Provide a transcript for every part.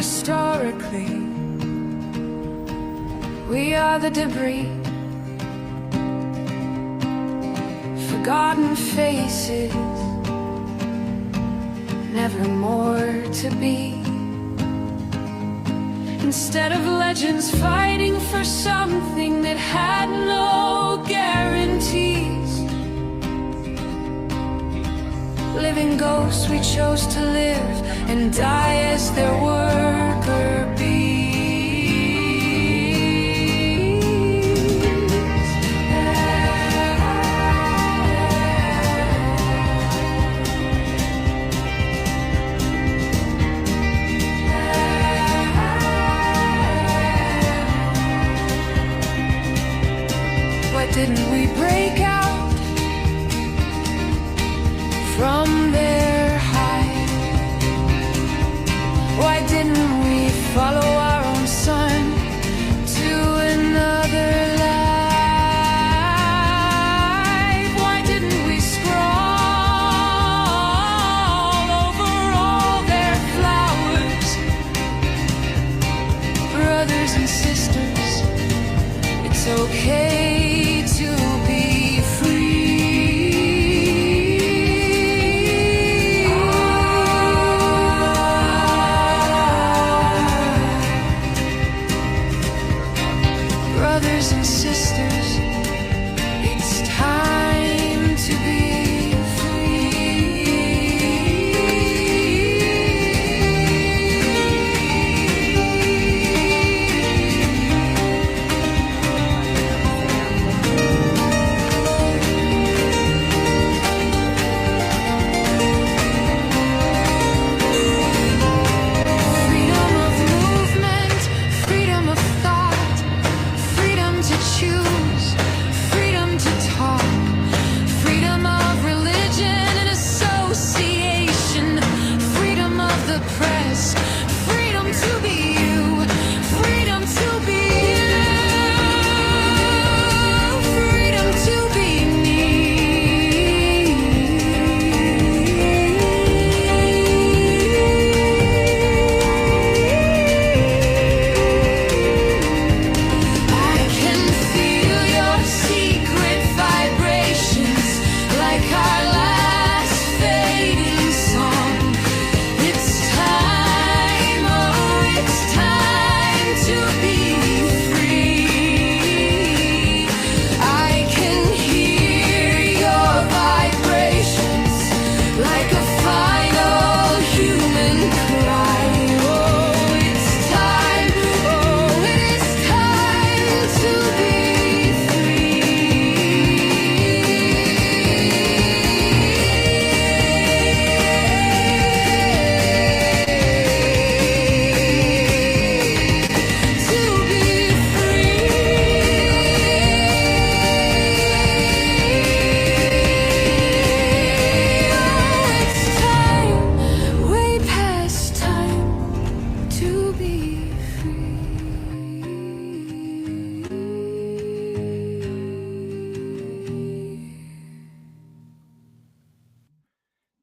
Historically, we are the debris, forgotten faces, never more to be. Instead of legends fighting for something that had no guarantees, living ghosts we chose to live and die as their worker bees. Why didn't we break out from their hide? Why didn't we follow our own sun to another life? Why didn't we scroll over all their flowers? Brothers and sisters, it's okay to be free. Brothers and sisters, it's time to be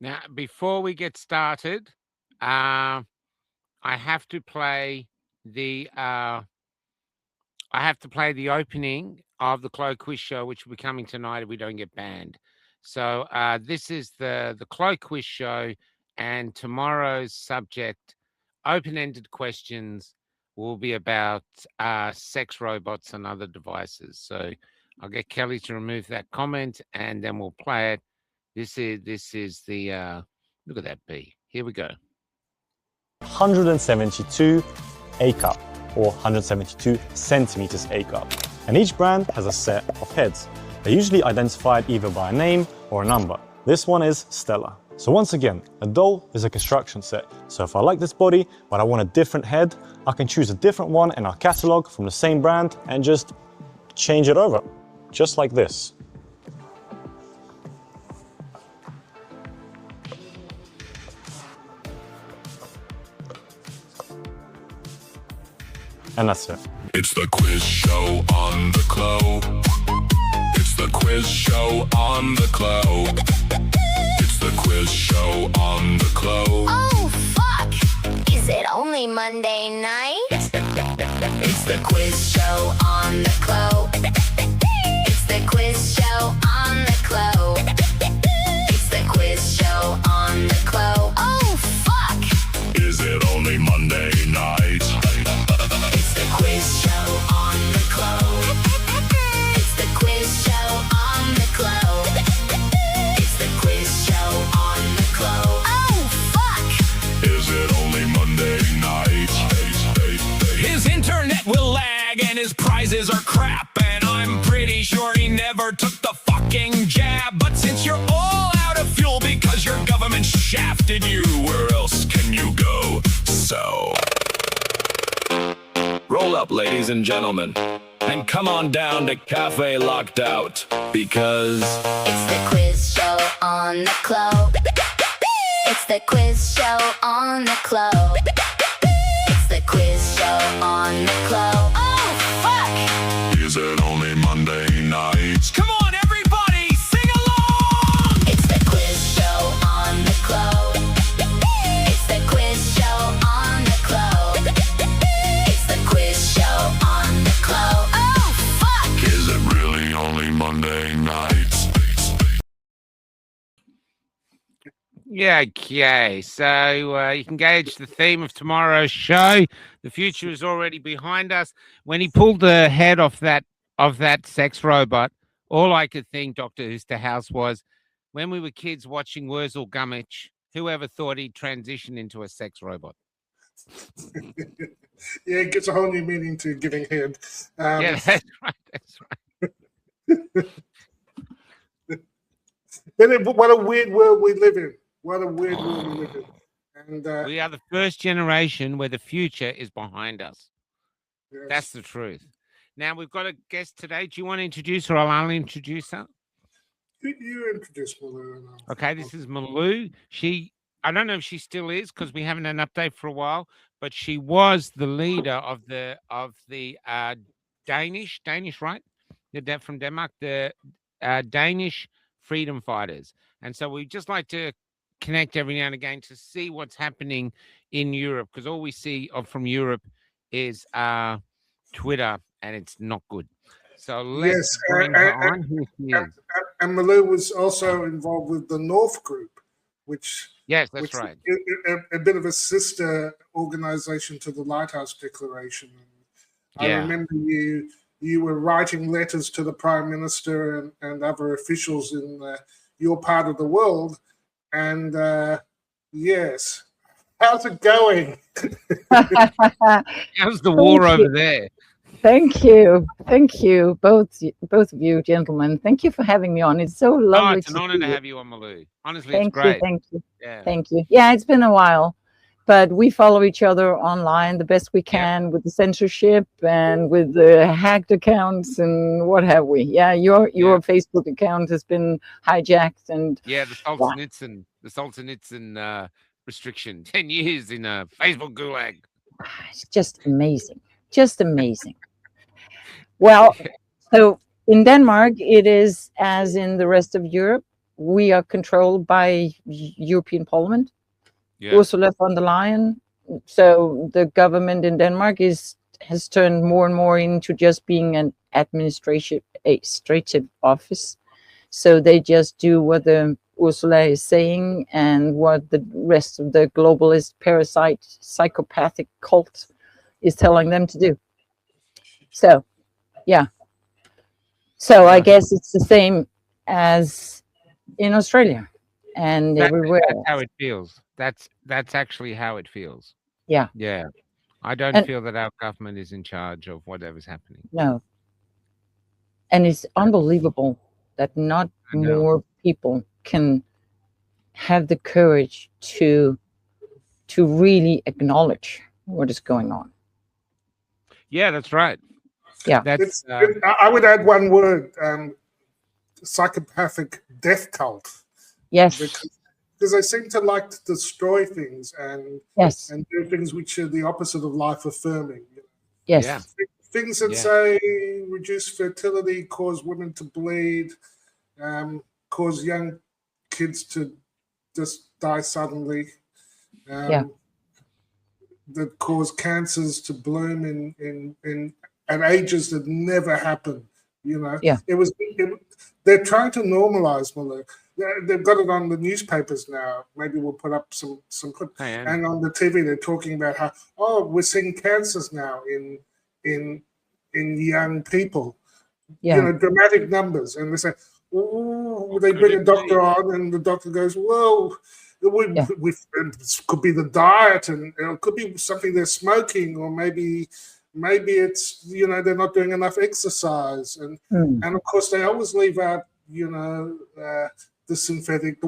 Now, before we get started, I have to play the opening of the Chloe Quiz Show, which will be coming tonight if we don't get banned. So this is the Chloe Quiz Show, and tomorrow's subject, open-ended questions, will be about sex robots and other devices. So I'll get Kelly to remove that comment, and then we'll play it. This is the look at that bee. Here we go. 172 A cup, or 172 centimeters A cup. And each brand has a set of heads. They're usually identified either by a name or a number. This one is Stella. So once again, a doll is a construction set. So if I like this body, but I want a different head, I can choose a different one in our catalog from the same brand and just change it over, just like this. And that's it. It's the quiz show on the Chloe. It's the quiz show on the Chloe. It's the quiz show on the Chloe. Oh, fuck! Is it only Monday night? It's the quiz show on the Clo. It's the quiz show on the Clo. It's the quiz show on the Clo. Oh, fuck! Is it only Monday night? It's the quiz show on the Clo. It's the quiz show on the Clo. It's the quiz show on the Clo. Oh, fuck! Is it only Monday night? His internet will lag and his prizes are crap. And I'm pretty sure he never took the fucking jab. But since you're all out of fuel because your government shafted you, where else can you go? So, roll up, ladies and gentlemen, and come on down to Cafe Locked Out, because It's the quiz show on the Clo. It's the quiz show on the Clo. It's the quiz show on the Clo. Oh, fuck! Is it only Monday night? come on, everybody, sing along! It's the quiz show on the Clo. It's the quiz show on the Clo. It's the quiz show on the Clo. Oh, fuck! Is it really only Monday night? Yeah, okay. So you can gauge the theme of tomorrow's show. The future is already behind us. When he pulled the head off that sex robot, all I could think, Dr. Oosterhuis, was when we were kids watching Wurzel Gummidge, whoever thought he'd transition into a sex robot? Yeah, it gives a whole new meaning to giving head. Yeah, that's right. That's right. What a weird world we live in. What a weird world we live in. And We are the first generation where the future is behind us. yes. That's the truth. Now, we've got a guest today. Do you want to introduce her? I'll introduce her. You introduced Malue. And Okay, this is Malue. I don't know if she still is because we haven't had an update for a while, but she was the leader of the Danish, right? From Denmark, the Danish freedom fighters. And so we just like to connect every now and again to see what's happening in Europe, because all we see from Europe is Twitter, and it's not good. So let's Yes, bring her on. Here she is. And Malue was also involved with the North Group, which Yes, that's which right. a bit of a sister organization to the Lighthouse Declaration. I Yeah. remember you were writing letters to the Prime Minister and other officials in your part of the world. And yes, how's it going? How's the war Thank over you. there? Thank you, both of you gentlemen. Thank you for having me on. It's so Oh, lovely it's an to honor see to you. have you on, Malue. Honestly, Thank it's great. you. Yeah. Thank you. Yeah, it's been a while, but we follow each other online the best we can with the censorship and with the hacked accounts and what have we. Yeah, your Facebook account has been hijacked and Yeah, the Solzhenitsyn restriction, 10 years in a Facebook gulag. it's just amazing. Just amazing. Well, so in Denmark, it is as in the rest of Europe. We are controlled by European Parliament, Yeah. Ursula von der Leyen. So the government in Denmark has turned more and more into just being an administrative office. So they just do what the Ursula is saying and what the rest of the globalist parasite psychopathic cult is telling them to do. So, yeah. So I guess it's the same as in Australia and everywhere. That's how it feels. That's actually how it feels. Yeah. Yeah. I don't And- feel that our government is in charge of whatever's happening. No. And it's unbelievable that not I know. more people can have the courage to really acknowledge what is going on. Yeah, that's right. Yeah. That's I would add one word: psychopathic death cult, Yes. because they seem to like to destroy things and Yes. do things which are the opposite of life affirming. Yes. Yeah. Things that Yeah. say reduce fertility, cause women to bleed, cause young kids to just die suddenly. Yeah. that cause cancers to bloom in at ages that never happened. You know, Yeah. they're trying to normalize Malue. They've got it on the newspapers now. Maybe we'll put up some clip. And on the TV, they're talking about how we're seeing cancers now in young people. Yeah. You know, dramatic numbers, and they say, "Oh," they bring a doctor on, and the doctor goes, "Well, it could be the diet, and it could be something they're smoking, or maybe it's, you know, they're not doing enough exercise." And of course they always leave out, you know, the synthetic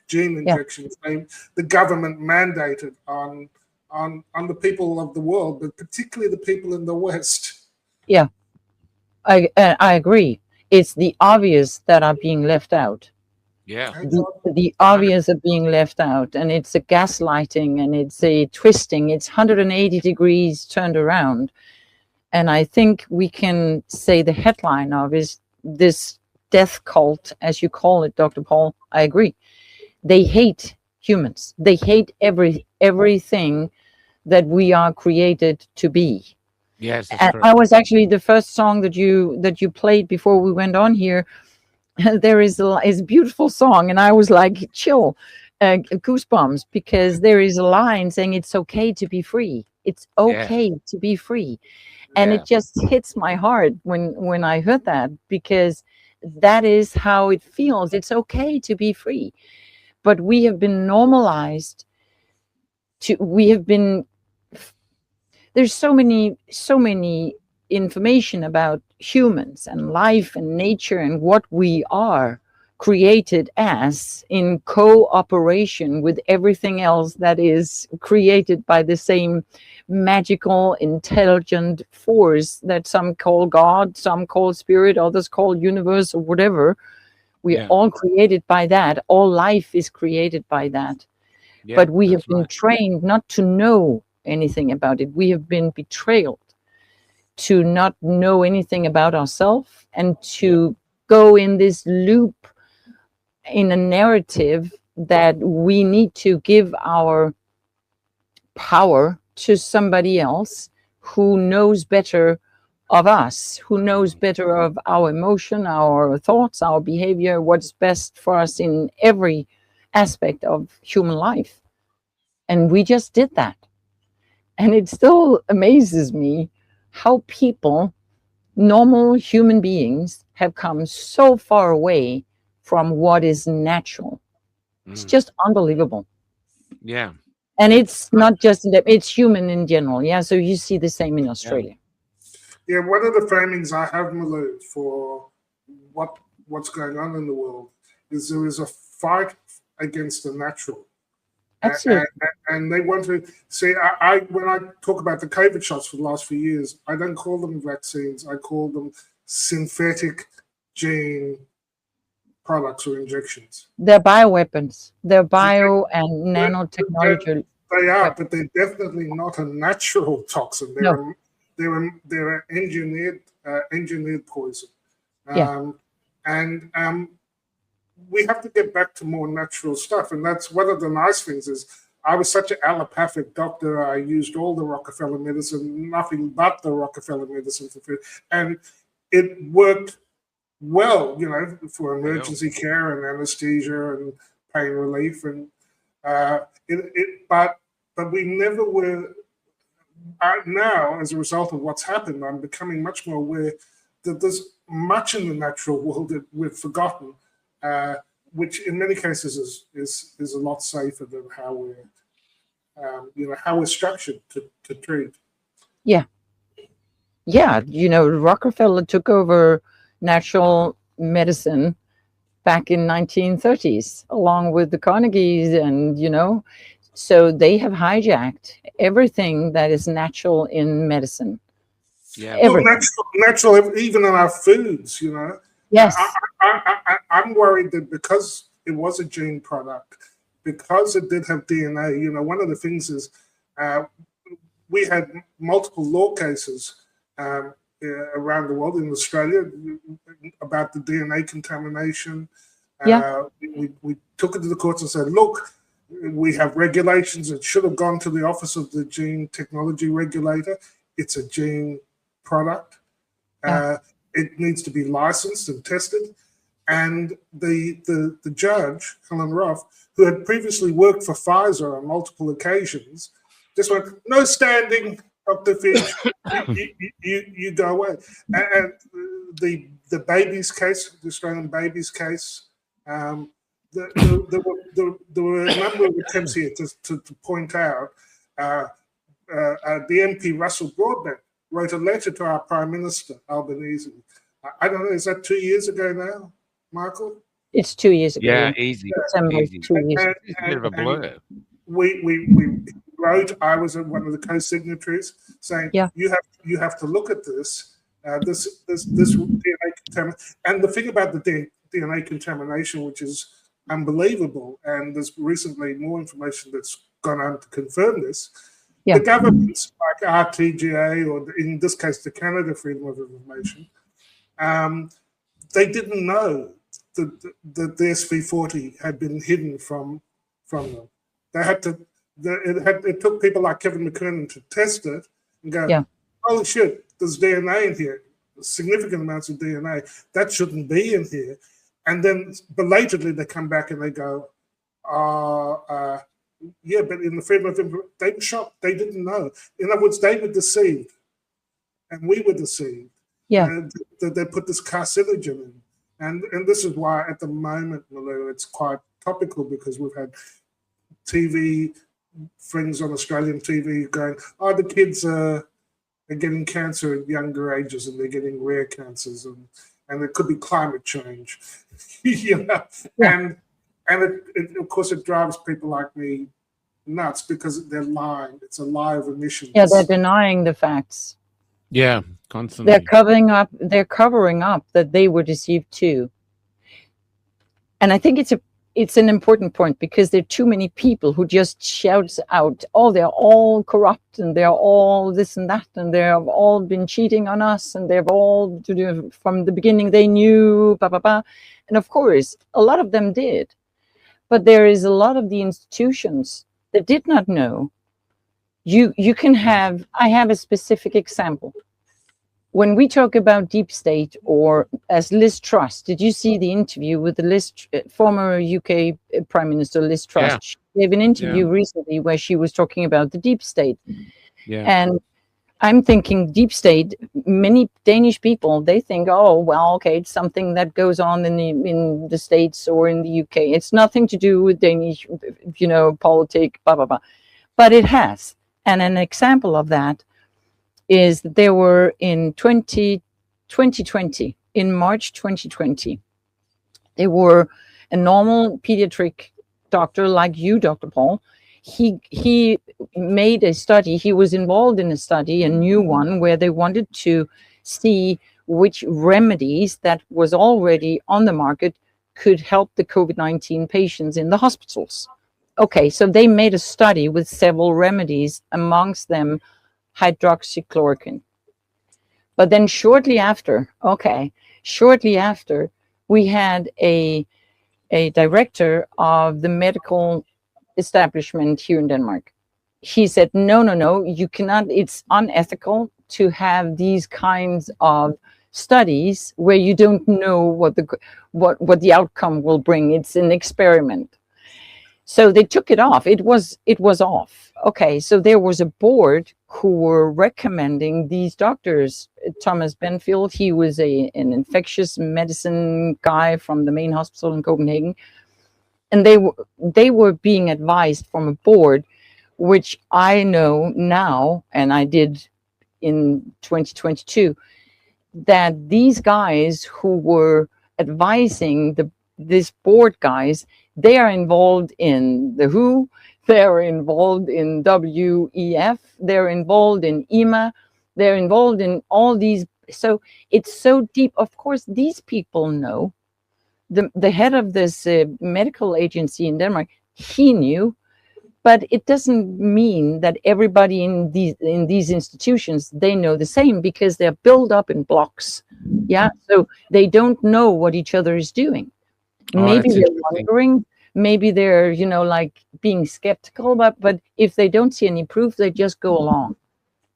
gene injections. The government mandated on the people of the world, but particularly the people in the West. Yeah, I agree. It's the obvious that are being left out. Yeah. The obvious are being left out, and it's a gaslighting, and it's a twisting. It's 180 degrees turned around. And I think we can say the headline of is this death cult, as you call it, Dr. Paul. I agree. They hate humans. They hate everything that we are created to be. Yes, that's And correct. I was actually the first song that you played before we went on here. There is a beautiful song, and I was like, chill, goosebumps, because there is a line saying it's okay to be free. It's okay to be free. And it just hits my heart when I heard that, because that is how it feels. It's okay to be free. But we have been normalized there's so many information about humans and life and nature and what we are created as, in cooperation with everything else that is created by the same magical, intelligent force that some call God, some call spirit, others call universe, or whatever. We're all created by that. All life is created by that. But we have been trained not to know anything about it. We have been betrayed to not know anything about ourselves, and to go in this loop in a narrative that we need to give our power to somebody else who knows better of us, who knows better of our emotion, our thoughts, our behavior, what's best for us in every aspect of human life. And we just did that. And it still amazes me how people, normal human beings, have come so far away from what is natural. It's just unbelievable. Yeah. And it's not just it's human in general. Yeah. So you see the same in Australia. Yeah, one of the framings I have, Malue, for what's going on in the world is there is a fight against the natural. Absolutely. And they want to see. I when I talk about the COVID shots for the last few years, I don't call them vaccines. I call them synthetic gene products or injections. They're bioweapons. They're bio and nanotechnology. They are, but they're definitely not a natural toxin. They're engineered poison. We have to get back to more natural stuff. And that's one of the nice things is I was such an allopathic doctor. I used all the Rockefeller medicine, nothing but the Rockefeller medicine for food. And it worked well, you know, for emergency care and anesthesia and pain relief. And but we never were. Now, as a result of what's happened, I'm becoming much more aware that there's much in the natural world that we've forgotten. Which in many cases is a lot safer than how we're structured to treat. Yeah. You know, Rockefeller took over natural medicine back in 1930s, along with the Carnegies, and so they have hijacked everything that is natural in medicine. Yeah, well, natural, even in our foods, Yes. I'm worried that because it was a gene product, because it did have DNA, one of the things is we had multiple law cases around the world, in Australia, about the DNA contamination. We took it to the courts and said, look, We have regulations that should have gone to the Office of the Gene Technology Regulator. It's a gene product. It needs to be licensed and tested. And the judge, Helen Roth, who had previously worked for Pfizer on multiple occasions, just went, no standing, Dr. Finch, you go away. And the babies case, the Australian babies case, there were a number of attempts here to point out the MP Russell Broadbent wrote a letter to our Prime Minister, Albanese. I don't know, is that 2 years ago now, Michael? It's 2 years ago. Yeah, easy. December, Easy. 2 years ago. It's a bit of a blur. We wrote, I was one of the co-signatories, saying you have to look at this DNA contamination. And the thing about the DNA contamination, which is unbelievable, and there's recently more information that's gone on to confirm this. The governments like RTGA, or in this case the Canada Freedom of Information, they didn't know that the SV40 had been hidden from them. They had to. It took people like Kevin McKernan to test it and go, "Holy shit, there's DNA in here, significant amounts of DNA that shouldn't be in here." And then belatedly they come back and they go, yeah, but in the freedom of information, they were shocked. They didn't know. In other words, they were deceived, and we were deceived. That they put this carcinogen in, and this is why at the moment, Malue, it's quite topical, because we've had TV friends on Australian TV going, "Oh, the kids are getting cancer at younger ages, and they're getting rare cancers, and it could be climate change," And it, of course, it drives people like me nuts, because they're lying. It's a lie of omission. Yeah, they're denying the facts. Yeah, constantly. They're covering up that they were deceived too. And I think it's an important point, because there are too many people who just shouts out, "Oh, they're all corrupt, and they're all this and that, and they've all been cheating on us, and they've all from the beginning they knew, blah blah blah." And of course, a lot of them did. But there is a lot of the institutions that did not know. You can have, I have a specific example. When we talk about deep state, or as Liz Truss, did you see the interview with the former UK Prime Minister Liz Truss? Yeah. She gave an interview recently where she was talking about the deep state. Yeah. And I'm thinking deep state, many Danish people, they think, oh, well, okay, it's something that goes on in the States or in the UK. It's nothing to do with Danish, politics, blah, blah, blah. But it has. And an example of that is that there were in 2020, in March 2020, there were a normal pediatric doctor like you, Dr. Paul. He made a study. He was involved in a study, a new one, where they wanted to see which remedies that was already on the market could help the COVID-19 patients in the hospitals. Okay, so they made a study with several remedies, amongst them hydroxychloroquine. But then shortly after, we had a director of the medical establishment here in Denmark. He said, no, you cannot, it's unethical to have these kinds of studies where you don't know what the outcome will bring. It's an experiment. So they took it off. It was off. Okay, so there was a board who were recommending these doctors. Thomas Benfield, he was an infectious medicine guy from the main hospital in Copenhagen. And they were being advised from a board, which I know now, and I did in 2022, that these guys who were advising this board guys, they are involved in the WHO, they're involved in WEF, they're involved in EMA, they're involved in all these. So it's so deep. Of course, these people know. The head of this medical agency in Denmark, he knew, but it doesn't mean that everybody in these institutions, they know the same, because they're built up in blocks. Yeah, so they don't know what each other is doing. Maybe they're wondering, maybe they're, you know, like being skeptical, but if they don't see any proof, they just go along.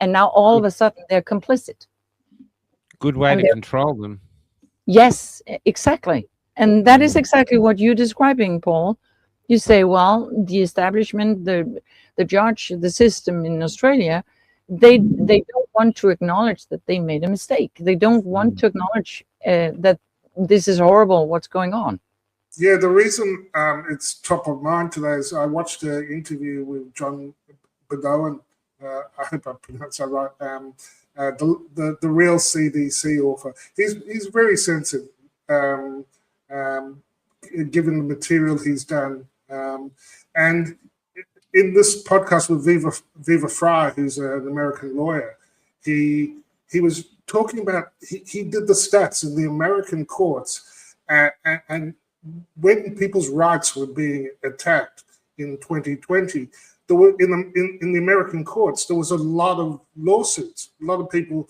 And now all of a sudden they're complicit. Good way And to they're- control them. Yes, exactly. And that is exactly what you're describing, Paul. You say, well, the establishment, the judge, the system in Australia, they don't want to acknowledge that they made a mistake. They don't want to acknowledge that this is horrible, what's going on. Yeah, the reason it's top of mind today is I watched an interview with John Bedowen. I hope I pronounced that right. The real CDC author. He's very sensitive, given the material he's done. And in this podcast with Viva Fry, who's an American lawyer, he was talking about he did the stats in the American courts, and when people's rights were being attacked in 2020, there were in the American courts there was a lot of lawsuits, a lot of people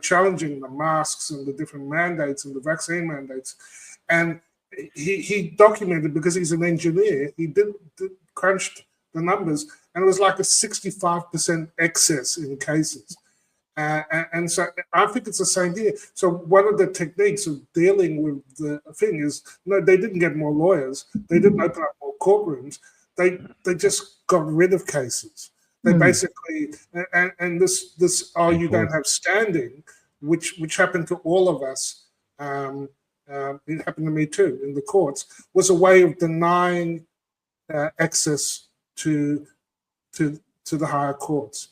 challenging the masks and the different mandates and the vaccine mandates, and he documented, because he's an engineer, he did crunched the numbers, and it was like a 65% excess in cases. And so I think it's the same here. So one of the techniques of dealing with the thing is, no, they didn't get more lawyers. They didn't open up more courtrooms. They just got rid of cases. They basically, and this you don't have standing, which happened to all of us. It happened to me too in the courts, was a way of denying access to the higher courts.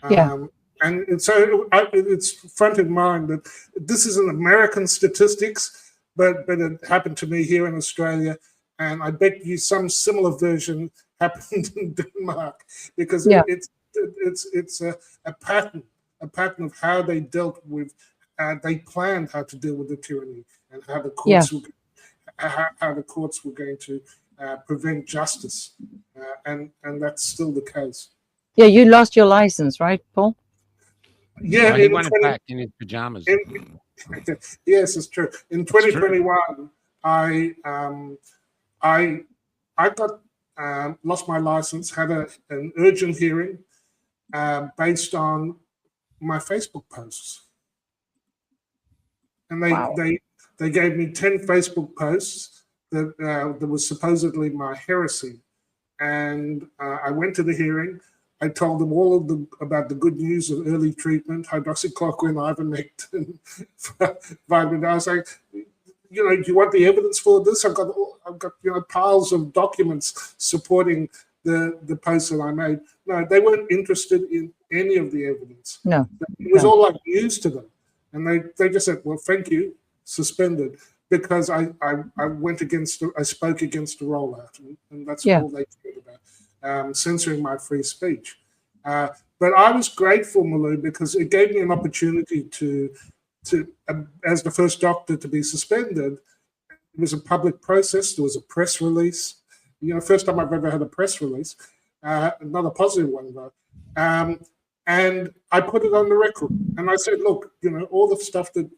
And so it's front in mind that this is an American statistics, but it happened to me here in Australia, and I bet you some similar version happened in Denmark, because it's a pattern of how they dealt with, they planned how to deal with the tyranny and how the courts were going to prevent justice, and that's still the case. Yeah, you lost your license, right, Paul? Yeah, He won it back in his pajamas. Yes, it's true. In 2021, I got lost my license, had an urgent hearing based on my Facebook posts, and they gave me 10 Facebook posts that was supposedly my heresy, and I went to the hearing. I told them all about the good news of early treatment, hydroxychloroquine, ivermectin, vitamin. I was like, do you want the evidence for this? I've got piles of documents supporting the posts that I made. No, they weren't interested in any of the evidence. No, it was all like news to them, and they just said, "Well, thank you, suspended," because I spoke against the rollout, and that's all they cared about. Censoring my free speech. But I was grateful, Malue, because it gave me an opportunity to as the first doctor to be suspended. It was a public process. There was a press release. First time I've ever had a press release, not a positive one though. And I put it on the record. And I said, look, all the stuff that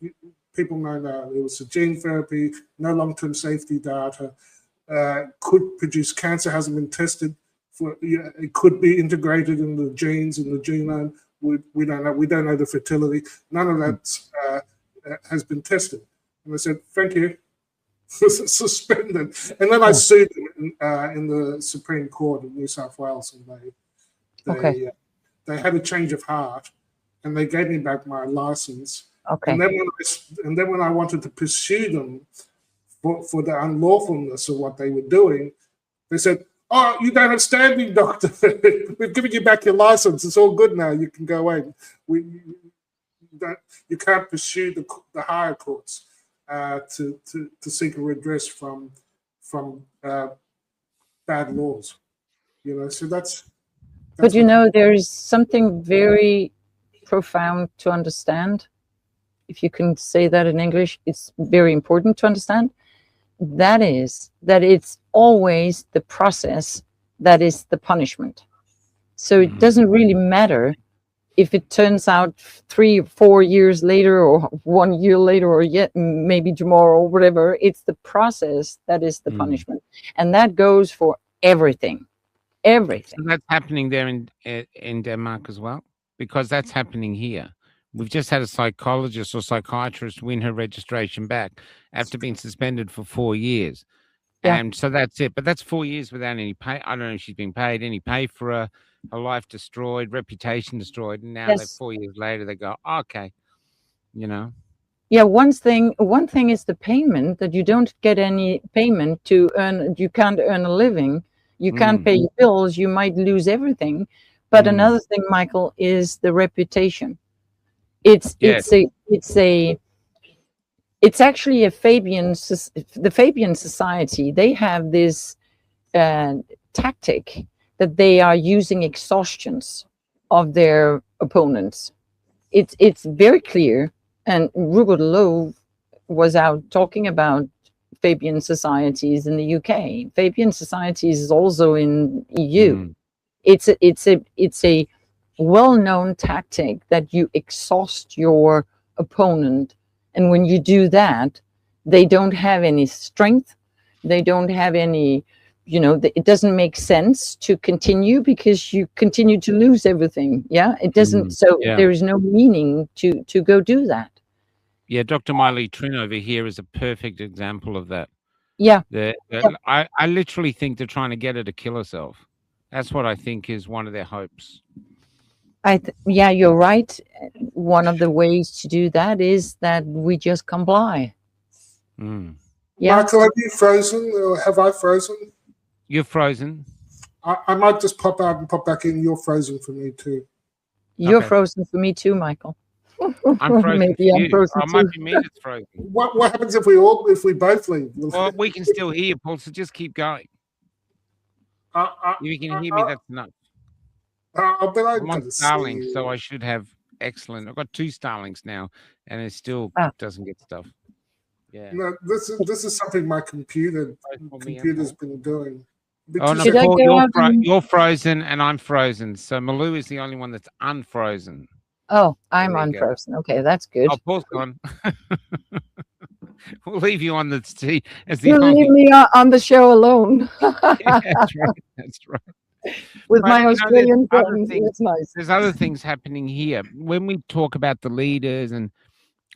people know now, it was a gene therapy, no long-term safety data, could produce cancer, hasn't been tested. It could be integrated in the genes, in the genome. We don't know. We don't know the fertility. None of that has been tested. And I said, thank you. Suspended. And then I sued them in the Supreme Court of New South Wales, and they had a change of heart, and they gave me back my license. And then when I wanted to pursue them for the unlawfulness of what they were doing, they said, "Oh, you don't have standing, doctor. We've given you back your license. It's all good now. You can go away. You can't pursue the higher courts to seek a redress from bad laws." So that's but there is something very profound to understand. If you can say that in English, it's very important to understand. That is that it's always the process that is the punishment. So it doesn't really matter if it turns out 3 or 4 years later, or 1 year later, or yet maybe tomorrow, or whatever. It's the process that is the punishment. And that goes for everything. Everything. So that's happening there in Denmark as well, because that's happening here. We've just had a psychologist or psychiatrist win her registration back after being suspended for 4 years. Yeah. And so that's it. But that's 4 years without any pay. I don't know if she's been paid any pay for her life destroyed, reputation destroyed. And now Yes. 4 years later, they go, okay, you know. Yeah, one thing is the payment, that you don't get any payment to earn. You can't earn a living. You can't pay your bills. You might lose everything. But another thing, Michael, is the reputation. It's actually the Fabian Society. They have this tactic that they are using exhaustions of their opponents. It's very clear. And Rupert Lowe was out talking about Fabian societies in the UK. Fabian societies is also in EU. It's a well-known tactic that you exhaust your opponent, and when you do that, they don't have any strength. They don't have any. It doesn't make sense to continue because you continue to lose everything. Yeah, it doesn't. So there is no meaning to go do that. Yeah, Dr. Miley Trin over here is a perfect example of that. Yeah. I literally think they're trying to get her to kill herself. That's what I think is one of their hopes. Yeah, you're right. One of the ways to do that is that we just comply. Yeah. Michael, have you frozen, or have I frozen? You're frozen. I might just pop out and pop back in. You're frozen for me too. You're Okay. frozen for me too, Michael. I'm frozen. Maybe for I'm you. frozen It might too. be me that's frozen. What happens if we both leave? Well, we can still hear you, Paul, so just keep going. If you can hear me, that's enough. But I'm on Starlink, so I should have excellent. I've got 2 Starlinks now, and it still doesn't get stuff. Yeah. No, this is something my computer's been doing. Oh no, Should I Paul, go out you're frozen and I'm frozen. So Malue is the only one that's unfrozen. Oh, I'm There you go. unfrozen. Okay, that's good. Oh, Paul's gone. We'll leave you on the tea as the You only. leave me on the show alone Yeah, that's right. That's right. with But, my you know, Australian there's other friends. things- It's nice. There's other things happening here. When we talk about the leaders, and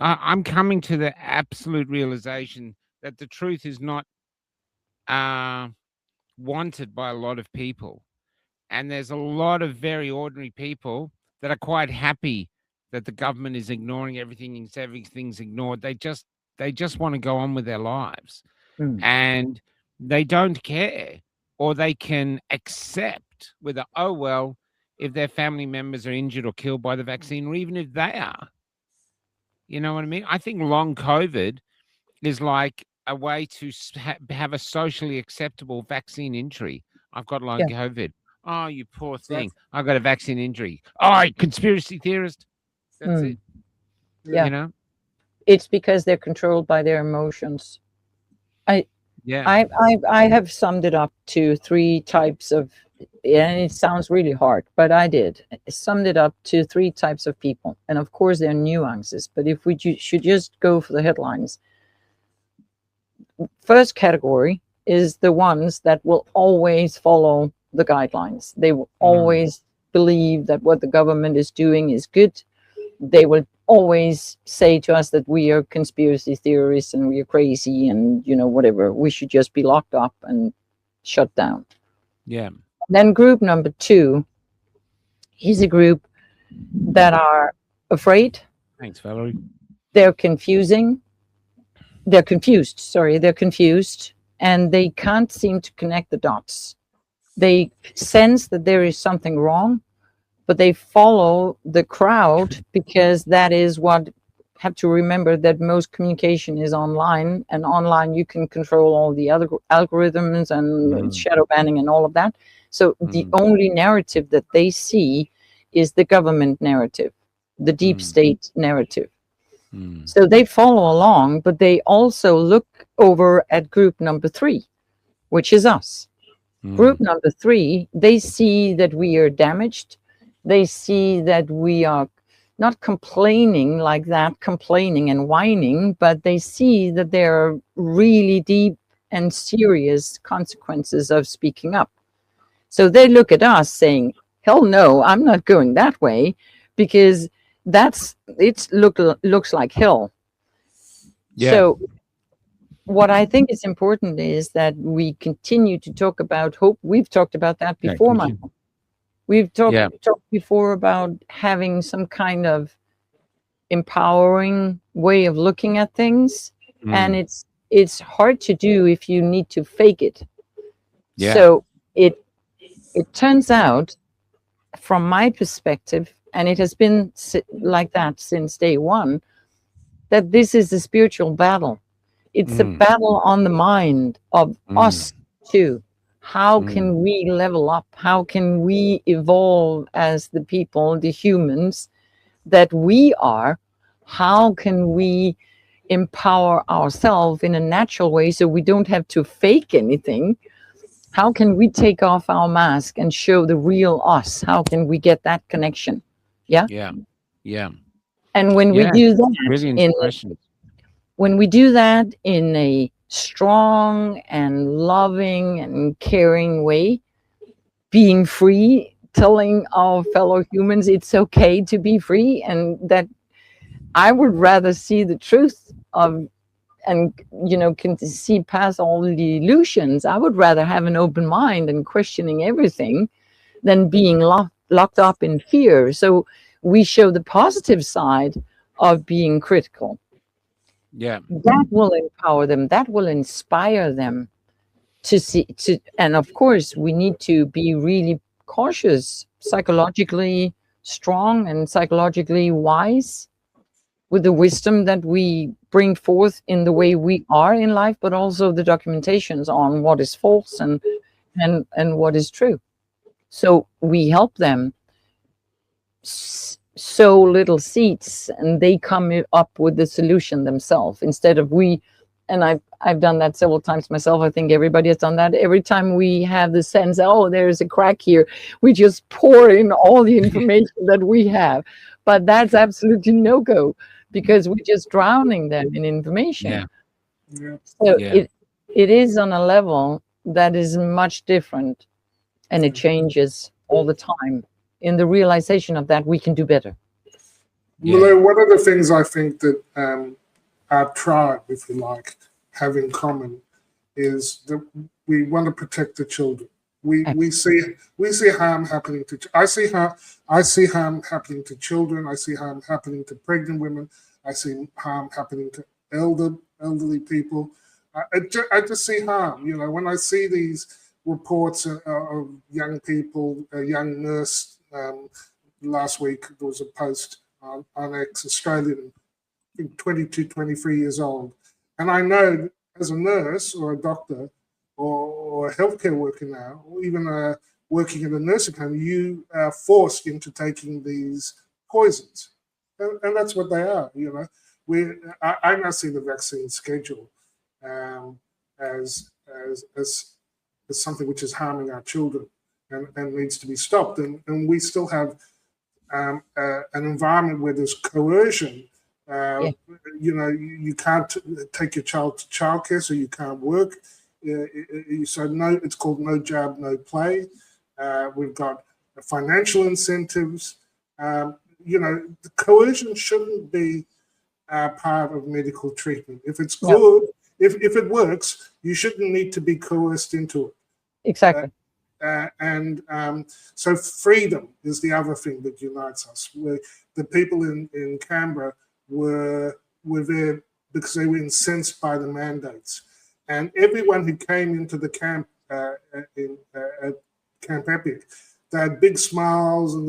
I'm coming to the absolute realization that the truth is not wanted by a lot of people. And there's a lot of very ordinary people that are quite happy that the government is ignoring everything and everything's ignored. They just want to go on with their lives. And they don't care, or they can accept whether, oh, well, if their family members are injured or killed by the vaccine, or even if they are. You know what I mean? I think long COVID is like a way to have a socially acceptable vaccine injury. I've got long COVID. Oh, you poor thing. I've got a vaccine injury. Oh, conspiracy theorist. That's it. Yeah. You know? It's because they're controlled by their emotions. I have summed it up to 3 types of, and it sounds really hard, but I did. I summed it up to 3 types of people. And of course, there are nuances, but if we should just go for the headlines. First category is the ones that will always follow the guidelines. They will always believe that what the government is doing is good. They will always say to us that we are conspiracy theorists and we are crazy and, whatever. We should just be locked up and shut down. Yeah. Then group number 2 is a group that are afraid. Thanks, Valerie. They're confused, and they can't seem to connect the dots. They sense that there is something wrong, but they follow the crowd because that is what. Have to remember that most communication is online, and online you can control all the other algorithms and shadow banning and all of that. So the only narrative that they see is the government narrative, the deep state narrative. So they follow along, but they also look over at group number 3, which is us. Group number 3, they see that we are damaged. They see that we are not complaining like that, complaining and whining, but they see that there are really deep and serious consequences of speaking up. So they look at us saying, hell no, I'm not going that way, because looks like hell. Yeah. So what I think is important is that we continue to talk about hope. We've talked about that Yeah, before, continue. Michael. We've talked Yeah. before about having some kind of empowering way of looking at things, and it's hard to do if you need to fake it. Yeah. So it turns out, from my perspective, and it has been like that since day one, that this is a spiritual battle. It's a battle on the mind of us too. How can we level up? How can we evolve as the people, the humans that we are? How can we empower ourselves in a natural way so we don't have to fake anything? How can we take off our mask and show the real us? How can we get that connection? Yeah. Yeah. Yeah. And when we Yeah. do that Really inspiration. when we do that in a strong and loving and caring way, being free, telling our fellow humans it's okay to be free, and that I would rather see the truth of, and can see past all the illusions. I would rather have an open mind and questioning everything than being locked up in fear. So we show the positive side of being critical. Yeah. That will empower them. That will inspire them and of course we need to be really cautious, psychologically strong and psychologically wise with the wisdom that we bring forth in the way we are in life, but also the documentations on what is false and what is true. So we help them sow little seeds, and they come up with the solution themselves instead of we. And I've done that several times myself. I think everybody has done that. Every time we have the sense, oh, there's a crack here, we just pour in all the information that we have. But that's absolutely no go, because we're just drowning them in information. Yeah. Yeah. So Yeah. it is on a level that is much different, and it changes all the time. In the realization of that, we can do better. Malue, one of the things I think that our tribe, if you like, have in common is that we want to protect the children. We see harm happening to. I see harm happening to children. I see harm happening to pregnant women. I see harm happening to elderly people. I just see harm. When I see these reports of young people, a young nurse. Last week there was a post on ex-Australian, I think 22, 23 years old. And I know as a nurse or a doctor or a healthcare worker now, or even working in a nursing home, you are forced into taking these poisons. And that's what they are, I now see the vaccine schedule as something which is harming our children and needs to be stopped. And we still have an environment where there's coercion. You can't take your child to childcare, so you can't work. So it's called no job, no play. We've got financial incentives. The coercion shouldn't be part of medical treatment. If it's good, if it works, you shouldn't need to be coerced into it. Exactly. So freedom is the other thing that unites us. The people in Canberra were there because they were incensed by the mandates, and everyone who came into the camp at Camp Epic, they had big smiles, and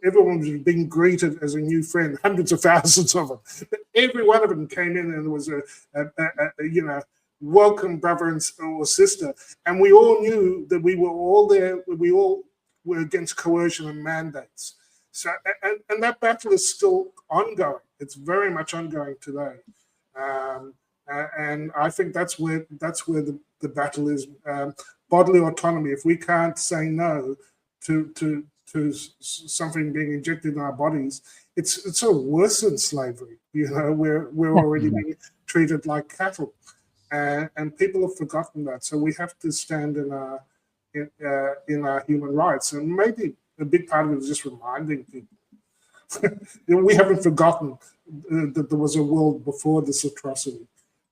everyone was being greeted as a new friend. Hundreds of thousands of them. But every one of them came in, and there was a welcome brother or sister, and we all knew that we were all there. We all were against coercion and mandates. So, and that battle is still ongoing. It's very much ongoing today, and I think that's where the battle is. Bodily autonomy. If we can't say no to something being injected in our bodies, it's sort of worse than slavery. We're already being treated like cattle. and people have forgotten that. So we have to stand in our human rights, and maybe a big part of it is just reminding people. We haven't forgotten that there was a world before this atrocity.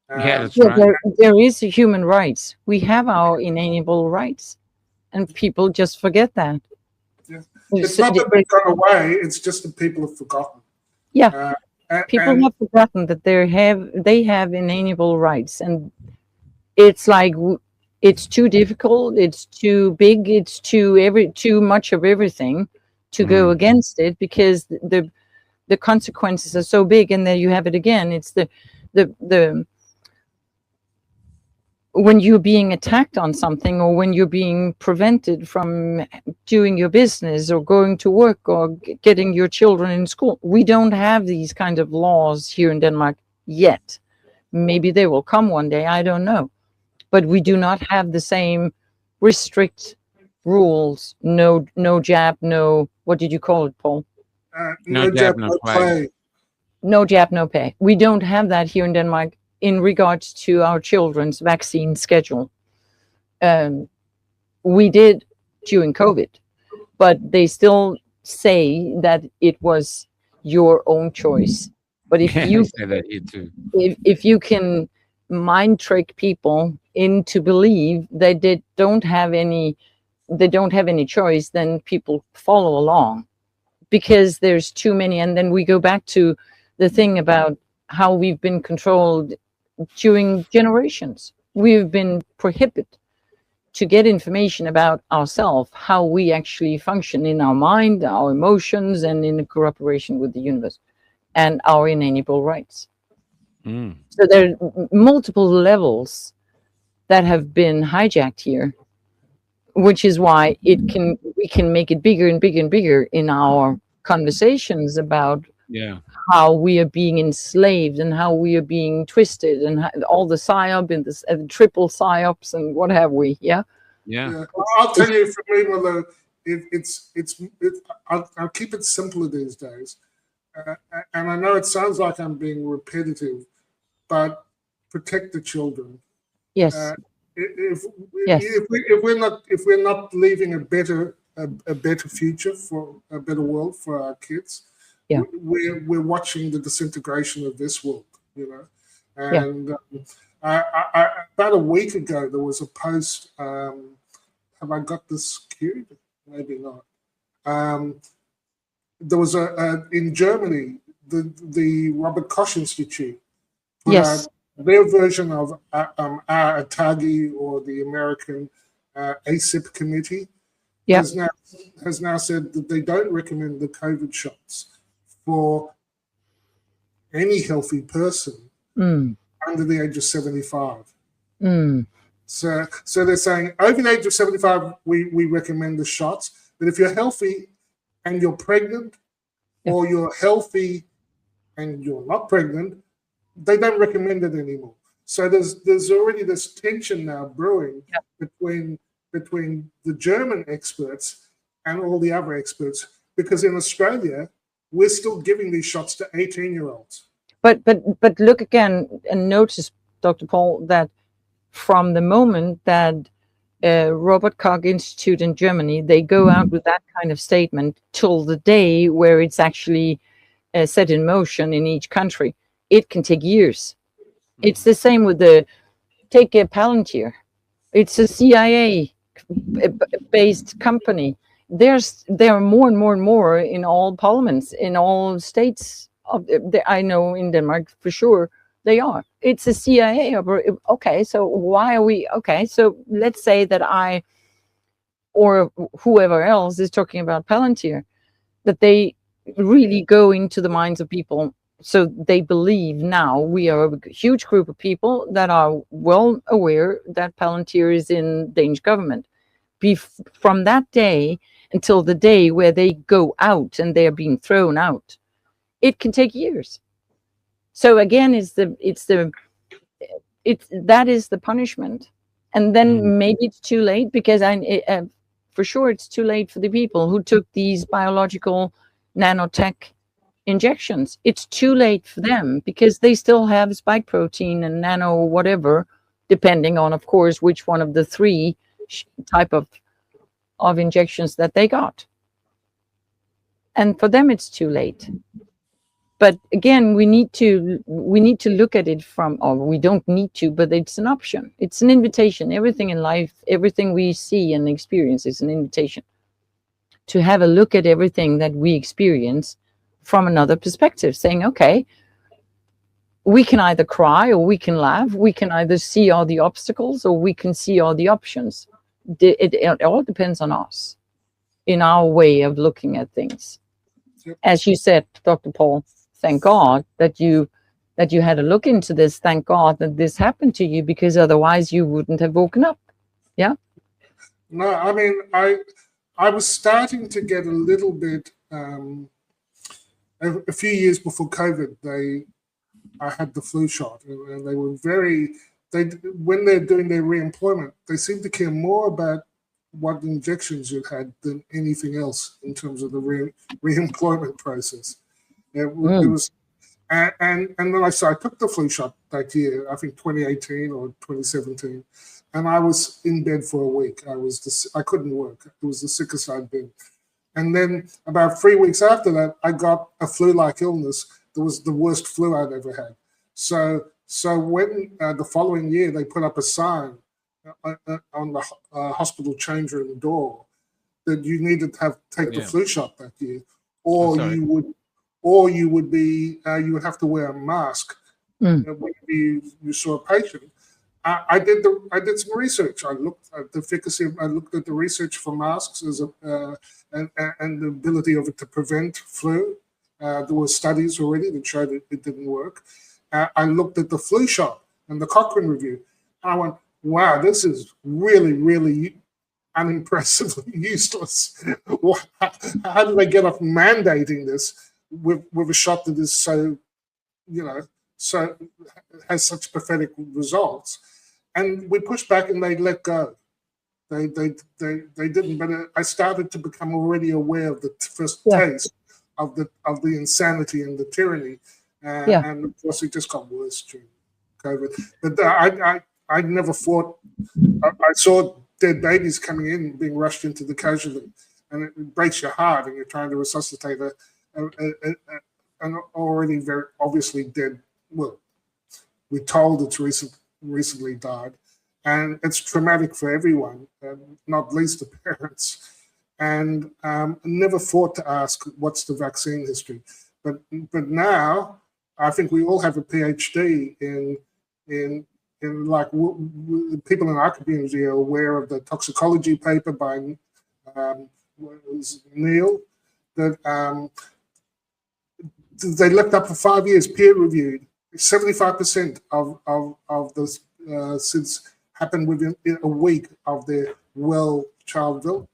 Yeah, that's Yeah, right. there is human rights. We have our inalienable rights, and people just forget that. Yeah. There's- It's not that they've gone away; it's just that people have forgotten. Yeah, people And have forgotten that they have inalienable rights, and it's like it's too difficult, it's too big, it's too much of everything to go against it, because the consequences are so big. And there you have it again. It's the when you're being attacked on something, or when you're being prevented from doing your business or going to work or getting your children in school. We don't have these kind of laws here in Denmark yet. Maybe they will come one day, I don't know. But we do not have the same restrict rules. No jab, no, what did you call it, Paul? no jab, no play. No jab, no pay. We don't have that here in Denmark in regards to our children's vaccine schedule. We did during COVID, but they still say that it was your own choice. But if Yeah, you they say that here too. if you can mind trick people into believe that they don't have any choice, then people follow along, because there's too many. And then we go back to the thing about how we've been controlled during generations. We've been prohibited to get information about ourselves, how we actually function in our mind, our emotions, and in cooperation with the universe, and our inalienable rights. So there are multiple levels that have been hijacked here, which is why we can make it bigger and bigger and bigger in our conversations about how we are being enslaved and how we are being twisted, and all the psyop and the triple psyops and what have we. Yeah. I'll tell you, for me, Malue, I'll keep it simpler these days. And I know it sounds like I'm being repetitive, but protect the children. Yes. If we're not leaving a better future, for a better world for our kids, we're watching the disintegration of this world, you know. And about a week ago, there was a post. Have I got this queued? Maybe not. There was in Germany, the Robert Koch Institute put out their version of ATAGI, or the American ACIP committee, has now said that they don't recommend the COVID shots for any healthy person under the age of 75. So they're saying over the age of 75, we recommend the shots. But if you're healthy and you're pregnant, or you're healthy and you're not pregnant, they don't recommend it anymore. So there's already this tension now brewing between the German experts and all the other experts, because in Australia we're still giving these shots to 18-year-olds. But look again and notice, Dr. Paul, that from the moment that Robert Koch Institute in Germany, they go out with that kind of statement till the day where it's actually set in motion in each country, it can take years. It's the same with take a Palantir. It's a CIA-based company. There are more and more and more in all parliaments, in all states. I know in Denmark for sure they are. It's a CIA. Okay, so why are we? Okay, so let's say that I, or whoever else is talking about Palantir, that they really go into the minds of people. So they believe now we are a huge group of people that are well aware that Palantir is in Danish government. From that day until the day where they go out and they are being thrown out, it can take years. So again, that is the punishment. And then maybe it's too late, because for sure it's too late for the people who took these biological nanotech injections. It's too late for them, because they still have spike protein and nano whatever depending on, of course, which one of the three type of injections that they got. And for them, it's too late. But again, we need to look at it from, or we don't need to, but it's an option. It's an invitation. Everything in life, everything we see and experience is an invitation to have a look at everything that we experience from another perspective, saying, okay, we can either cry or we can laugh. We can either see all the obstacles or we can see all the options. It all depends on us, in our way of looking at things. As you said, Dr. Paul, thank God that you had a look into this. Thank God that this happened to you, because otherwise you wouldn't have woken up. Yeah. No, I mean, I was starting to get a little bit. A few years before COVID, I had the flu shot, and they were when they're doing their reemployment, they seem to care more about what injections you had than anything else in terms of the reemployment process. It was, and then I took the flu shot that year, I think 2018 or 2017, and I was in bed for a week. I couldn't work. It was the sickest I'd been. And then about 3 weeks after that, I got a flu-like illness. That was the worst flu I'd ever had. So when the following year they put up a sign on the hospital change room door that you needed to take the flu shot that year, or you would have to wear a mask when you saw a patient. I did some research. I looked at the efficacy. I looked at the research for masks and the ability of it to prevent flu. There were studies already that showed it didn't work. I looked at the flu shot and the Cochrane review. And I went, wow, this is really, really unimpressively useless. How do they get off mandating this with a shot that is so has such pathetic results? And we pushed back and they let go. They didn't, but I started to become already aware of the first taste of the insanity and the tyranny. And of course, it just got worse during COVID. But I never thought. I saw dead babies coming in, being rushed into the casualty, and it breaks your heart. And you're trying to resuscitate an already very obviously dead. Well, we're told it's recently died, and it's traumatic for everyone, not least the parents. And never thought to ask what's the vaccine history, but now. I think we all have a PhD in like people in our community are aware of the toxicology paper by Neil that they looked up for 5 years, peer reviewed. 75% of the SIDS happened within a week of their child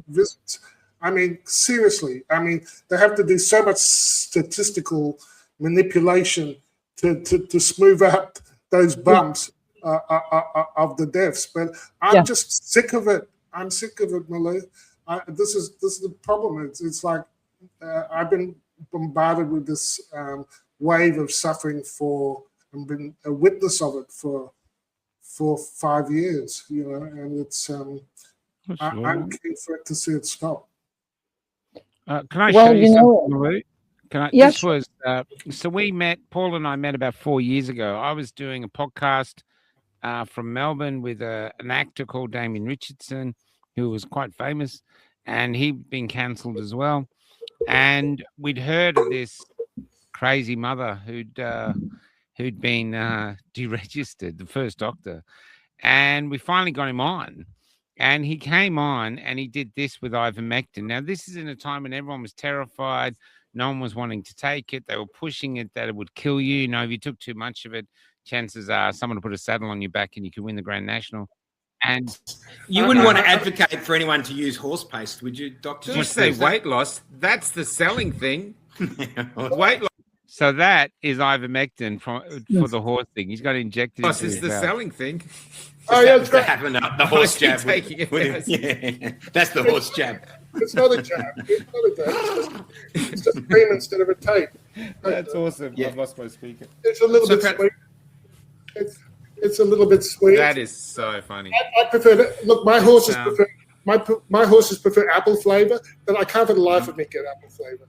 visits. I mean, seriously. I mean, they have to do so much statistical manipulation to smooth out those bumps of the deaths, but I'm just sick of it. I'm sick of it, Malue. This is the problem. It's like I've been bombarded with this wave of suffering and been a witness of it for 5 years, and it's I'm keen for it to see it stop. Can I show you something, Malue? This was so Paul and I met about 4 years ago. I was doing a podcast from Melbourne with an actor called Damien Richardson, who was quite famous, and he'd been cancelled as well. And we'd heard of this crazy mother who'd been deregistered, the first doctor, and we finally got him on. And he came on and he did this with ivermectin. Now, this is in a time when everyone was terrified. No one was wanting to take it. They were pushing it that it would kill you. If you took too much of it, chances are someone would put a saddle on your back and you could win the Grand National. And you wouldn't want to advocate for anyone to use horse paste, would you, Doctor? Just say weight loss. That's the selling thing. Weight loss. So that is ivermectin for the horse thing. He's got to inject it. This is the selling thing. Oh, yeah, that's the horse jab. That's the horse jab. It's not a jab. It's just a cream instead of a tape. That's awesome. Yeah. I've lost my speaker. It's a little bit sweet. It's a little bit sweet. That is so funny. I prefer to, look. My horses Sound. prefer my horses prefer apple flavor, but I can't for the life of me get apple flavor.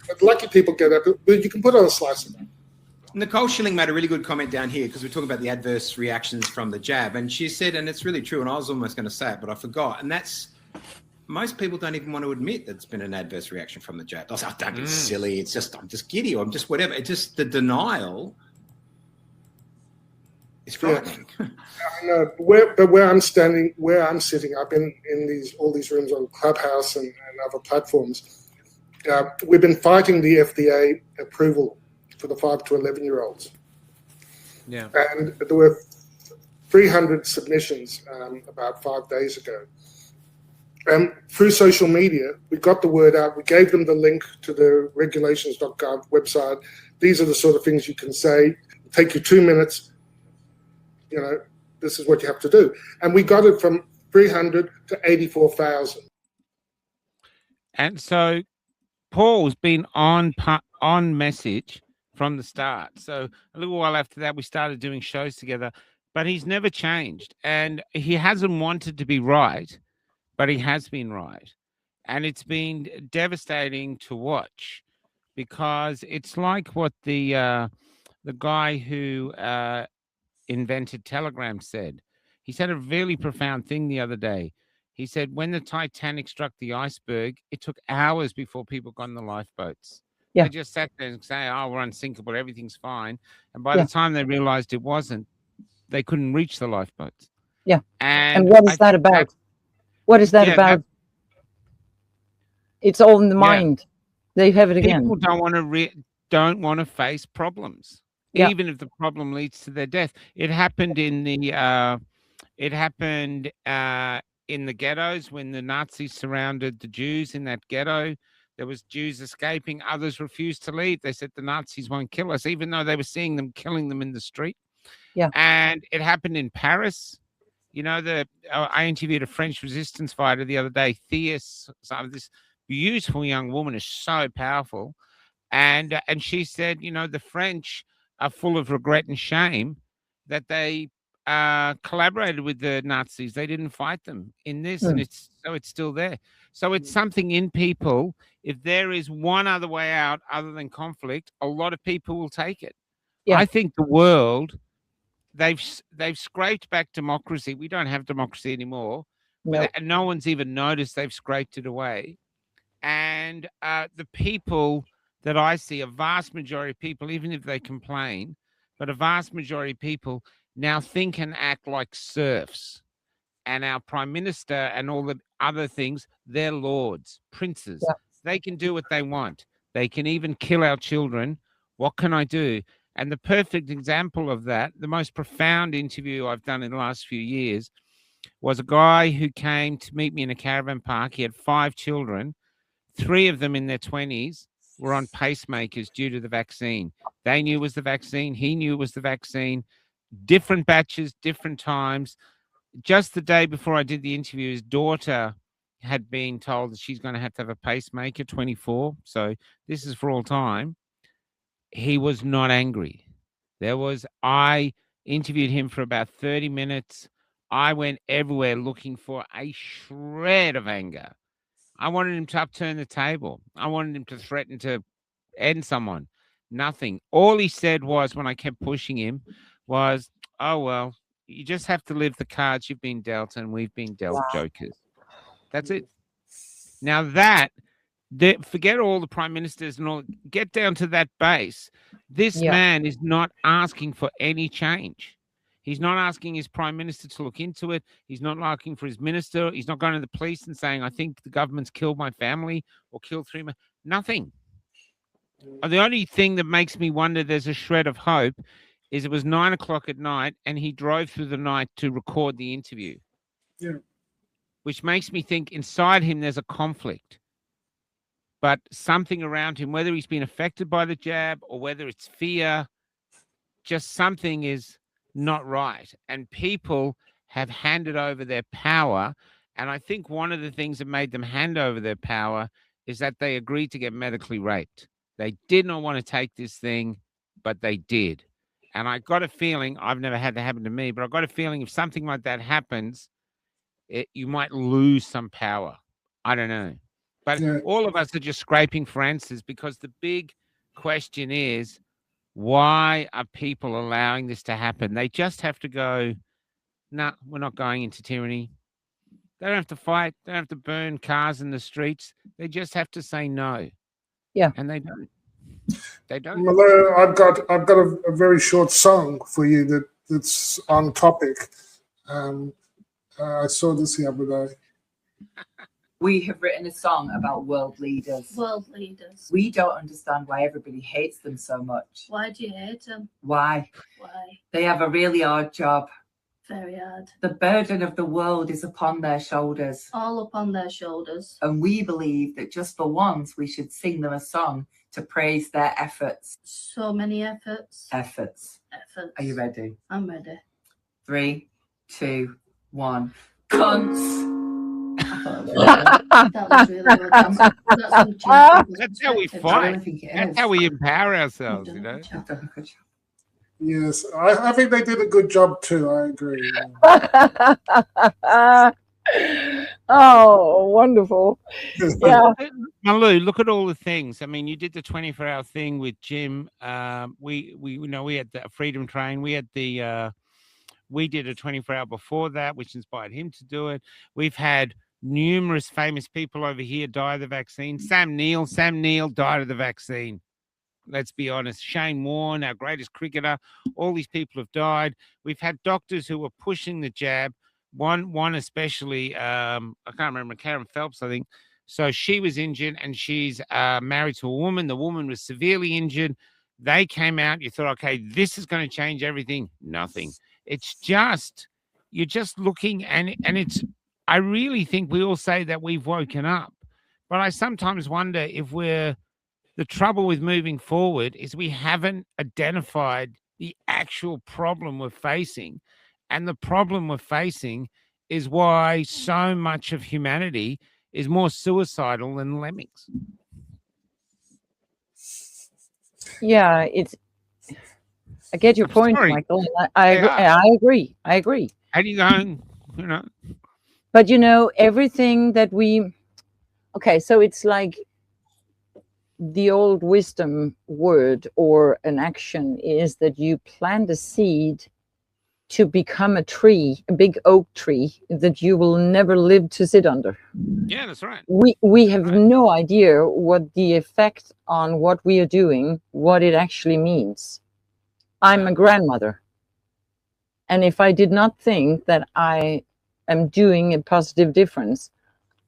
But lucky people get apple. But you can put on a slice of that. Nicole Schilling made a really good comment down here because we're talking about the adverse reactions from the jab. And she said, and it's really true, and I was almost going to say it, but I forgot. And that's, most people don't even want to admit that it's been an adverse reaction from the jab. I was like, don't be silly. It's just, I'm just giddy or I'm just whatever. It's just the denial is frightening. Yeah. I know, but where I'm standing, where I'm sitting, I've been in all these rooms on Clubhouse and other platforms. We've been fighting the FDA approval for the 5 to 11-year-olds. Yeah. And there were 300 submissions about 5 days ago. And through social media, we got the word out. We gave them the link to the regulations.gov website. These are the sort of things you can say. It'll take you 2 minutes. You know, this is what you have to do. And we got it from 300 to 84,000. And so Paul's been on message from the start. So a little while after that, we started doing shows together, but he's never changed. And he hasn't wanted to be right, but he has been right. And it's been devastating to watch because it's like what the guy who invented Telegram said. He said a really profound thing the other day. He said, when the Titanic struck the iceberg, it took hours before people got on the lifeboats. Yeah. They just sat there and say, oh, we're unsinkable, everything's fine. And by the time they realized it wasn't, they couldn't reach the lifeboats. Yeah. And what is that about? What is that about? It's all in the mind. They have it again. People don't want to face problems, even if the problem leads to their death. It happened in the in the ghettos when the Nazis surrounded the Jews in that ghetto. There was Jews escaping. Others refused to leave. They said the Nazis won't kill us, even though they were seeing them killing them in the street. Yeah. And it happened in Paris. You know, I interviewed a French resistance fighter the other day, Theus. This beautiful young woman is so powerful. And she said, you know, the French are full of regret and shame that they collaborated with the Nazis. They didn't fight them in this, and it's still there. So it's something in people. If there is one other way out other than conflict, a lot of people will take it. Yeah. I think the world, they've scraped back democracy. We don't have democracy anymore. Nope. And no one's even noticed they've scraped it away. And the people that I see, a vast majority of people, even if they complain, but a vast majority of people now think and act like serfs. And our prime minister and all the other things, they're lords, princes. Yeah. They can do what they want. They can even kill our children. What can I do? And the perfect example of that, the most profound interview I've done in the last few years, was a guy who came to meet me in a caravan park. He had 5 children. 3 of them in their 20s were on pacemakers due to the vaccine. They knew it was the vaccine. He knew it was the vaccine. Different batches, different times. Just the day before I did the interview, his daughter had been told that she's going to have a pacemaker, 24. So this is for all time. He was not angry. I interviewed him for about 30 minutes. I went everywhere looking for a shred of anger. I wanted him to upturn the table. I wanted him to threaten to end someone. Nothing. All he said was, when I kept pushing him, was, oh, well, you just have to live the cards you've been dealt, and we've been dealt jokers. That's it. Now forget all the prime ministers and all, get down to that base. This man is not asking for any change. He's not asking his prime minister to look into it. He's not asking for his minister. He's not going to the police and saying, I think the government's killed my family or killed 3 men. Nothing. The only thing that makes me wonder there's a shred of hope is it was 9 o'clock at night and he drove through the night to record the interview. Yeah. Which makes me think inside him there's a conflict. But something around him, whether he's been affected by the jab or whether it's fear, just something is not right. And people have handed over their power. And I think one of the things that made them hand over their power is that they agreed to get medically raped. They did not want to take this thing, but they did. And I got a feeling, I've never had that happen to me, but I got a feeling if something like that happens, you might lose some power. I don't know. But Yeah. all of us are just scraping for answers, because the big question is, why are people allowing this to happen? They just have to go, no, we're not going into tyranny. They don't have to fight. They don't have to burn cars in the streets. They just have to say no. Yeah. And they don't. They don't. Malue, I've got a very short song for you that's on topic. I saw this the other day. We have written a song about world leaders. World leaders. We don't understand why everybody hates them so much. Why do you hate them? Why? Why? They have a really hard job. Very hard. The burden of the world is upon their shoulders. All upon their shoulders. And we believe that just for once we should sing them a song to praise their efforts. So many efforts. Efforts. Efforts. Are you ready? I'm ready. 3, 2, 1. Cunts. That was really good. That's That's how we fight. That's how we empower ourselves, you know. Yes, I think they did a good job too. I agree. Oh, wonderful. Yeah. Malue, look at all the things. I mean, you did the 24-hour thing with Jim. We had the Freedom Train. We had we did a 24-hour before that, which inspired him to do it. We've had numerous famous people over here die of the vaccine. Sam Neill died of the vaccine. Let's be honest. Shane Warne, our greatest cricketer, all these people have died. We've had doctors who were pushing the jab. One especially, I can't remember, Karen Phelps, I think. So she was injured, and she's married to a woman. The woman was severely injured. They came out. You thought, okay, this is going to change everything. Nothing. It's just, you're just looking, and it's, I really think we all say that we've woken up. But I sometimes wonder if the trouble with moving forward is we haven't identified the actual problem we're facing. And the problem we're facing is why so much of humanity is more suicidal than lemmings. Yeah, I get your point, sorry. Michael. I agree. How do you going, you know? But everything that so it's like the old wisdom word or an action is that you plant a seed to become a tree, a big oak tree that you will never live to sit under. Yeah, that's right. We have no idea what the effect on what we are doing, what it actually means. I'm a grandmother. And if I did not think that I am doing a positive difference,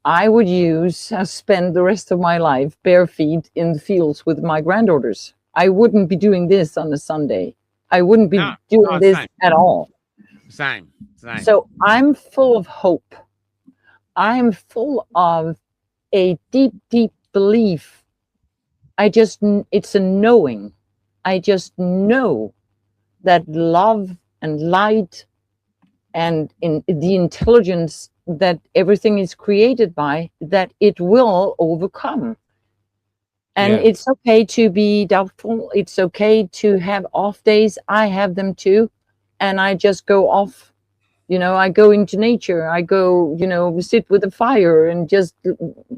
I would spend the rest of my life bare feet in the fields with my granddaughters. I wouldn't be doing this on a Sunday. I wouldn't be doing this at all. Same. So I'm full of hope. I'm full of a deep, deep belief. It's a knowing. I just know that love and light and in the intelligence that everything is created by, that it will overcome. And it's okay to be doubtful. It's okay to have off days. I have them too. And I just go off, I go into nature. I go, sit with a fire and just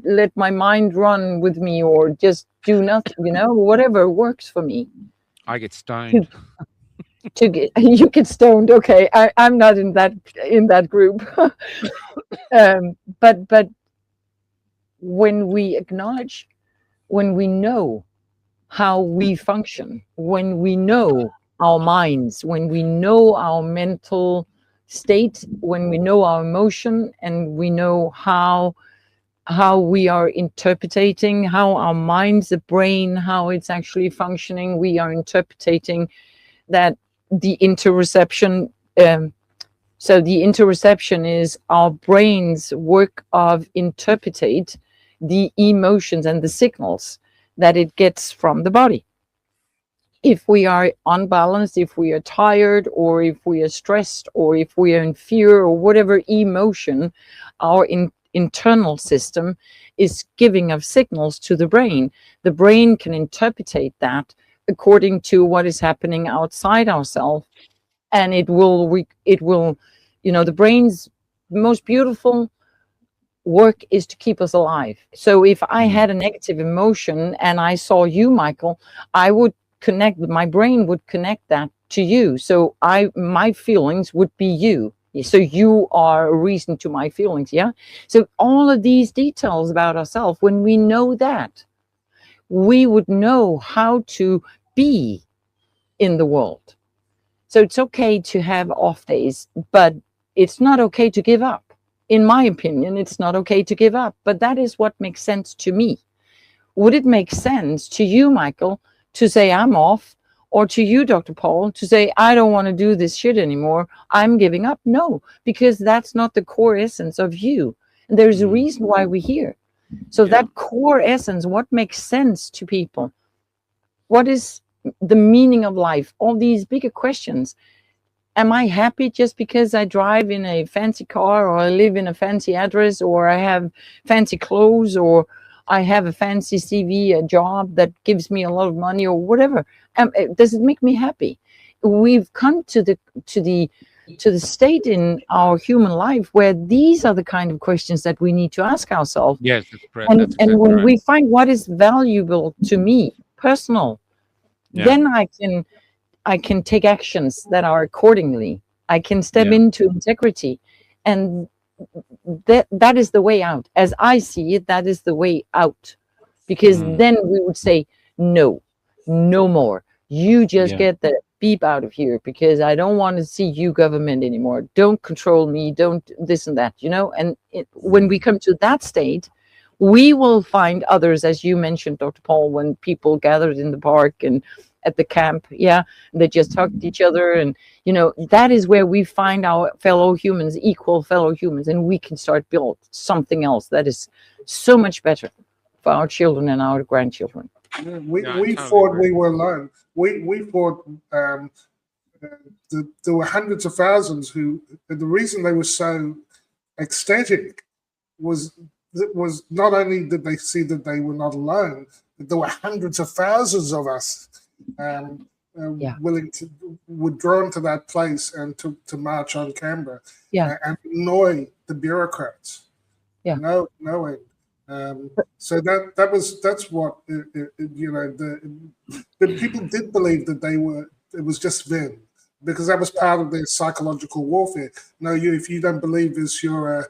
let my mind run with me, or just do nothing, whatever works for me. I get stoned. You get stoned. Okay. I'm not in that group. But when we acknowledge, when we know how we function, when we know our minds, when we know our mental state, when we know our emotion, and we know how we are interpreting, how our minds, the brain, how it's actually functioning, we are interpreting that the interoception. So the interoception is our brain's work of interpretate the emotions and the signals that it gets from the body. If we are unbalanced, if we are tired, or if we are stressed, or if we are in fear, or whatever emotion, our internal system is giving of signals to the brain. The brain can interpretate that according to what is happening outside ourselves, and it will the brain's most beautiful work is to keep us alive. So if I had a negative emotion and I saw you, Michael, I would my brain would connect that to you. So my feelings would be you. So you are a reason to my feelings. Yeah. So all of these details about ourselves, when we know that, we would know how to be in the world. So it's okay to have off days, but it's not okay to give up. In my opinion, it's not okay to give up, but that is what makes sense to me. Would it make sense to you, Michael, to say I'm off, or to you, Dr. Paul, to say I don't want to do this shit anymore, I'm giving up? No, because that's not the core essence of you. And there's a reason why we're here. So that core essence, what makes sense to people? What is the meaning of life? All these bigger questions. Am I happy just because I drive in a fancy car, or I live in a fancy address, or I have fancy clothes, or I have a fancy CV, a job that gives me a lot of money, or whatever? Does it make me happy? We've come to the state in our human life where these are the kind of questions that we need to ask ourselves. Yes, that's correct. And, That's exactly and when right. we find what is valuable to me, personal, then I can take actions that are accordingly. I can step into integrity, and that is the way out. As I see it, that is the way out, because then we would say no more. You just get the beep out of here, because I don't want to see you, government, anymore. Don't control me. Don't this and that. And when we come to that state, we will find others, as you mentioned, Dr. Paul, when people gathered in the park and at the camp, they just hugged each other, and that is where we find our fellow humans, equal fellow humans, and we can start build something else that is so much better for our children and our grandchildren. We thought we were alone. We thought there were hundreds of thousands who, the reason they were so ecstatic was not only did they see that they were not alone, but there were hundreds of thousands of us were drawn to that place and to march on Canberra and annoy the bureaucrats. No end. So that's what the people did believe that it was just them, because that was part of their psychological warfare. No, if you don't believe this, you're a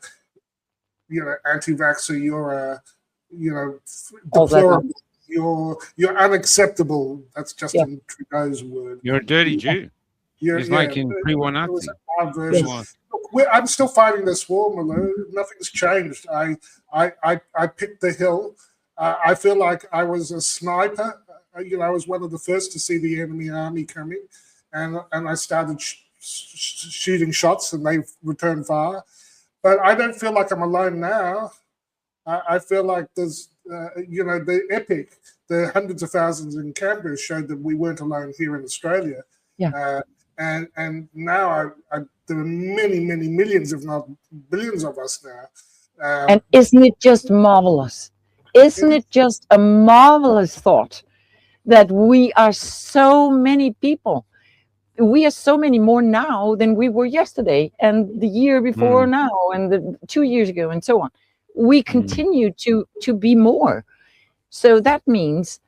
anti-vaxxer, you're a deplorable. You're unacceptable. That's Justin Trudeau's word. You're a dirty Jew. He's like in pre-war Nazi. Look, I'm still fighting this war, Malue. Nothing's changed. I picked the hill. I feel like I was a sniper. I was one of the first to see the enemy army coming, and I started shooting shots, and they returned fire. But I don't feel like I'm alone now. I feel like there's, the epic, the hundreds of thousands in Canberra showed that we weren't alone here in Australia. And now there are many, many millions, if not billions of us now. And isn't it just marvelous? Isn't it just a marvelous thought that we are so many people? We are so many more now than we were yesterday, and the year before now, and the 2 years ago, and so on. We continue to be more. So that means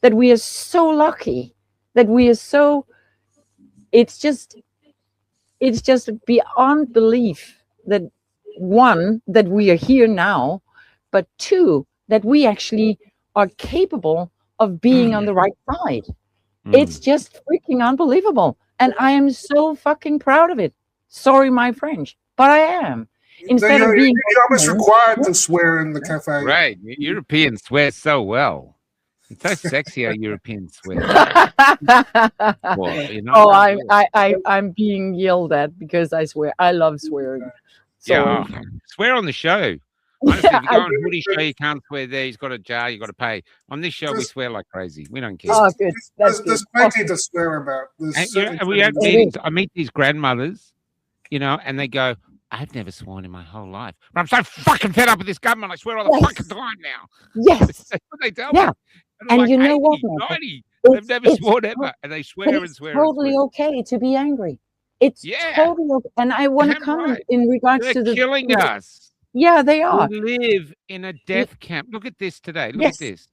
that we are so lucky, that we are so, it's just beyond belief that, one, that we are here now, but two, that we actually are capable of being on the right side. It's just freaking unbelievable. And I am so fucking proud of it. Sorry, my French, but I am. Instead of being, you're almost required to swear in the cafe. Right. Europeans swear so well. It's so sexy how Europeans swear. I'm being yelled at because I swear. I love swearing. So, swear on the show. Honestly, if you go on Hoodie show, you can't swear there. He's got a jar, you got to pay. On this show, we swear like crazy. We don't care. Oh, good. There's plenty to swear about. We have meetings. I meet these grandmothers, and they go, I've never sworn in my whole life, but I'm so fucking fed up with this government. I swear all the fucking time now. Yes. That's what they tell me. And like you know 80, what, 90. They've never it's sworn ever, and they but swear and it's swear and totally swear. okay to be angry. It's Yeah, totally okay. And I want to damn comment right. in regards They're to killing us. yeah, they We are. live in a Y- death camp. Look at this today. Look at Yes. this.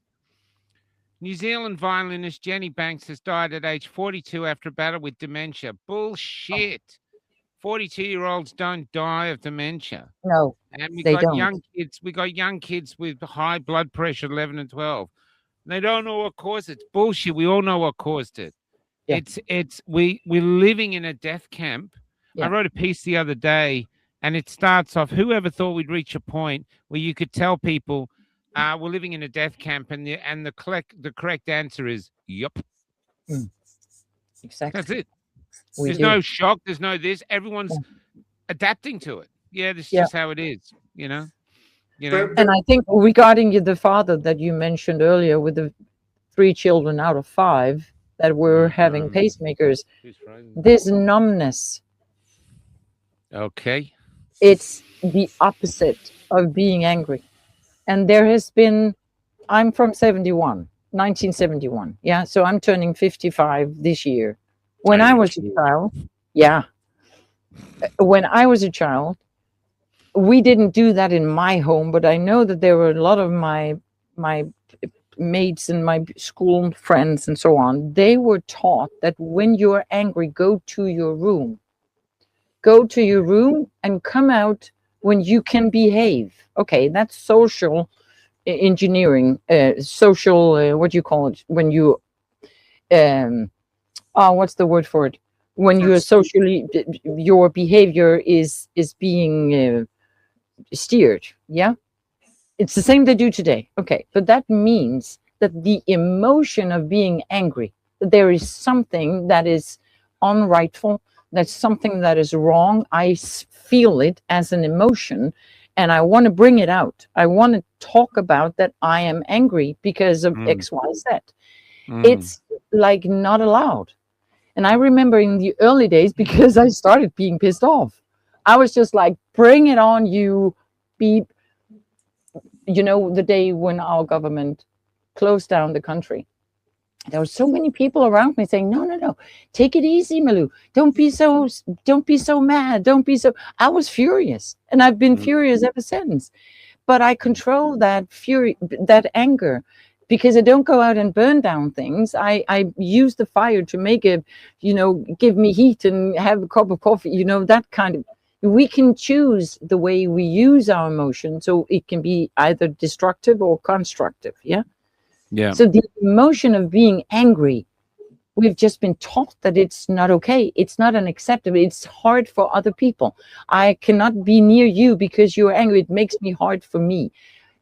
New Zealand violinist Jenny Banks has died at age 42 after a battle with dementia. Bullshit. 42-year-olds don't die of dementia. No, And we they got don't. young kids. We got young kids with high blood pressure, 11 and 12. They don't know what caused it. It's bullshit. We all know what caused it. Yeah. We're living in a death camp. I Yeah. wrote a piece the other day, and it starts off, whoever thought we'd reach a point where you could tell people we're living in a death camp, and the correct answer is yup. Exactly. That's it. We There's do. no shock. There's no this. Everyone's adapting to it. Yeah, this is Yeah. just how it is. You know. And I think regarding the father that you mentioned earlier with the 3 children out of 5 that were having pacemakers, this numbness, Okay. it's the opposite of being angry. And there has been, I'm from 1971. Yeah. So I'm turning 55 this year. When I was a child, when I was a child, we didn't do that in my home, but I know that there were a lot of my mates and my school friends and so on. They were taught that when you're angry, go to your room and come out when you can behave. Okay, that's social engineering, social what do you call it when you what's the word for it, when you're socially, your behavior is being steered. Yeah, it's the same they do today. Okay, but that means that the emotion of being angry, that there is something that is unrightful, that's something that is wrong. I feel it as an emotion, and I want to bring it out. I want to talk about that I am angry because of X, Y, Z. It's like not allowed. And I remember in the early days, because I started being pissed off, I was just like, bring it on, you beep. You know, the day when our government closed down the country, there were so many people around me saying, no, take it easy, Malue. Don't be so mad. Don't be so. I was furious, and I've been furious ever since. But I control that fury, that anger, because I don't go out and burn down things. I use the fire to make it, give me heat and have a cup of coffee, that kind of. We can choose the way we use our emotion, so it can be either destructive or constructive. Yeah. So the emotion of being angry, we've just been taught that it's not okay. It's not unacceptable. It's hard for other people. I cannot be near you because you're angry. It makes me hard for me.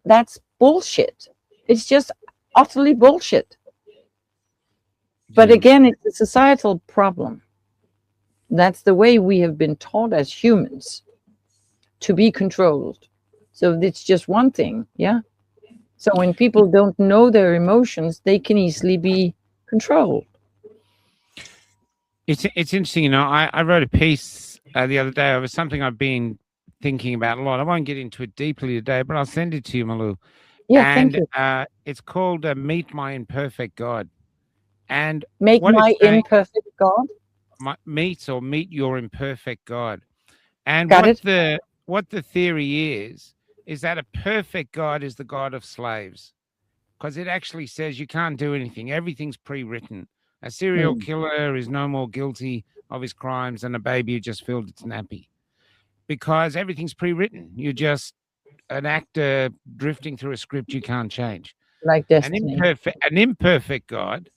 That's bullshit. It's just utterly bullshit. But again, it's a societal problem. That's the way we have been taught as humans to be controlled. So it's just one thing. Yeah. So when people don't know their emotions, they can easily be controlled. It's interesting, I wrote a piece the other day over something I've been thinking about a lot. I won't get into it deeply today, but I'll send it to you, Malue. Yeah, and thank you. It's called "Meet My Imperfect God." And Make what my it's saying, imperfect God. meet your imperfect God. And Got it. what the theory is that a perfect God is the God of slaves, because it actually says you can't do anything. Everything's pre-written. A serial killer is no more guilty of his crimes than a baby who just filled its nappy, because everything's pre-written. You're just an actor drifting through a script you can't change. Like An destiny. imperfect God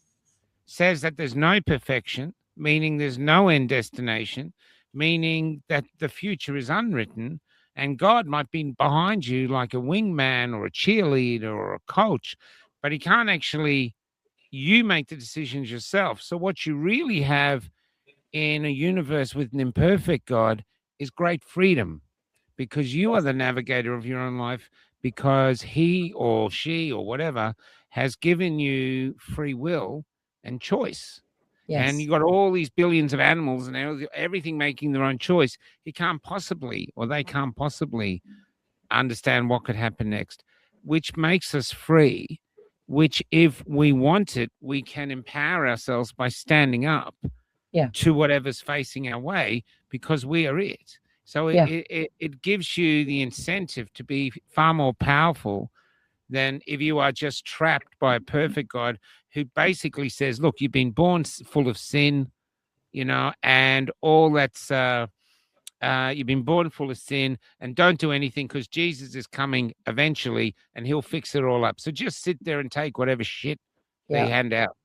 says that there's no perfection, meaning there's no end destination, meaning that the future is unwritten, and God might be behind you like a wingman or a cheerleader or a coach, but he can't actually, you make the decisions yourself. So what you really have in a universe with an imperfect God is great freedom, because you are the navigator of your own life, because he or she or whatever has given you free will and choice. And you got all these billions of animals and everything making their own choice. He can't possibly, or they can't possibly understand what could happen next, which makes us free which if we want it, we can empower ourselves by standing up Yeah. to whatever's facing our way, because we are it. So Yeah. it gives you the incentive to be far more powerful than if you are just trapped by a perfect God who basically says, look, you've been born full of sin, and all that's you've been born full of sin, and don't do anything because Jesus is coming eventually and he'll fix it all up. So just sit there and take whatever shit they Yeah. hand out.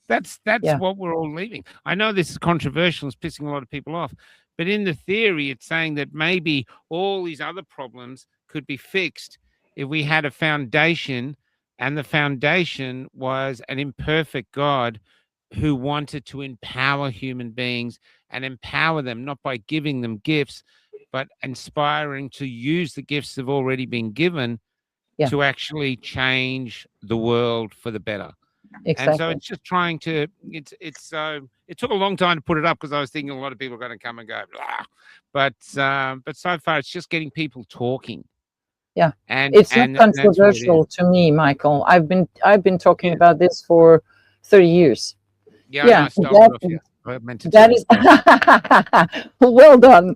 That's Yeah. what we're all leaving. I know this is controversial, it's pissing a lot of people off, but in the theory, it's saying that maybe all these other problems could be fixed if we had a foundation, and the foundation was an imperfect God who wanted to empower human beings and empower them not by giving them gifts, but inspiring to use the gifts they've already been given Yeah. to actually change the world for the better. And so Exactly. it's just trying to, it took a long time to put it up because I was thinking a lot of people are going to come and go, blah. But so far it's just getting people talking. Yeah. And It's not that's what it is. controversial to me, Michael. I've been talking about this for 30 years. Yeah, Yeah, I stole it off you. I meant to tell that is you. well done.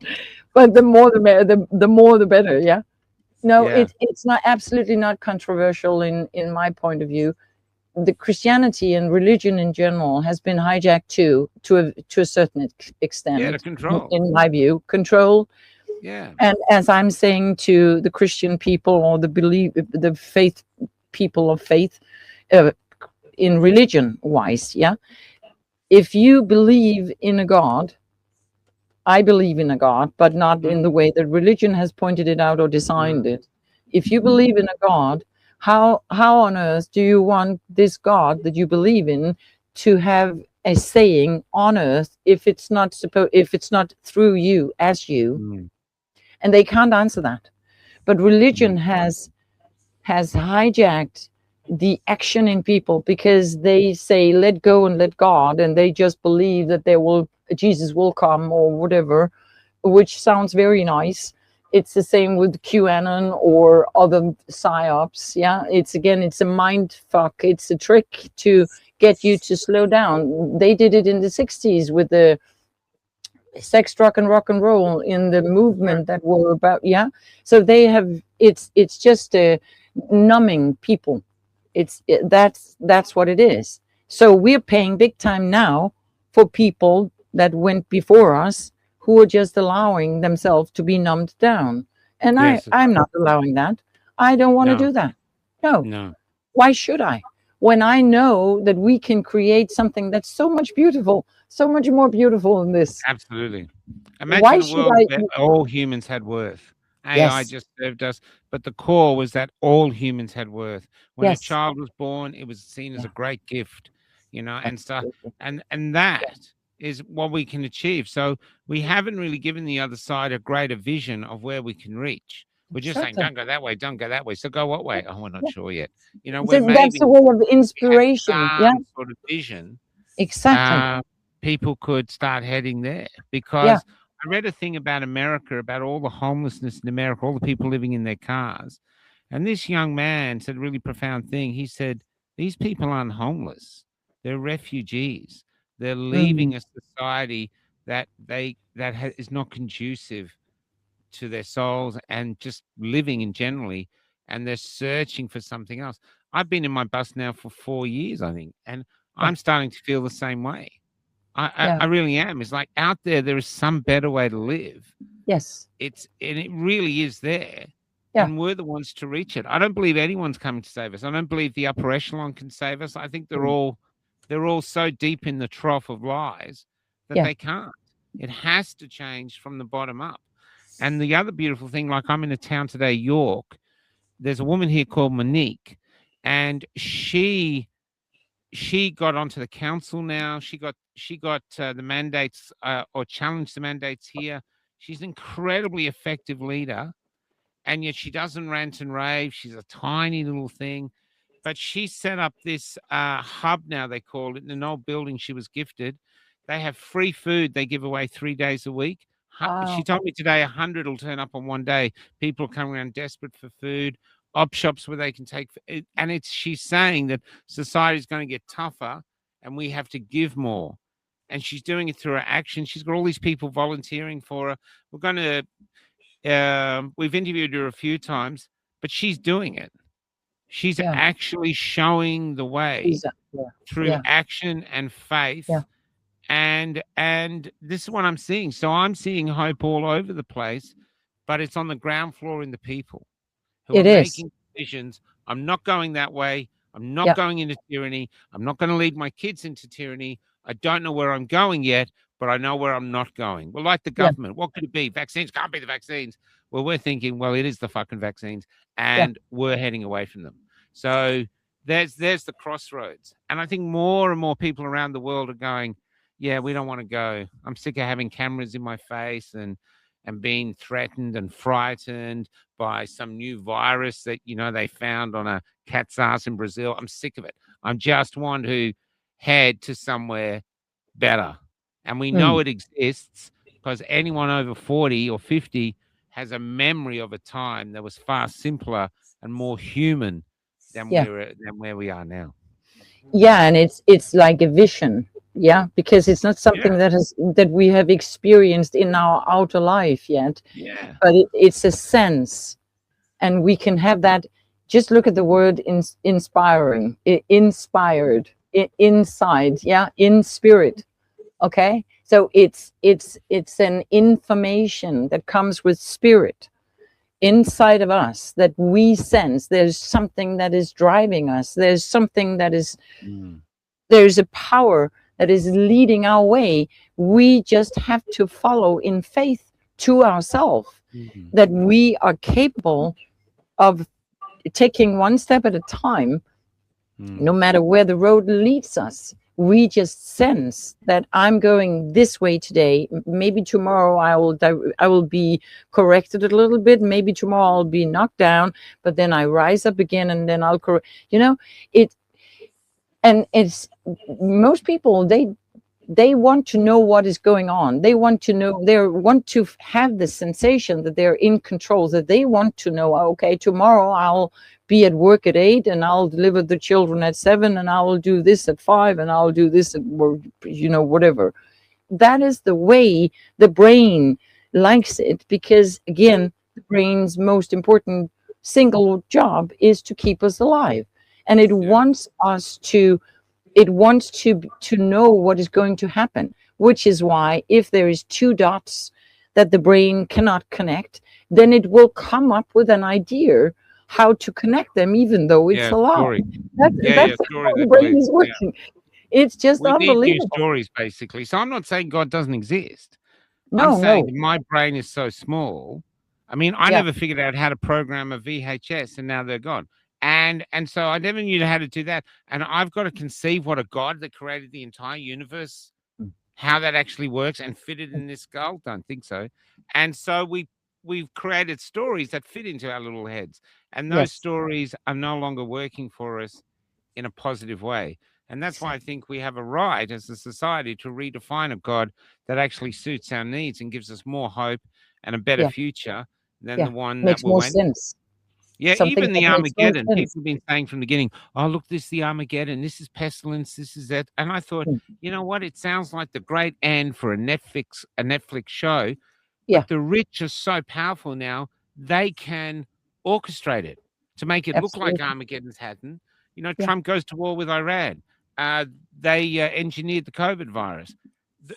But the more the more the better. Yeah. No, Yeah. it's not, absolutely not controversial in my point of view. The Christianity and religion in general has been hijacked to a certain extent. Yeah, to control. In my view, control. Yeah. And as I'm saying to the Christian people, or the faith people of faith, in religion wise, yeah. If you believe in a God, I believe in a God, but not in the way that religion has pointed it out or designed it. If you believe in a God, how on earth do you want this God that you believe in to have a saying on earth if it's not through you, as you? And they can't answer that. But religion has hijacked the action in people, because they say let go and let God, and they just believe that Jesus will come or whatever, which sounds very nice. It's the same with QAnon or other psyops. Yeah, it's a mind fuck. It's a trick to get you to slow down. They did it in the 60s with the sex, drug, and rock and roll in the movement that were about. Yeah, so they have. It's just numbing people. That's what it is. So we're paying big time now for people that went before us, who are just allowing themselves to be numbed down. And Yes. I'm not allowing that. I don't want to No. do that. No. No. Why should I? When I know that we can create something that's so much beautiful, so much more beautiful than this. Absolutely. Why Imagine a should world I? where all humans had worth. AI Yes. just served us, but the core was that all humans had worth. When a Yes. child was born, it was seen as a great gift, and stuff. Absolutely. And that is what we can achieve. So we haven't really given the other side a greater vision of where we can reach. We're just saying, Exactly. don't go that way, don't go that way. So go what way? Oh, we're not sure yet. Where That's maybe the way of we had inspiration. Yeah, some sort of vision, exactly. people could start heading there. Because Yeah. I read a thing about America, about all the homelessness in America, all the people living in their cars. And this young man said a really profound thing. He said, these people aren't homeless. They're refugees. They're leaving a society that is not conducive to their souls and just living in generally. And they're searching for something else. I've been in my bus now for 4 years, I think, and I'm starting to feel the same way. I really am. It's like out there is some better way to live. Yes. And it really is there. Yeah. And we're the ones to reach it. I don't believe anyone's coming to save us. I don't believe the upper echelon can save us. I think they're all so deep in the trough of lies that they can't. It has to change from the bottom up. And the other beautiful thing, like I'm in a town today, York, there's a woman here called Monique, and she got onto the council now. She got the mandates, or challenged the mandates here. She's an incredibly effective leader, and yet she doesn't rant and rave. She's a tiny little thing, but she set up this hub now, they call it, in an old building she was gifted. They have free food they give away 3 days a week. She Wow. told me today 100 will turn up on one day. People are coming around desperate for food. op shops where they can take it, and she's saying that society's going to get tougher and we have to give more. And she's doing it through her action. She's got all these people volunteering for her. We're going to we've interviewed her a few times, but she's doing it. She's Yeah. actually showing the way Yeah. through Yeah. action and faith. Yeah. And this is what I'm seeing. So I'm seeing hope all over the place, but it's on the ground floor in the people who It are is. making decisions. I'm not going that way. I'm not Yeah. going into tyranny. I'm not going to lead my kids into tyranny. I don't know where I'm going yet, but I know where I'm not going. Well, like the Yeah. government, what could it be? Vaccines can't be the vaccines. Well, we're thinking, well, it is the fucking vaccines, Yeah. and we're heading away from them. So there's the crossroads. And I think more and more people around the world are going, yeah, we don't want to go. I'm sick of having cameras in my face and being threatened and frightened by some new virus that, they found on a cat's ass in Brazil. I'm sick of it. I just want to head to somewhere better. And we know it exists because anyone over 40 or 50 has a memory of a time that was far simpler and more human than Yeah. where we are now. Yeah, and it's like a vision. Yeah, because it's not something that we have experienced in our outer life yet. Yeah. But it's a sense, and we can have that. Just look at the word inspiring, inspired, inside. Yeah, in spirit. Okay, so it's an information that comes with spirit inside of us, that we sense there's something that is driving us. There's something that is there's a power that is leading our way. We just have to follow in faith to ourselves that we are capable of taking one step at a time, no matter where the road leads us. We just sense that I'm going this way today. Maybe tomorrow I will be corrected a little bit. Maybe tomorrow I'll be knocked down, but then I rise up again, and then I'll correct. It's most people, they want to know what is going on. They want to know, they want to have the sensation that they're in control, that they want to know, okay, tomorrow I'll be at work at 8 and I'll deliver the children at 7 and I will do this at 5 and I'll do this at, whatever. That is the way the brain likes it, because again, the brain's most important single job is to keep us alive. And it wants us to know what is going to happen, which is why if there is 2 dots that the brain cannot connect, then it will come up with an idea how to connect them, even though it's allowed. That's how the brain is working. It's just unbelievable. We need new stories, basically. So I'm not saying God doesn't exist. No, I'm saying that my brain is so small. I mean, I never figured out how to program a VHS, and now they're gone. And so I never knew how to do that. And I've got to conceive what a God that created the entire universe, how that actually works, and fit it in this skull. Don't think so. And so we've created stories that fit into our little heads. And those stories are no longer working for us in a positive way. And that's why I think we have a right as a society to redefine a God that actually suits our needs and gives us more hope and a better future than the one makes that we more went. sense. Yeah, Something even the that makes more Armageddon. sense. People have been saying from the beginning, oh, look, this is the Armageddon. This is pestilence. This is that. And I thought, you know what? It sounds like the great end for a Netflix show. Yeah. But the rich are so powerful now, they can orchestrate it to make it look like Armageddon's happened. Trump goes to war with Iran. They engineered the COVID virus.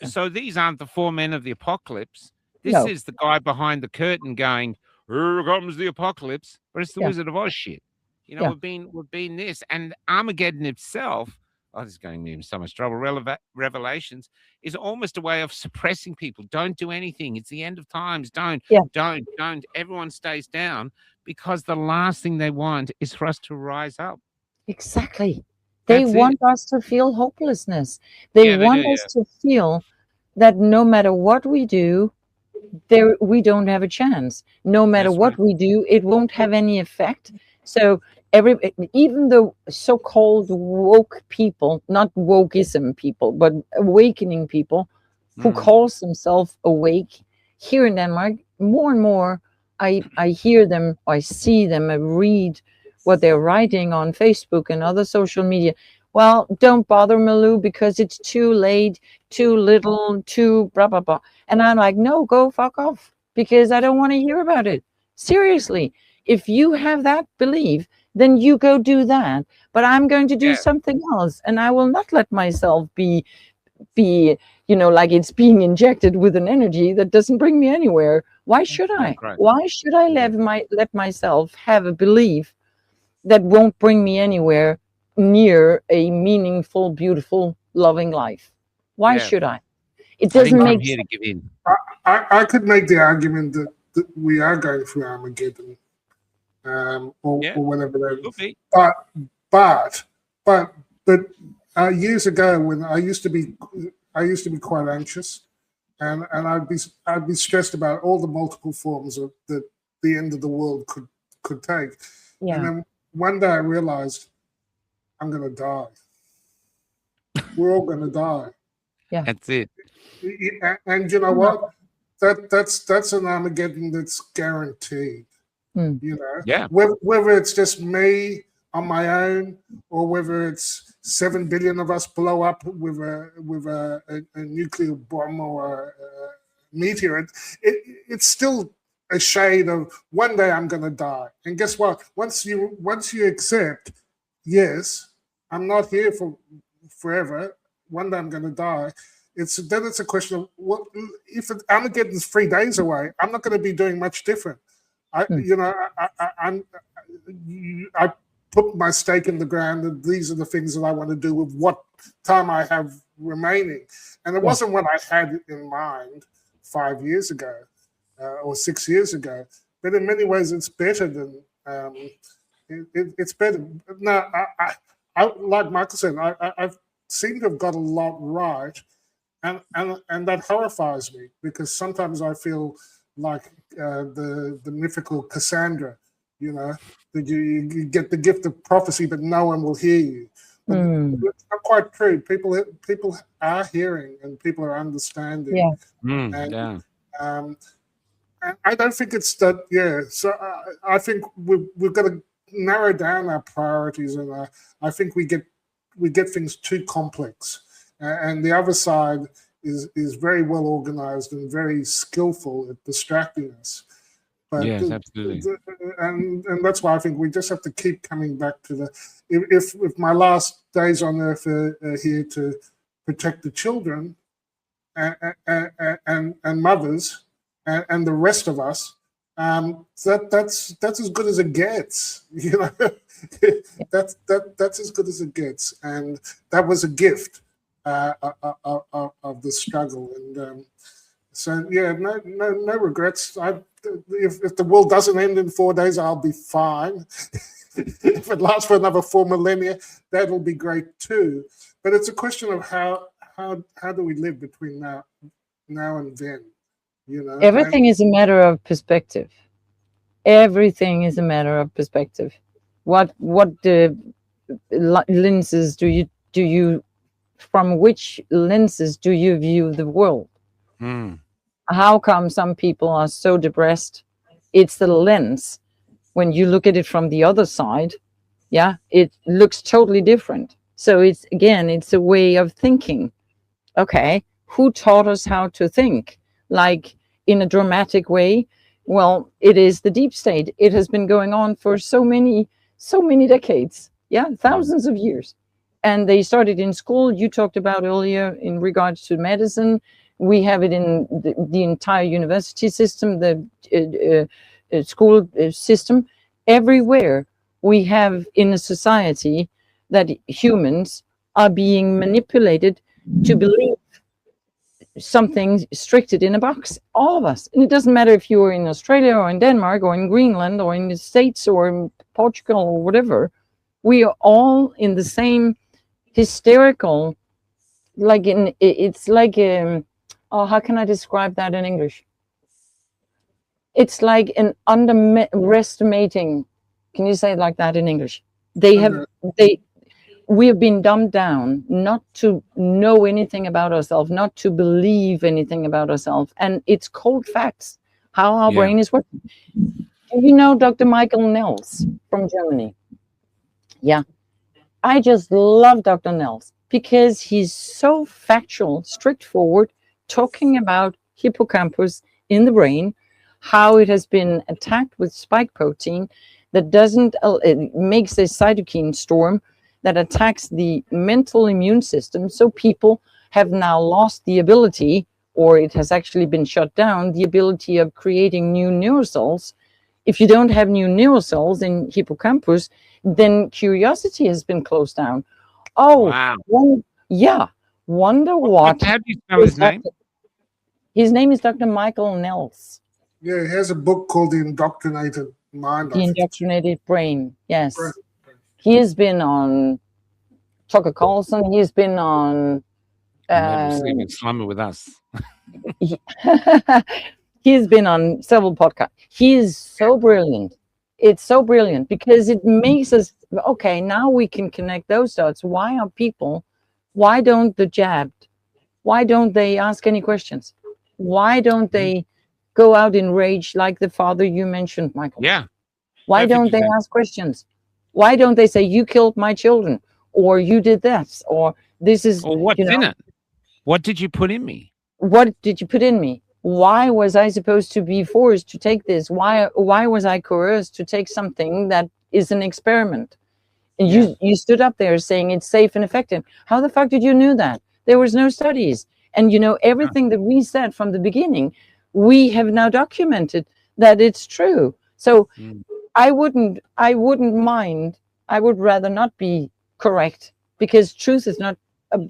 So these aren't the 4 men of the apocalypse. This is the guy behind the curtain going, here comes the apocalypse, but it's the Wizard of Oz shit. We've been this, and Armageddon itself. Oh, this is going me in so much trouble. Revelations is almost a way of suppressing people. Don't do anything. It's the end of times. Don't. Everyone stays down because the last thing they want is for us to rise up. Exactly. They want us to feel hopelessness. They want us to feel that no matter what we do, we don't have a chance. No matter what we do, it won't have any effect. So even the so-called woke people, not wokeism people, but awakening people who calls themselves awake here in Denmark, more and more I hear them, I see them, I read what they're writing on Facebook and other social media. Well, don't bother, Malou, because it's too late, too little, too blah blah blah. And I'm like, no, go fuck off, because I don't want to hear about it. Seriously, if you have that belief, then you go do that. But I'm going to do Yeah. something else, and I will not let myself be like it's being injected with an energy that doesn't bring me anywhere. Why should I? Great. Why should I let myself have a belief that won't bring me anywhere near a meaningful, beautiful, loving life? Why Yeah. should I? It I doesn't didn't come make here to sense. give in. I could make the argument that we are going through Armageddon, or whatever that Could be. but years ago, when I used to be quite anxious, and I'd be stressed about all the multiple forms of that the end of the world could take. Yeah. And then one day I realized I'm going to die. We're all going to die. Yeah. That's it. And you know what? That's an Armageddon that's guaranteed. Hmm. You know, Yeah. Whether it's just me on my own, or whether it's 7 billion of us blow up with a nuclear bomb or a meteor, it's still a shade of one day I'm going to die. And guess what? Once you accept, yes, I'm not here for forever. One day I'm going to die. It's a question of what if Armageddon's 3 days away. I'm not going to be doing much different. I put my stake in the ground, and these are the things that I want to do with what time I have remaining. And it wasn't what I had in mind 5 years ago or 6 years ago. But in many ways, it's better than it's better. No, I like Michael said, I seem to have got a lot right, and that horrifies me, because sometimes I feel like the mythical Cassandra, that you get the gift of prophecy, but no one will hear you. But it's not quite true. People are hearing, and people are understanding. Yeah. And I don't think it's that. Yeah. So I think we've got to narrow down our priorities, and I think we get things too complex. And the other side is very well organized and very skillful at distracting us. But yes, absolutely. And that's why I think we just have to keep coming back to if my last days on earth are here to protect the children and mothers and the rest of us, that's as good as it gets. That's as good as it gets, and that was a gift of the struggle. And so yeah, no regrets. If the world doesn't end in 4 days, I'll be fine. If it lasts for another 4 millennia, that'll be great too. But it's a question of how do we live between now and then. Everything is a matter of perspective. Everything is a matter of perspective. What lenses do you from which lenses do you view the world? How come some people are so depressed? It's the lens. When you look at it from the other side, yeah, it looks totally different. So it's a way of thinking. Okay, who taught us how to think? Like in a dramatic way? Well, it is the deep state. It has been going on for so many decades. Yeah, thousands of years. And they started in school. You talked about earlier in regards to medicine. We have it in the entire university system, the school system. Everywhere we have in a society that humans are being manipulated to believe something restricted in a box. All of us. And it doesn't matter if you're in Australia or in Denmark or in Greenland or in the States or in Portugal or whatever. We are all in the same hysterical, how can I describe that in English? It's like an underestimating. Can you say it like that in English? We have been dumbed down not to know anything about ourselves, not to believe anything about ourselves. And it's cold facts. how our Yeah. brain is working. Do you know Dr. Michael Nels from Germany? Yeah. I just love Dr. Nels because he's so factual, straightforward, talking about hippocampus in the brain, how it has been attacked with spike protein that doesn't, it makes a cytokine storm that attacks the mental immune system. So people have now lost the ability, or it has actually been shut down, the ability of creating new neural cells. If you don't have new neural cells in hippocampus, then curiosity has been closed down. Oh, Wow. yeah. Wonder what. How do you spell his name? His name is Dr. Michael Nels. Yeah, he has a book called The Indoctrinated Mind. The Indoctrinated Brain. Yes. He has been on Tucker Carlson. He's been on. Never sleep in slumber with us. He's been on several podcasts. He is so brilliant. It's so brilliant because it makes us okay. Now we can connect those dots. Why are people? Why don't the jabbed? Why don't they ask any questions? Why don't they go out in rage like the father you mentioned, Michael? Yeah. Why Perfect don't they example. ask questions? Why don't they say you killed my children, or you did this, or this is? Or what's in it? What did you put in me? What did you put in me? Why was I supposed to be forced to take this? Why was I coerced to take something that is an experiment? And you stood up there saying it's safe and effective. How the fuck did you know that? There was no studies. And everything that we said from the beginning, we have now documented that it's true. So I wouldn't mind. I would rather not be correct, because truth is not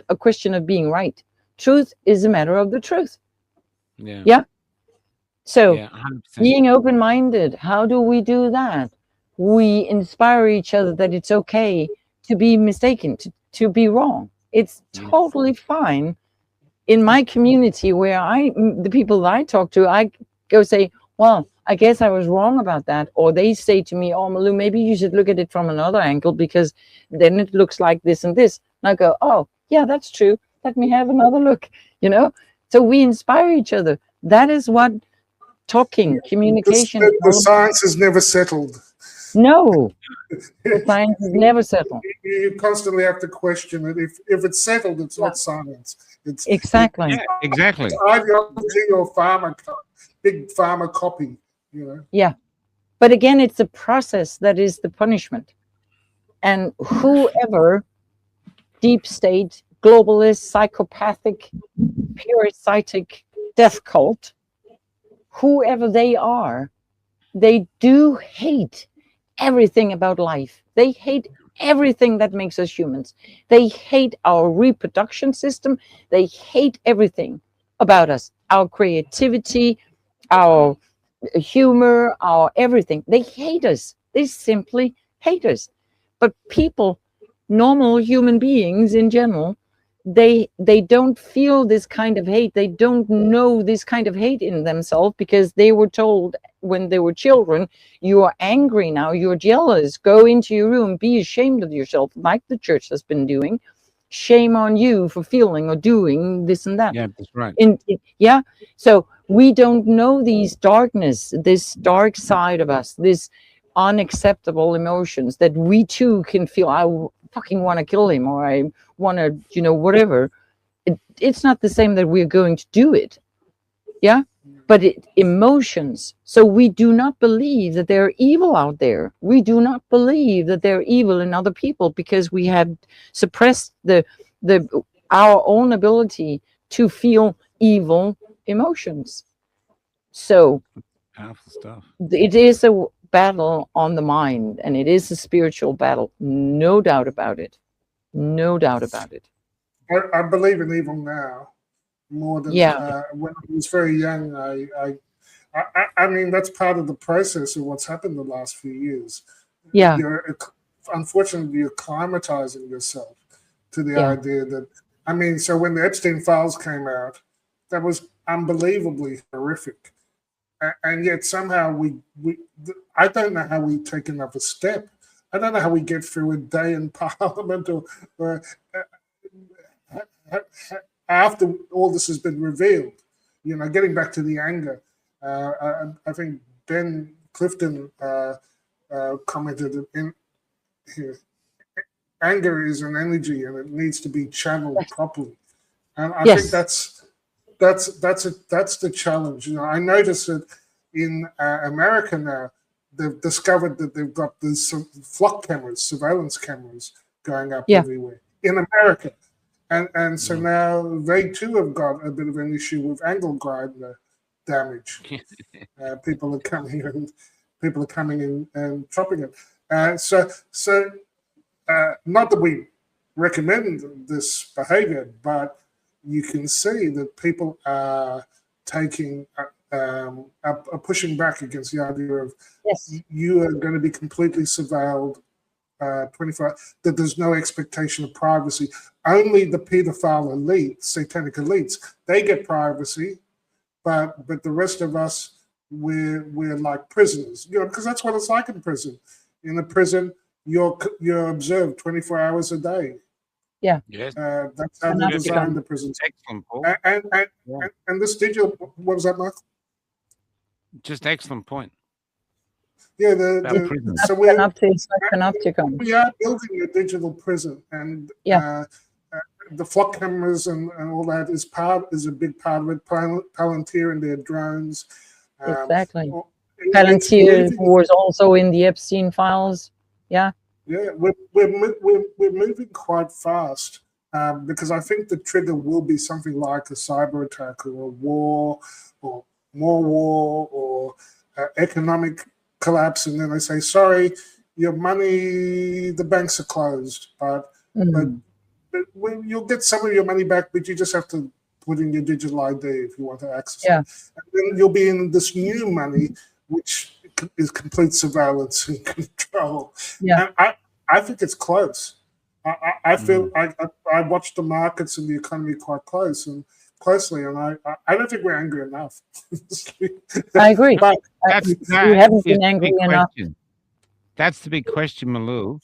a question of being right. Truth is a matter of the truth. Yeah. So Yeah, 100%. being open-minded, how do we do that? We inspire each other that it's okay to be mistaken, to be wrong. It's totally fine. In my community, where the people that I talk to, I go say, well, I guess I was wrong about that. Or they say to me, oh, Malue, maybe you should look at it from another angle, because then it looks like this and this. And I go, oh, yeah, that's true. Let me have another look, So we inspire each other. That is what talking, communication. The science is never settled. No, the science is never settled. You constantly have to question it. If it's settled, it's not science. It's exactly. Exactly. It's ideology or big pharma copy. Yeah, but again, it's a process that is the punishment, and whoever deep state, globalist, psychopathic, parasitic death cult, whoever they are, they do hate everything about life. They hate everything that makes us humans. They hate our reproduction system. They hate everything about us, our creativity, our humor, our everything. They hate us. They simply hate us. But people, normal human beings in general, they don't feel this kind of hate. They don't know this kind of hate in themselves, because they were told when they were children, you are angry now, you're jealous, go into your room, be ashamed of yourself, like the church has been doing. Shame on you for feeling or doing this and that. Yeah, that's right. Yeah. So we don't know these darkness, this dark side of us, this unacceptable emotions that we too can feel. I fucking want to kill him, or I want to, whatever. It's not the same that we're going to do it. Yeah. But emotions. So we do not believe that there are evil out there. We do not believe that there are evil in other people, because we have suppressed our own ability to feel evil emotions. So powerful stuff. It is a battle on the mind, and it is a spiritual battle. No doubt about it. No doubt about it. I believe in evil now more than when I was very young. I mean, that's part of the process of what's happened the last few years. Yeah. Unfortunately, you're acclimatizing yourself to the idea that, I mean, so when the Epstein files came out, that was unbelievably horrific. And yet somehow I don't know how we take another step. I don't know how we get through a day in Parliament or after all this has been revealed, getting back to the anger. I think Ben Clifton commented in here, anger is an energy and it needs to be channeled properly. And I think Yes. that's the challenge. I notice that in America now, they've discovered that they've got these flock cameras, surveillance cameras going up Yeah. everywhere in America. And so now they too have got a bit of an issue with angle grinder damage. People are coming in and chopping it. So not that we recommend this behavior, but you can see that people are taking are pushing back against the idea of you are going to be completely surveilled 24 that there's no expectation of privacy. Only the pedophile elites, satanic elites, they get privacy, but the rest of us, we're like prisoners, because that's what it's like in prison. In a prison, you're observed 24 hours a day. Yeah. Yes. That's how they designed the prisons. Excellent, Paul. And this digital, what was that, Mark? Just excellent point. Yeah, so we are building a digital prison, and the flock cameras and all that is a big part of it. Palantir and their drones. Exactly. Palantir was also in the Epstein files. Yeah. Yeah, we're moving quite fast because I think the trigger will be something like a cyber attack or a war or more war or economic collapse, and then they say, sorry, your money, the banks are closed, but you'll get some of your money back, but you just have to put in your digital ID if you want to access it. And then you'll be in this new money, which is complete surveillance and control. Yeah. And I think it's close. I feel I watch the markets and the economy quite closely, and I don't think we're angry enough. I agree. But you haven't been angry enough. That's the big question, Malue.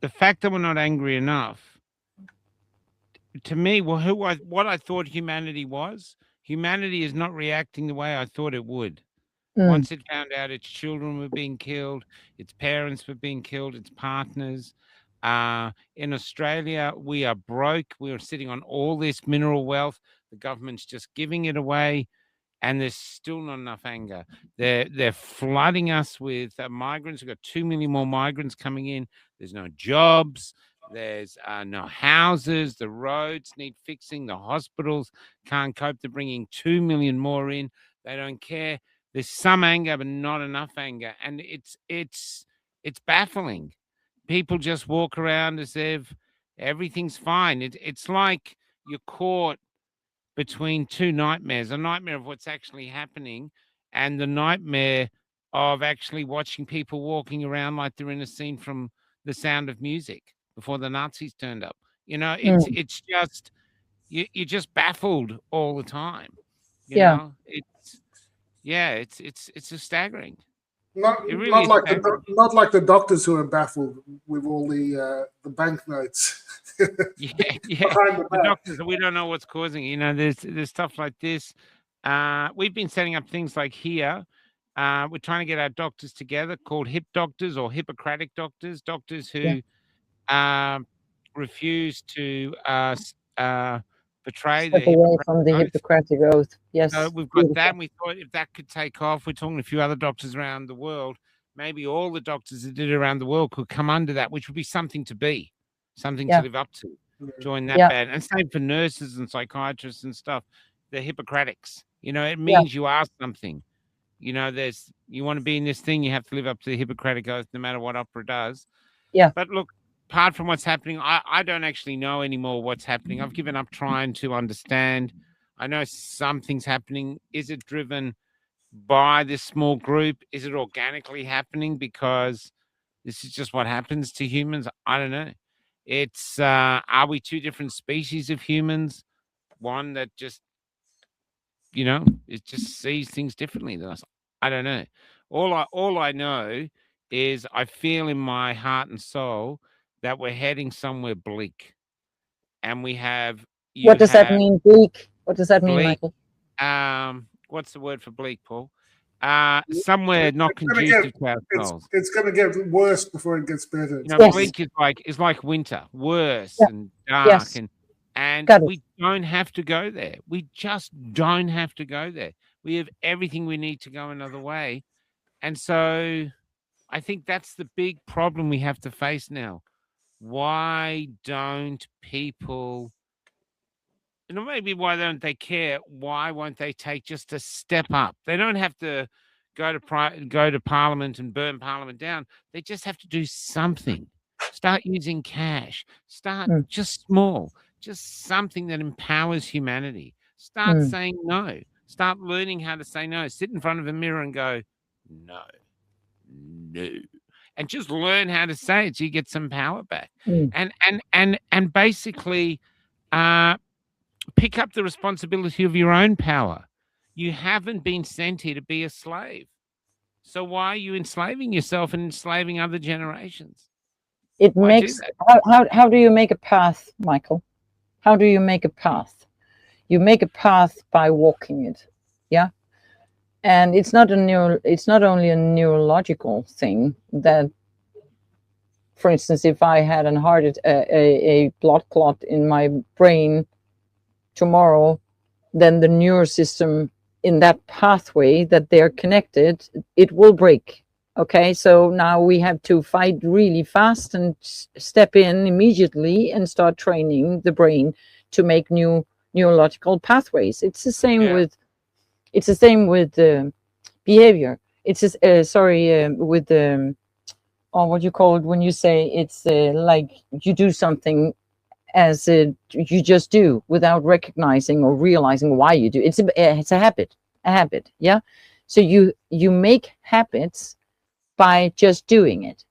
The fact that we're not angry enough, to me, what I thought humanity was, humanity is not reacting the way I thought it would. Once it found out its children were being killed, its parents were being killed, its partners. In Australia, we are broke. We are sitting on all this mineral wealth. The government's just giving it away, and there's still not enough anger. They're flooding us with migrants. We've got 2 million more migrants coming in. There's no jobs. There's no houses. The roads need fixing. The hospitals can't cope. They're bringing 2 million more in. They don't care. There's some anger, but not enough anger, and it's baffling. People just walk around as if everything's fine. It's like you're caught between two nightmares: a nightmare of what's actually happening, and the nightmare of actually watching people walking around like they're in a scene from The Sound of Music before the Nazis turned up. It's just you're just baffled all the time. You know, it's just staggering. Not like the doctors who are baffled with all the banknotes. The doctors, we don't know what's causing it. There's stuff like this. We've been setting up things like here. We're trying to get our doctors together called HIP doctors or Hippocratic doctors who refuse to betray Step the away from the Hippocratic Oath. Yes. So we've got that, and we thought if that could take off, we're talking to a few other doctors around the world. Maybe all the doctors that did it around the world could come under that, which would be something to be, something to live up to. Join that band. And same for nurses and psychiatrists and stuff. The Hippocratics. It means you are something. You want to be in this thing, you have to live up to the Hippocratic Oath, no matter what opera does. Yeah. But look, apart from what's happening, I don't actually know anymore what's happening. I've given up trying to understand. I know something's happening. Is it driven by this small group? Is it organically happening because this is just what happens to humans? I don't know. It's are we two different species of humans? One that just, it just sees things differently than us. I don't know. All I know is I feel in my heart and soul that we're heading somewhere bleak, and we have. What does that mean, bleak? What does that mean, Michael? what's the word for bleak, Paul? Somewhere not It's gonna conducive to our It's souls. it's going to get worse before it gets better. You know, Yes. bleak is like winter, worse Yeah. and dark, Yes. and Got it. we don't have to go there. We just don't have to go there. We have everything we need to go another way, and so I think that's the big problem we have to face now. Why don't people? You know, maybe why don't they care? Why won't they take just a step up? They don't have to go to Parliament and burn Parliament down. They just have to do something. Start using cash. Start Mm. just small, just something that empowers humanity. Start Mm. saying no. Start learning how to say no. Sit in front of a mirror and go, no, no, and just learn how to say it so you get some power back. Mm. And basically, pick up the responsibility of your own power. You haven't been sent here to be a slave. So why are you enslaving yourself and enslaving other generations? It Why do makes that? how do you make a path, Michael? How do you make a path? You make a path by walking it. Yeah. And it's not only a neurological thing that, for instance, if I had a blood clot in my brain tomorrow, then the neural system in that pathway that they're connected, it will break. Okay, so now we have to fight really fast and step in immediately and start training the brain to make new neurological pathways. It's the same with behavior. It's just, with or what you call it when you say it's like you do something as you just do without recognizing or realizing why you do. It's a habit, yeah. So you make habits by just doing it.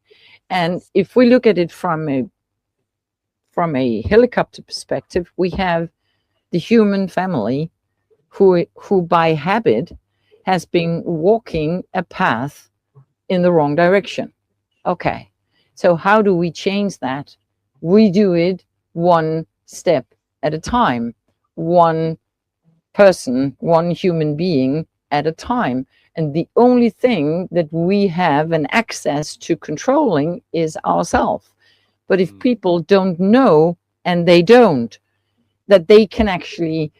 And if we look at it from a helicopter perspective, we have the human family who by habit has been walking a path in the wrong direction. Okay, so how do we change that? We do it one step at a time, one person, one human being at a time. And the only thing that we have an access to controlling is ourselves. But if people don't know, and they don't, that they can actually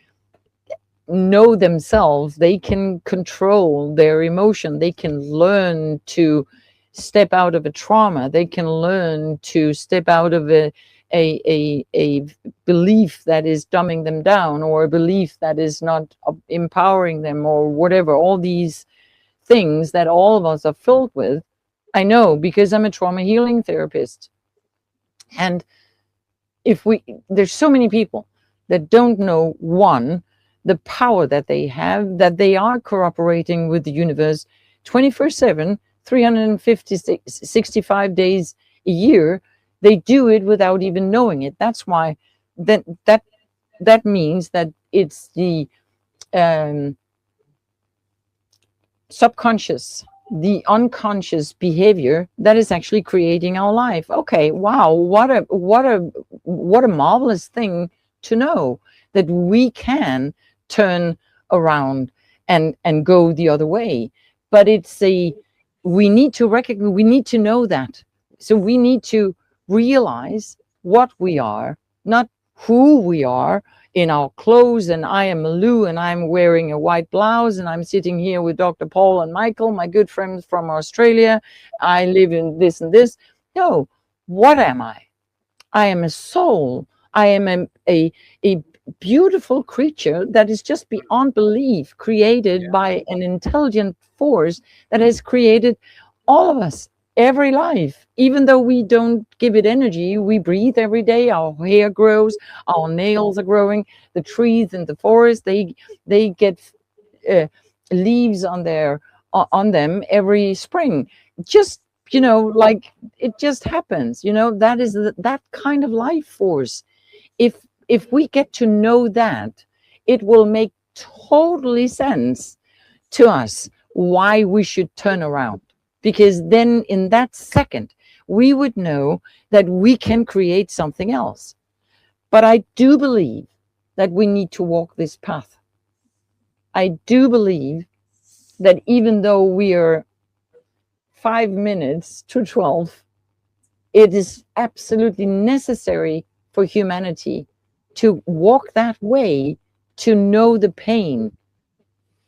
know themselves, they can control their emotion, they can learn to step out of a trauma, they can learn to step out of a belief that is dumbing them down, or a belief that is not empowering them, or whatever, all these things that all of us are filled with. I know, because I'm a trauma healing therapist. And there's so many people that don't know, one, the power that they have, that they are cooperating with the universe 24/7, 365 days a year. They do it without even knowing it. That's why that means that it's the subconscious, the unconscious behavior that is actually creating our life. Okay, wow, what a marvelous thing to know, that we can turn around and go the other way. But we need to recognize, we need to know that. So we need to realize what we are, not who we are in our clothes. And I am Malue, and I'm wearing a white blouse, and I'm sitting here with Dr. Paul and Michael, my good friends from Australia. I live in this and this. No, what am I? I am a soul. I am a beautiful creature that is just beyond belief, created by an intelligent force that has created all of us, every life. Even though we don't give it energy, we breathe every day, our hair grows, our nails are growing, the trees in the forest, they get leaves on them every spring. Just, like, it just happens. That is that kind of life force. If we get to know that, it will make totally sense to us why we should turn around. Because then in that second, we would know that we can create something else. But I do believe that we need to walk this path. I do believe that even though we are 5 minutes to 12, it is absolutely necessary for humanity to walk that way, to know the pain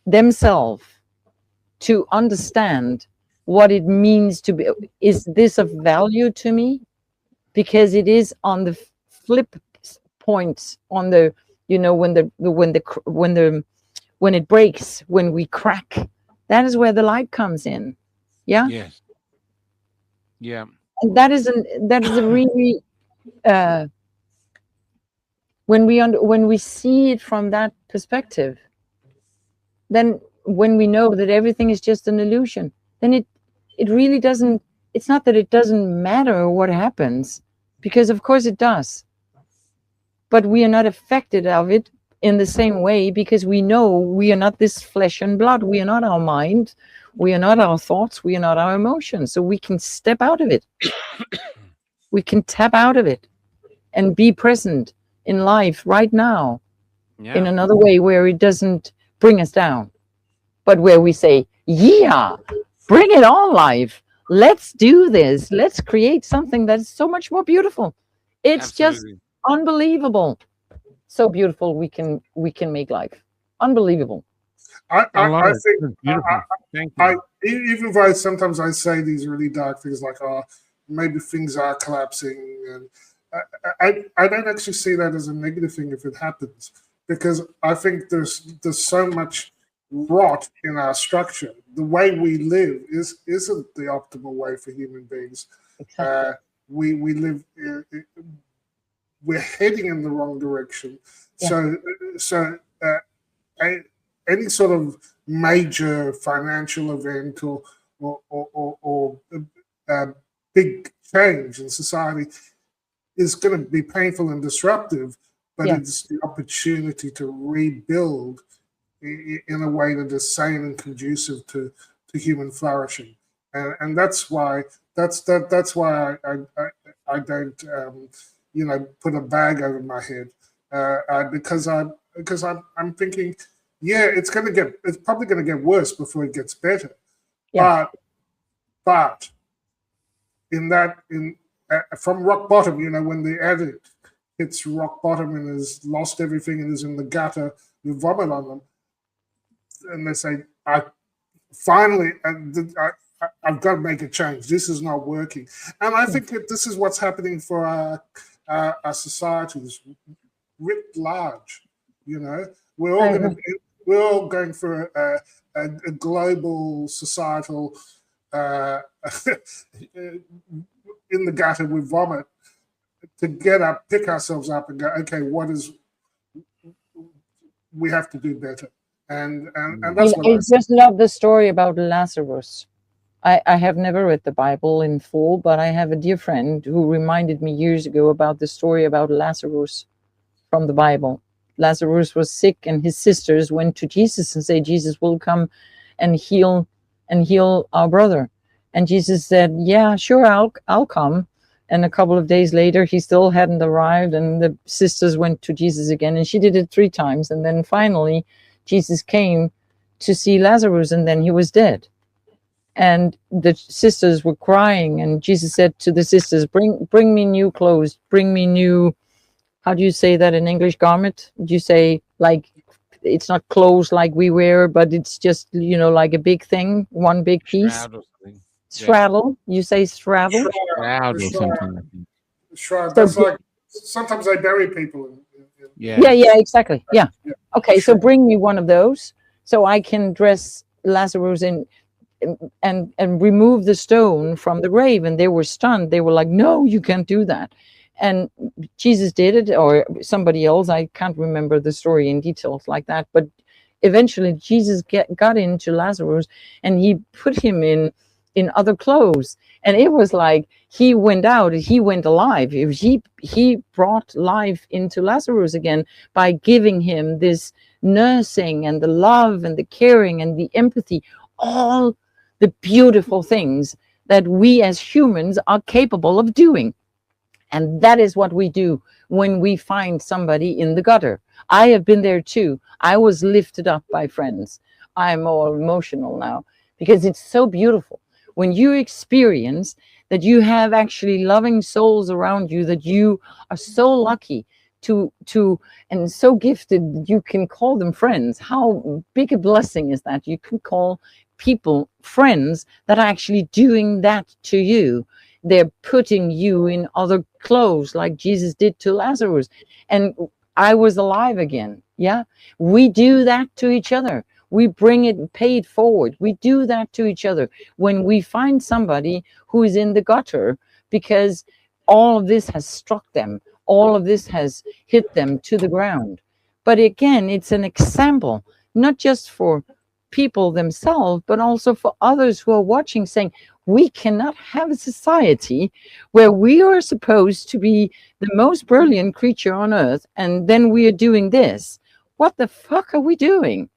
themselves, to understand what it means to be. Is this of value to me? Because it is on the flip points, on the, you know, when it breaks, when we crack, that is where the light comes in. Yeah. Yes. Yeah. And that is a really when we see it from that perspective, then when we know that everything is just an illusion, then it really doesn't, it's not that it doesn't matter what happens, because of course it does, but we are not affected of it in the same way, because we know we are not this flesh and blood, we are not our mind, we are not our thoughts, we are not our emotions, so we can step out of it. We can tap out of it and be present in life right now, in another way where it doesn't bring us down, but where we say, yeah, bring it on, life. Let's do this. Let's create something that's so much more beautiful. It's just unbelievable. So beautiful. We can make life unbelievable. I it. think It's beautiful. Thank you. even though sometimes I say these really dark things like, oh, maybe things are collapsing, and I don't actually see that as a negative thing if it happens, because I think there's so much rot in our structure. The way we live isn't the optimal way for human beings. Exactly. We live. We're heading in the wrong direction. Yeah. So any sort of major financial event or big change in society is going to be painful and disruptive, but it's the opportunity to rebuild in a way that is sane and conducive to human flourishing, and that's why I don't put a bag over my head, because I'm thinking, yeah, it's probably going to get worse before it gets better, but from rock bottom, when the addict hits rock bottom and has lost everything and is in the gutter, you vomit on them, and they say, I've got to make a change. This is not working. And I think that this is what's happening for our societies writ large. We're all going for a global societal in the gutter with vomit, to get up, pick ourselves up, and go, okay, we have to do better. And that's what I just love the story about Lazarus. I have never read the Bible in full, but I have a dear friend who reminded me years ago about the story about Lazarus from the Bible. Lazarus was sick, and his sisters went to Jesus and said, Jesus will come and heal our brother. And Jesus said, yeah, sure, I'll come. And a couple of days later, he still hadn't arrived, and the sisters went to Jesus again, and she did it 3 times. And then finally, Jesus came to see Lazarus, and then he was dead. And the sisters were crying, and Jesus said to the sisters, bring me new clothes, bring me new, how do you say that in English, garment? Do you say, like, it's not clothes like we wear, but it's just, like a big thing, one big piece? Straddle. You say straddle? Shroud or something. Shroud. That's like, sometimes they bury people. Yeah, exactly. Yeah. Okay, so bring me one of those so I can dress Lazarus in and remove the stone from the grave. And they were stunned. They were like, no, you can't do that. And Jesus did it, or somebody else. I can't remember the story in details like that. But eventually Jesus got into Lazarus, and he put him in other clothes. And it was like he went out, he went alive. He brought life into Lazarus again by giving him this nursing and the love and the caring and the empathy, all the beautiful things that we as humans are capable of doing. And that is what we do when we find somebody in the gutter. I have been there too. I was lifted up by friends. I'm all emotional now because it's so beautiful when you experience that you have actually loving souls around you, that you are so lucky to and so gifted that you can call them friends. How big a blessing is that? You can call people friends that are actually doing that to you. They're putting you in other clothes like Jesus did to Lazarus, and I was alive again. Yeah, we do that to each other. We bring it paid forward. We do that to each other when we find somebody who is in the gutter because all of this has struck them. All of this has hit them to the ground. But again, it's an example, not just for people themselves, but also for others who are watching, saying, we cannot have a society where we are supposed to be the most brilliant creature on earth, and then we are doing this. What the fuck are we doing?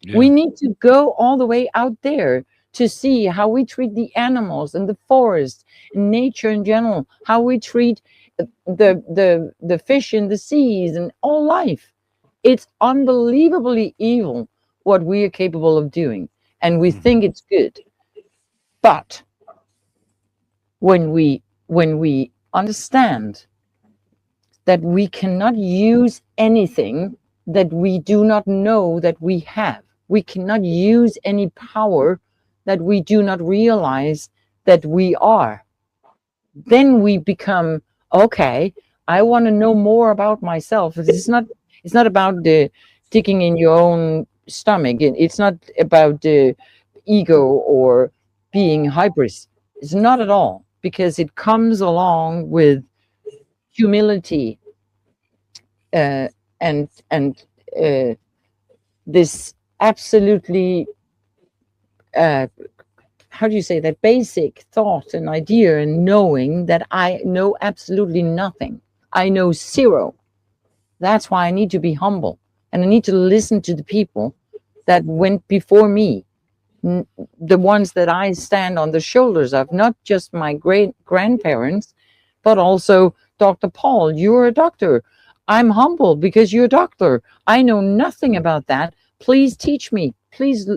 Yeah. We need to go all the way out there to see how we treat the animals and the forest and nature in general, how we treat the fish in the seas and all life. It's unbelievably evil what we are capable of doing, and we think it's good. But when we understand that we cannot use anything that we do not know that we have, we cannot use any power that we do not realize that we are, then we become, okay, I want to know more about myself. It's not about the digging in your own stomach. It's not about the ego or being hybris. It's not at all, because it comes along with humility, and this absolutely how do you say that, basic thought and idea, and knowing that I know absolutely nothing. I know zero. That's why I need to be humble, and I need to listen to the people that went before me, the ones that I stand on the shoulders of, not just my great grandparents, but also Dr. Paul. You're a doctor. I'm humble because you're a doctor. I know nothing about that. Please teach me. Please,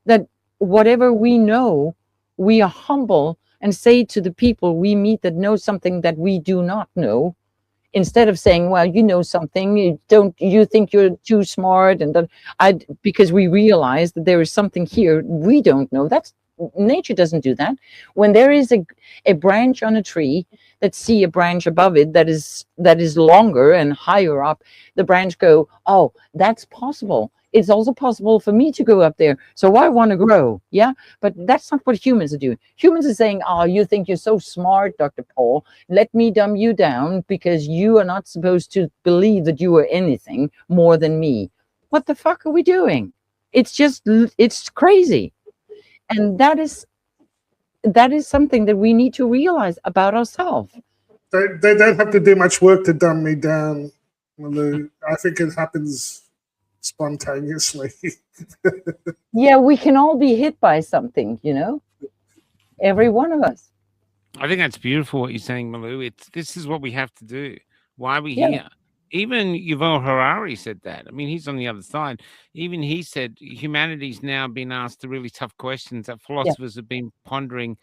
that whatever we know, we are humble and say to the people we meet that know something that we do not know, instead of saying, well, you know something, you think you're too smart, and because we realize that there is something here we don't know. That's nature doesn't do that. When there is a branch on a tree, let's see a branch above it that is longer and higher up, the branch go, oh, that's possible. It's also possible for me to go up there. So I want to grow. Yeah. But that's not what humans are doing. Humans are saying, oh, you think you're so smart, Dr. Paul. Let me dumb you down because you are not supposed to believe that you are anything more than me. What the fuck are we doing? It's crazy. And that is something that we need to realize about ourselves. They don't have to do much work to dumb me down. I think it happens spontaneously. Yeah, we can all be hit by something, every one of us. I think that's beautiful what you're saying, Malue. This is what we have to do. Why are we Yeah. here? Even Yuval Harari said that. I mean, he's on the other side. Even he said humanity's now been asked the really tough questions that philosophers have been pondering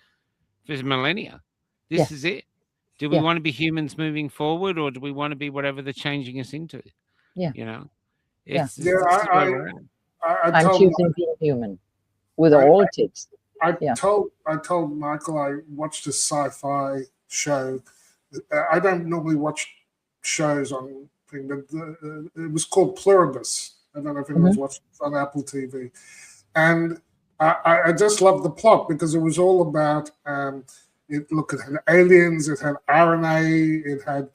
for millennia. This is it. Do we want to be humans moving forward, or do we want to be whatever they're changing us into? Yeah. This is where we're at. I'm choosing being human with all it takes. I told Michael I watched a sci-fi show. I don't normally watch shows on thing, but it was called Pluribus. I don't know if anyone's watched it on Apple TV. And I just loved the plot because it was all about it had aliens, it had RNA, it had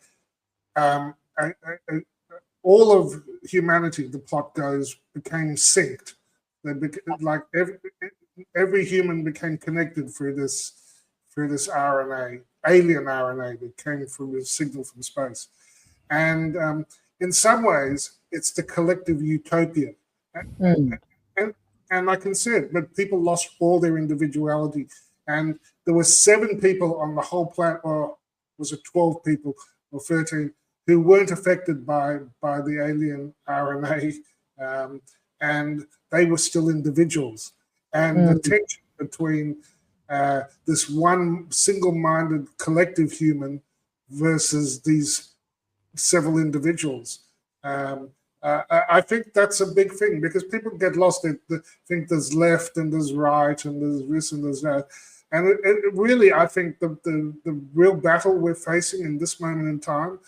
all of humanity, the plot goes, became synced. Like every human became connected through this RNA, alien RNA that came from a signal from space. And in some ways, it's the collective utopia. And I can see it, but people lost all their individuality. And there were 7 people on the whole planet, or was it 12 people or 13 who weren't affected by the alien RNA, and they were still individuals. And the tension between this one single-minded collective human versus these several individuals. I think that's a big thing, because people get lost. They think there's left and there's right and there's this and there's that. And it really, I think the real battle we're facing in this moment in time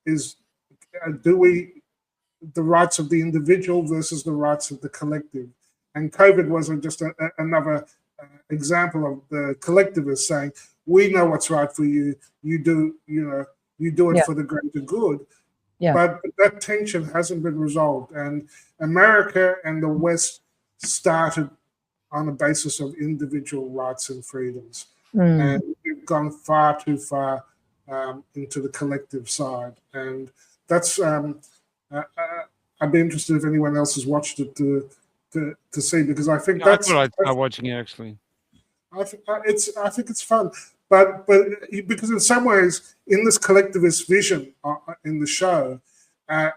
is, the rights of the individual versus the rights of the collective. And COVID was just another example of the collectivists saying, we know what's right for you. You do it for the greater good. Yeah. But that tension hasn't been resolved. And America and the West started on the basis of individual rights and freedoms. And we've gone far too far into the collective side. And that's, I'd be interested if anyone else has watched it to see, because I think I thought I'd start watching it, actually. I think it's fun, but because in some ways, in this collectivist vision in the show,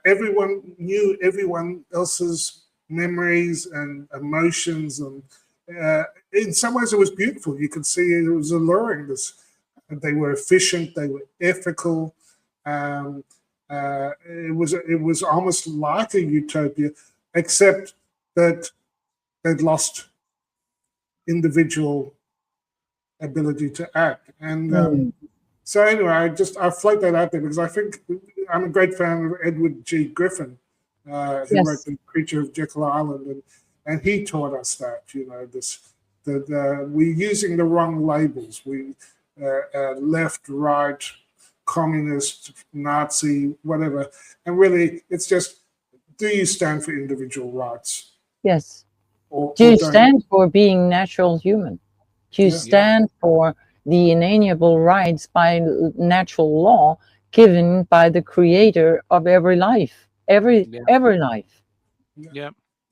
everyone knew everyone else's memories and emotions, and in some ways it was beautiful. You could see it was alluring. They were efficient, they were ethical. It was almost like a utopia, except that they'd lost individual ability to act. And so anyway, I float that out there because I think I'm a great fan of Edward G. Griffin, who wrote The Creature of Jekyll Island, and he taught us that, we're using the wrong labels. We left, right, communist, Nazi, whatever, and really it's just, do you stand for individual rights? Yes. Do you stand for being natural human? Do you stand for the inalienable rights by natural law given by the creator of every life, every life? Yeah.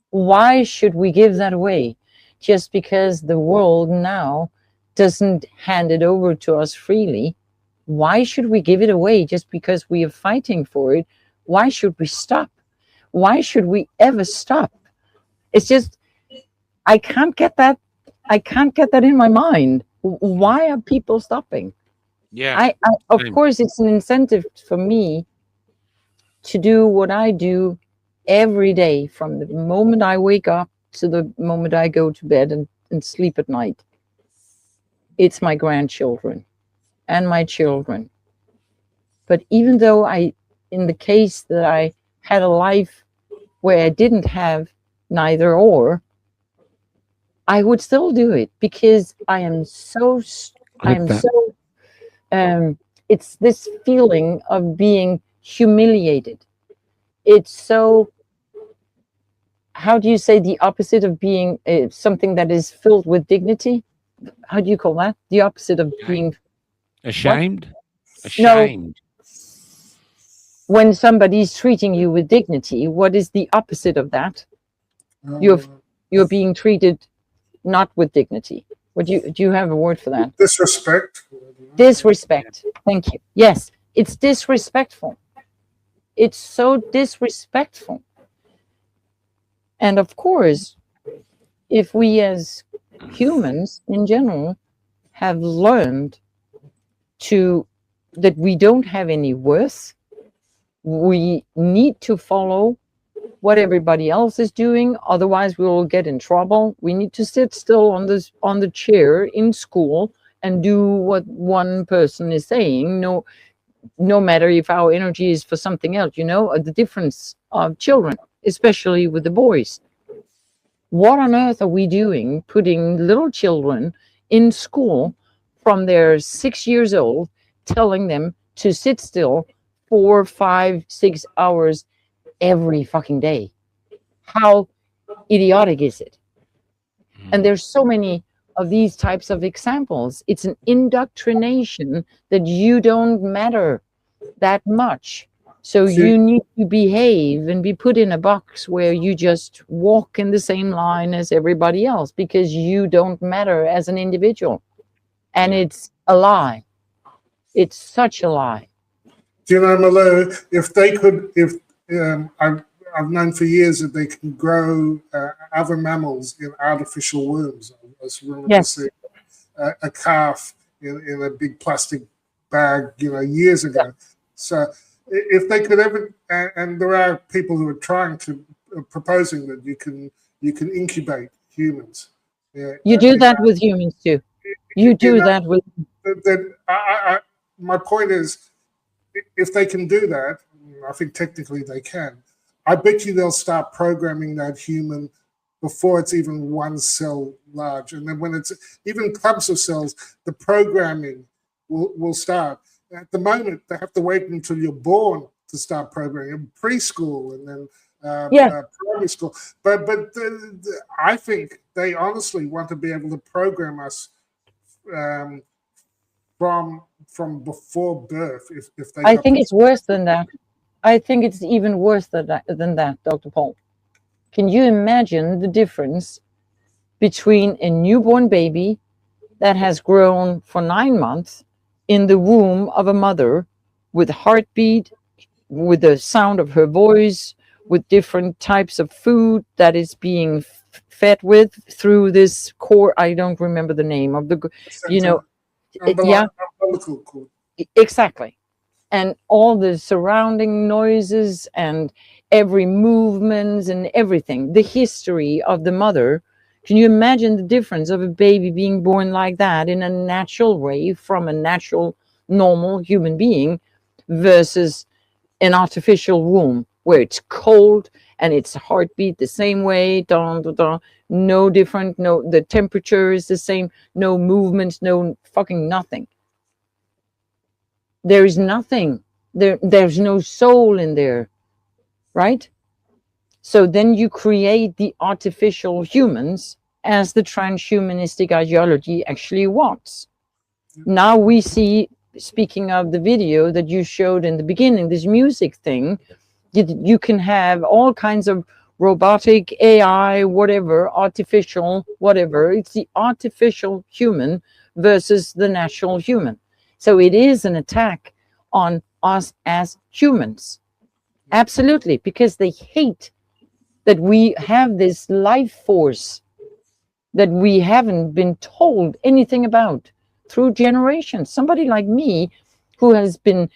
Why should we give that away just because the world now doesn't hand it over to us freely? Why should we give it away just because we are fighting for it? Why should we stop? Why should we ever stop? It's just, I can't get that in my mind. Why are people stopping? Yeah. Of course, it's an incentive for me to do what I do every day, from the moment I wake up to the moment I go to bed and sleep at night. It's my grandchildren and my children. But even though in the case that I had a life where I didn't have neither or, I would still do it because I am so, it's this feeling of being humiliated. It's so, how do you say the opposite of being something that is filled with dignity? How do you call that? The opposite of being ashamed? What? Ashamed. No. When somebody's treating you with dignity, what is the opposite of that? You're being treated not with dignity. Do you have a word for that? Disrespect. Disrespect. Thank you. Yes, it's disrespectful. It's so disrespectful. And of course, if we as humans in general have learned that we don't have any worth, we need to follow what everybody else is doing, otherwise we will get in trouble. We need to sit still on the chair in school and do what one person is saying, no matter if our energy is for something else. The difference of children, especially with the boys. What on earth are we doing putting little children in school from they're 6 years old, telling them to sit still 4, 5, 6 hours every fucking day? How idiotic is it? And there's so many of these types of examples. It's an indoctrination that you don't matter that much. So you need to behave and be put in a box where you just walk in the same line as everybody else because you don't matter as an individual. And it's a lie. It's such a lie. Do you know, Malue, if they could, if I've known for years that they can grow other mammals in artificial wombs. I remember Yes. seeing a calf in a big plastic bag, years ago. So if they could ever, and there are people who are trying to, proposing that you can incubate humans. Yeah, You do that with humans too. You do that with. My point is, if they can do that, I think technically they can. I bet you they'll start programming that human before it's even one cell large. And then when it's even clumps of cells, the programming will start. At the moment, they have to wait until you're born to start programming in preschool and then primary school. But I think they honestly want to be able to program us from before birth. If they I think it's worse than that. I think it's even worse than that, Dr. Paul. Can you imagine the difference between a newborn baby that has grown for 9 months in the womb of a mother with heartbeat, with the sound of her voice, with different types of food that is being fed with through this core? I don't remember the name of the, umbilical cord. Exactly. And all the surrounding noises and every movement and everything, the history of the mother. Can you imagine the difference of a baby being born like that in a natural way from a natural, normal human being versus an artificial womb where it's cold and its heartbeat the same way, no different, the temperature is the same, no movement, no fucking nothing. There is nothing. There's no soul in there, right? So then you create the artificial humans as the transhumanistic ideology actually wants. Now we see, speaking of the video that you showed in the beginning, this music thing, you can have all kinds of robotic AI, whatever, artificial, whatever. It's the artificial human versus the natural human. So it is an attack on us as humans. Absolutely, because they hate that we have this life force that we haven't been told anything about through generations. Somebody like me who has been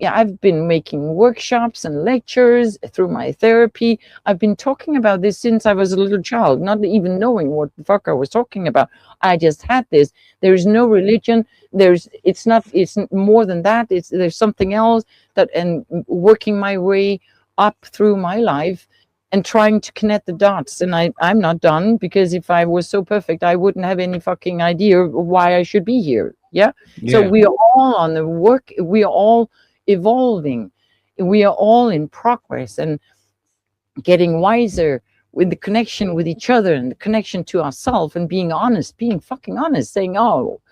I've been making workshops and lectures through my therapy. I've been talking about this since I was a little child, not even knowing what the fuck I was talking about. I just had this. There's no religion. It's more than that. There's something else and working my way up through my life and trying to connect the dots. And I'm not done, because if I was so perfect, I wouldn't have any fucking idea why I should be here. Yeah. So we are all on the work. We are all evolving. We are all in progress and getting wiser with the connection with each other and the connection to ourselves and being honest, being fucking honest, saying, oh,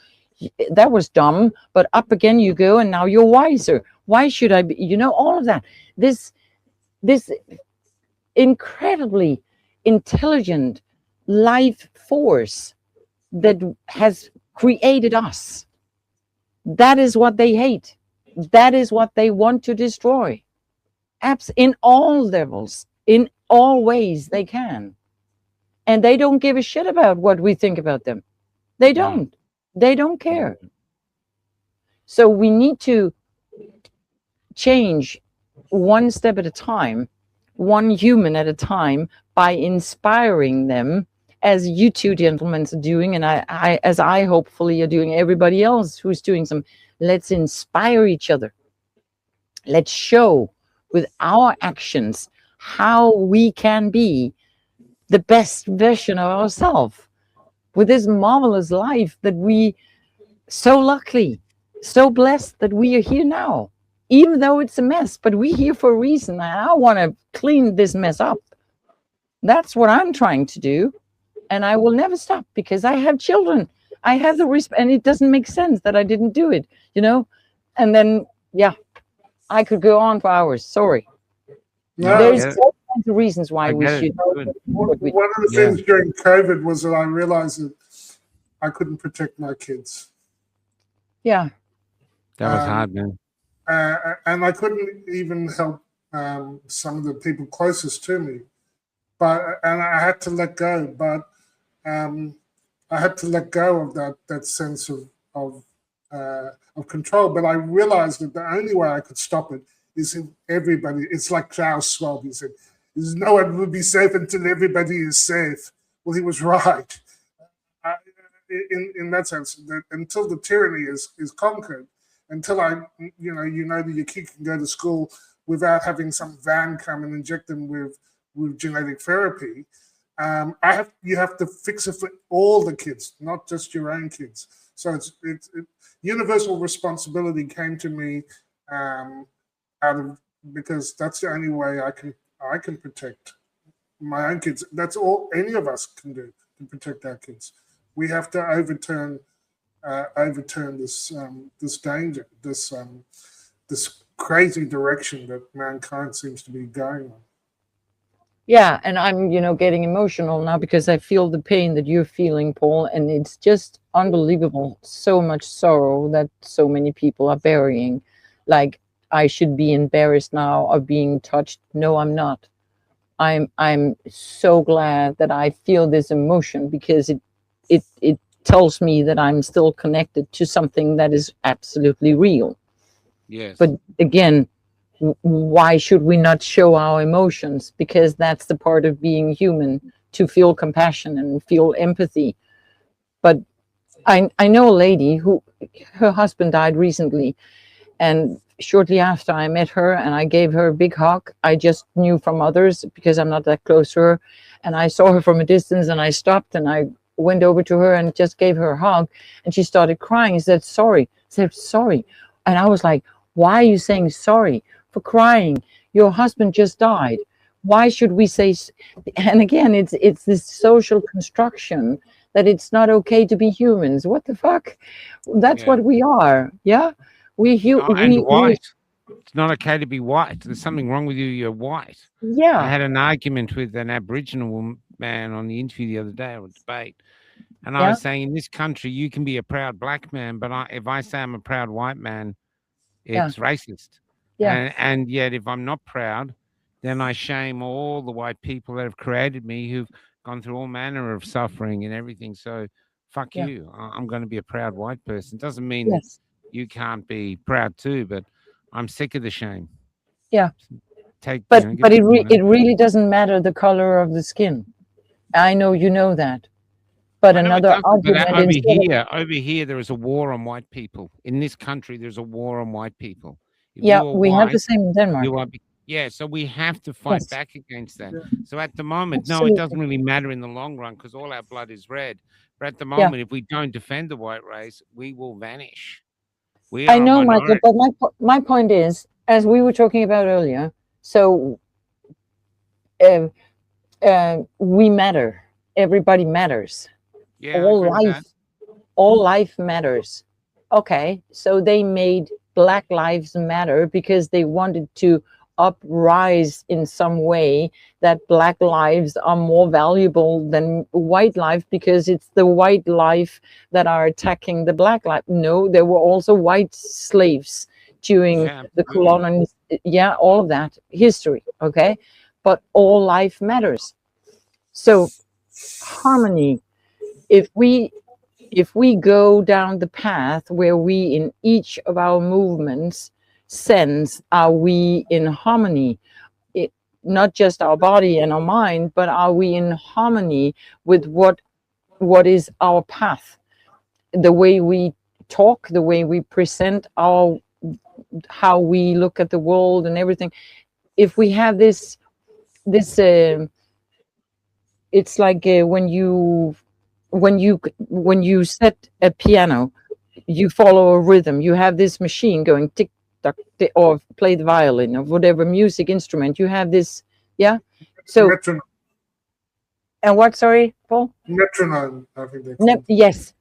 that was dumb, but up again you go and now you're wiser. Why should I be, all of that. This incredibly intelligent life force that has created us. That is what they hate. That is what they want to destroy. In all levels, in all ways they can. And they don't give a shit about what we think about them. They don't. They don't care. So we need to change one step at a time, one human at a time, by inspiring them, as you two gentlemen are doing, and as I hopefully are doing, everybody else who's doing some. Let's inspire each other. Let's show with our actions how we can be the best version of ourselves with this marvelous life that we so luckily, so blessed that we are here now, even though it's a mess, but we're here for a reason. I want to clean this mess up. That's what I'm trying to do. And I will never stop, because I have children. I have the risk, and it doesn't make sense that I didn't do it, And then, I could go on for hours. Sorry. No, There's all kinds of reasons why we should. One of the things during COVID was that I realized that I couldn't protect my kids. Yeah. That was hard, man. and I couldn't even help some of the people closest to me. And I had to let go. But I had to let go of that sense of control. But I realized that the only way I could stop it is if everybody. It's like Klaus Schwab. He said, "No one will be safe until everybody is safe." Well, he was right. In that sense, that until the tyranny is conquered, until you know that your kid can go to school without having some van come and inject them with genetic therapy, you have to fix it for all the kids, not just your own kids. So it's universal responsibility came to me out of, because that's the only way I can protect my own kids. That's all any of us can do to protect our kids. We have to overturn this danger, this crazy direction that mankind seems to be going on. Yeah, and I'm, getting emotional now because I feel the pain that you're feeling, Paul, and it's just unbelievable. So much sorrow that so many people are burying. Like, I should be embarrassed now of being touched. No, I'm not. I'm so glad that I feel this emotion because it tells me that I'm still connected to something that is absolutely real. Yes. But again, why should we not show our emotions? Because that's the part of being human, to feel compassion and feel empathy. But I know a lady who, her husband died recently, and shortly after I met her and I gave her a big hug. I just knew from others because I'm not that close to her, and I saw her from a distance, and I stopped and I went over to her and just gave her a hug, and she started crying. She said sorry. And I was like, why are you saying sorry for crying? Your husband just died. Why should we say? And again, it's this social construction that it's not okay to be humans. What the fuck? That's what we are. Yeah, and white. It's not okay to be white. There's something wrong with you. You're white. Yeah. I had an argument with an Aboriginal man on the interview the other day, or debate, and I was saying, in this country, you can be a proud black man, but if I say I'm a proud white man, it's racist. Yeah. And yet, if I'm not proud, then I shame all the white people that have created me, who've gone through all manner of suffering and everything. So, fuck you. I'm going to be a proud white person. Doesn't mean that you can't be proud too, but I'm sick of the shame. Yeah. But it really doesn't matter the color of the skin. I know you know that. But another argument over here, there is a war on white people. In this country, there's a war on white people. If we have the same in Denmark. So we have to fight back against that. So at the moment, no, it doesn't really matter in the long run because all our blood is red. But at the moment, if we don't defend the white race, we will vanish. I know, Michael, but my point is, as we were talking about earlier, so we matter. Everybody matters. Yeah, all life matters. Okay, so they made Black Lives Matter because they wanted to uprise in some way that black lives are more valuable than white life because it's the white life that are attacking the black life. No, there were also white slaves during the colonial, all of that history. Okay, but all life matters. So harmony. If we go down the path where we, in each of our movements, sense, are we in harmony? Not just our body and our mind, but are we in harmony with what is our path? The way we talk, the way we present how we look at the world and everything. If we have this, it's like when you set a piano, you follow a rhythm. You have this machine going tick tock, tick, or play the violin or whatever music instrument. You have this, So, metronome. And what? Sorry, Paul. Metronome. I think yes.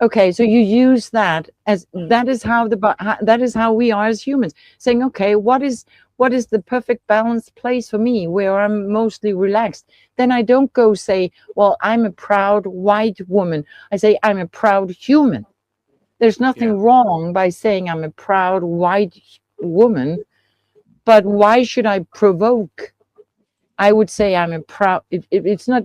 Okay, so you use that as that is how we are as humans. Saying, okay, what is the perfect balanced place for me where I'm mostly relaxed? Then I don't go say, well, I'm a proud white woman. I say I'm a proud human. There's nothing wrong by saying I'm a proud white woman, but why should I provoke? I would say I'm a proud. It's not.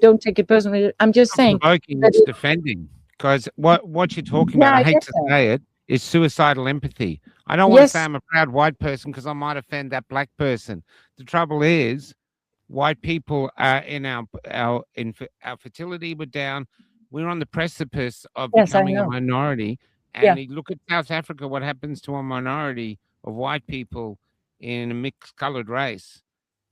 Don't take it personally. I'm just Not saying provoking, that. it's defending. Because what you're talking Yeah, about, I I hate get to that. say it, is suicidal empathy. I don't want to say Yes, I'm a proud white person because I might offend that black person. The trouble is, white people are in our fertility were down. We're on the precipice of yes, I becoming a know. minority. Yeah, And you look at South Africa, what happens to a minority of white people in a mixed colored race.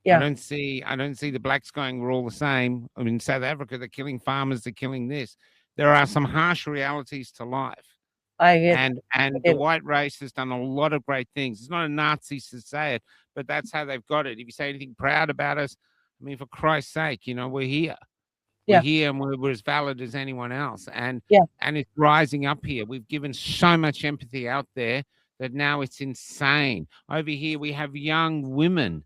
yeah, I don't see the blacks going, we're all the same. I mean, South Africa, they're killing farmers, they're killing this. There are some harsh realities to life. I get. And the it. white race has done a lot of great things. It's not a Nazi to say it, but that's how they've got it. If you say anything proud about us, I mean, for Christ's sake, we're here. We're Yeah, here and we're as valid as anyone else. yeah, And it's rising up here. We've given so much empathy out there that now it's insane. Over here, we have young women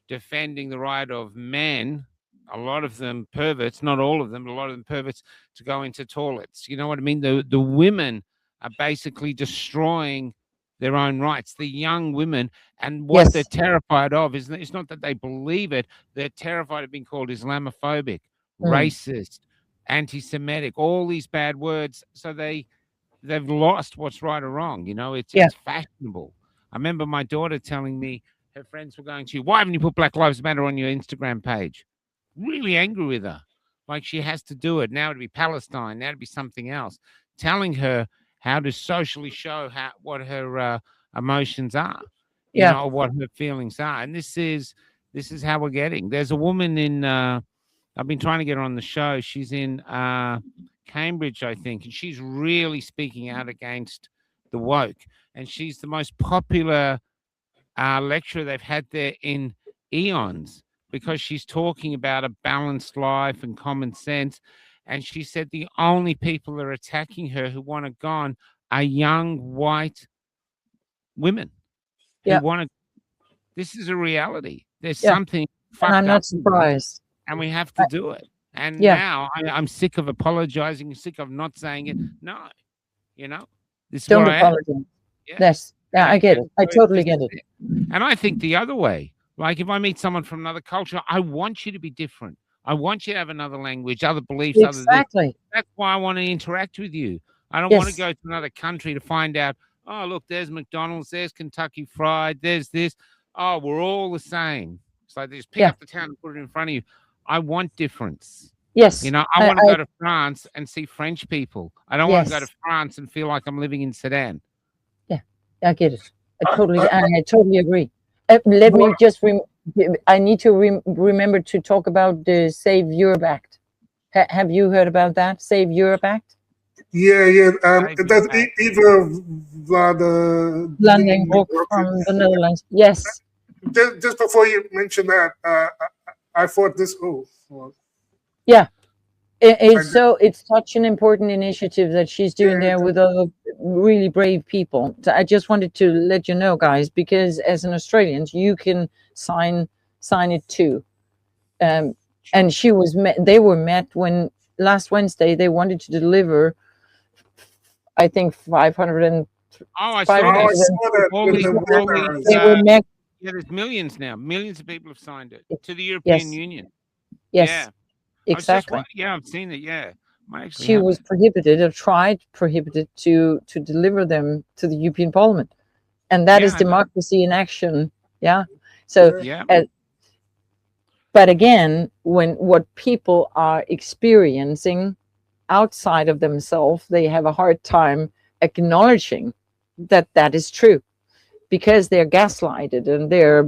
defending the right of men, a lot of them perverts, not all of them, but a lot of them perverts, to go into toilets. You know what I mean? The women are basically destroying their own rights, the young women. And what they're yes, terrified of is it's not that they believe it, they're terrified of being called Islamophobic, mm, racist, anti-Semitic, all these bad words. So they've lost what's right or wrong. It's yeah, it's fashionable. I remember my daughter telling me her friends were going to, why haven't you put Black Lives Matter on your Instagram page? Really angry with her. Like she has to do it. Now to be Palestine, now to be something else. Telling her how to socially show what her emotions are, yeah, or what her feelings are. And this is how we're getting. There's a woman in I've been trying to get her on the show. She's in Cambridge, I think, and she's really speaking out against the woke. And she's the most popular lecturer they've had there in eons because she's talking about a balanced life and common sense. And she said the only people that are attacking her who want it gone are young white women who yeah, want to. This is a reality. There's yeah. something And I'm fucked not up with us, surprised. and we have to I, do it. And yeah, now I'm sick of apologizing, sick of not saying it. No, you know, this is don't where I am. apologize. Yeah. Yes, yeah, I get it. I So totally this get is it. it. And I think the other way, like if I meet someone from another culture, I want you to be different. I want you to have another language, other beliefs, other this. Exactly. That's why I want to interact with you. I don't want to Yes, go to another country to find out, oh, look, there's McDonald's, there's Kentucky Fried, there's this. Oh, we're all the same. It's like they just pick yeah, up the town and put it in front of you. I want difference. yes. I I, want to I go to France and see French people. I don't want to go to yes, France and feel like I'm living in Sudan. yeah, I get it. I, I totally agree. Let me just I need to remember to talk about the Save Europe Act. Have you heard about that? Save Europe Act? yeah. Save your That's back. Eva Vlade. Landenbroek from the Netherlands. Yes. Just before you mention that, I thought this. Oh, well, Yeah. I It's it's such an important initiative that she's doing yeah, there with other really brave people. So I just wanted to let you know, guys, because as an Australian, you can sign it too. And she was they were met when last Wednesday they wanted to deliver, I think 500 and Oh, I saw Oh, I that. 500 saw that All with these, the all these. winners. they were met. Yeah, there's millions now. Millions of people have signed it to the European Yes, Union. yes, Yeah, I was just. exactly. Yeah, I've seen it. Yeah, I actually She was haven't. prohibited or tried prohibited to deliver them to the European Parliament, and that is Yeah, I know. democracy in action. Yeah. So, Yeah, uh, but again, when what people are experiencing outside of themselves, they have a hard time acknowledging that that is true because they're gaslighted and they're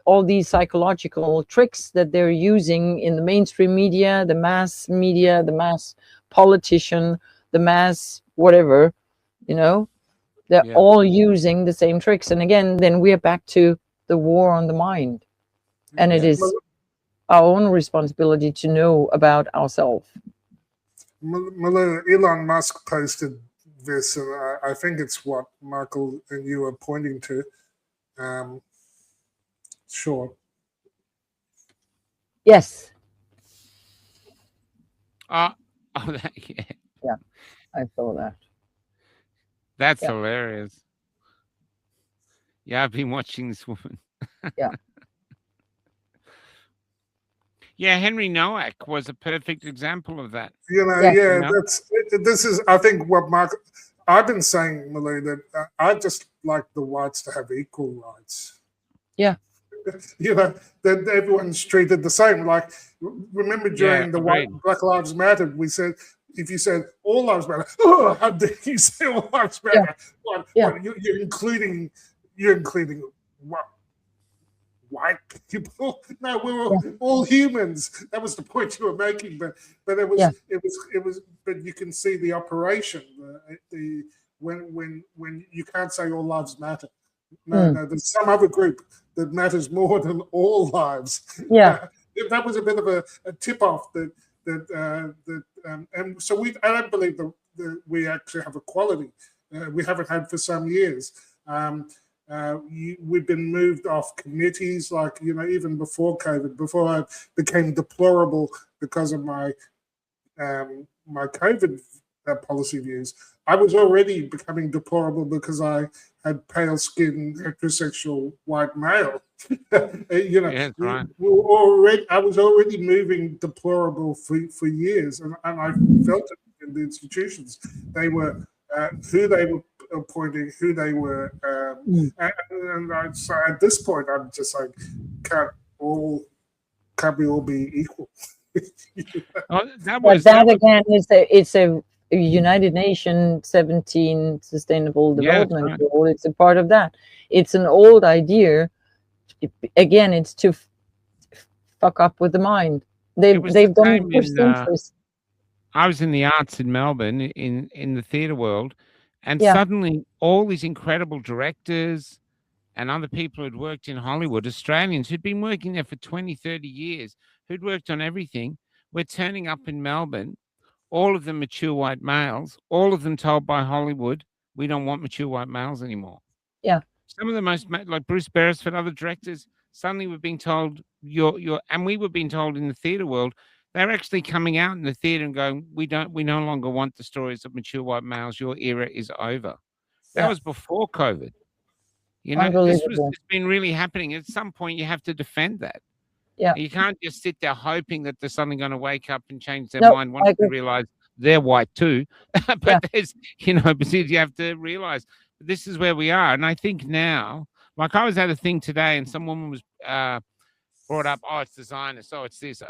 all these psychological tricks that they're using in the mainstream media, the mass politician, the mass whatever, you know, they're yeah, all using the same tricks. And again, then we're back to the war on the mind. And it yeah. is our own responsibility to know about ourselves. Malue, Elon Musk posted this, and I think it's what Michael and you are pointing to. Sure. Yes. Oh, yeah. Yeah, I saw that. That's Yeah. hilarious. Yeah, I've been watching this woman. Yeah. Yeah, Henry Nowak was a perfect example of that. You know, Yeah. yeah, You know? this is, I think, what Mark, I've been saying, Malou, that I just like the whites to have equal rights. Yeah. You know, that everyone's treated the same. Like, remember Yeah, during the agreed. Black Lives Matter, we said, if you said all lives matter, oh, how dare you say all lives Yeah. matter? What, Yeah. what, you're including what? White people? No, we were all humans. That was the point you were making. But it was Yeah. it was. But you can see the operation. The when you can't say all lives matter. No, there's some other group that matters more than all lives. Yeah. That was a bit of a tip off and so I don't believe that we actually have equality. We haven't had for some years. We've been moved off committees, like, you know, even before COVID, before I became deplorable because of my my COVID policy views. I was already becoming deplorable because I had pale skin, heterosexual white male. You know, Yeah, that's right. I was already moving deplorable for years, and I felt it in the institutions. They were who they were appointing, who they were, and so at this point, I'm just like, can't we all be equal? Oh, that But was that again is it's a United Nations 17 Sustainable Yeah, that's Development right. Goal. It's a part of that. It's an old idea. Again, it's to fuck up with the mind. It was They've the done it same for in centuries. I was in the arts in Melbourne in the theatre world, and Yeah. suddenly all these incredible directors and other people who'd worked in Hollywood, Australians who'd been working there for 20, 30 years, who'd worked on everything, were turning up in Melbourne, all of them mature white males, all of them told by Hollywood, we don't want mature white males anymore. Yeah. Some of the most, like Bruce Beresford, other directors, suddenly we're being told and we were being told in the theatre world, they're actually coming out in the theatre and going, we no longer want the stories of mature white males. Your era is over. That Yeah. was before COVID. You know, Unbelievable. it's been really happening. At some point, you have to defend that. Yeah. You can't just sit there hoping that they're suddenly going to wake up and change their No, mind I once they agree. realize they're white too. Yeah. But there's, you know, because you have to realize this is where we are. And I think now, like I was at a thing today and some woman was brought up, oh, it's the Zionists, oh, it's this.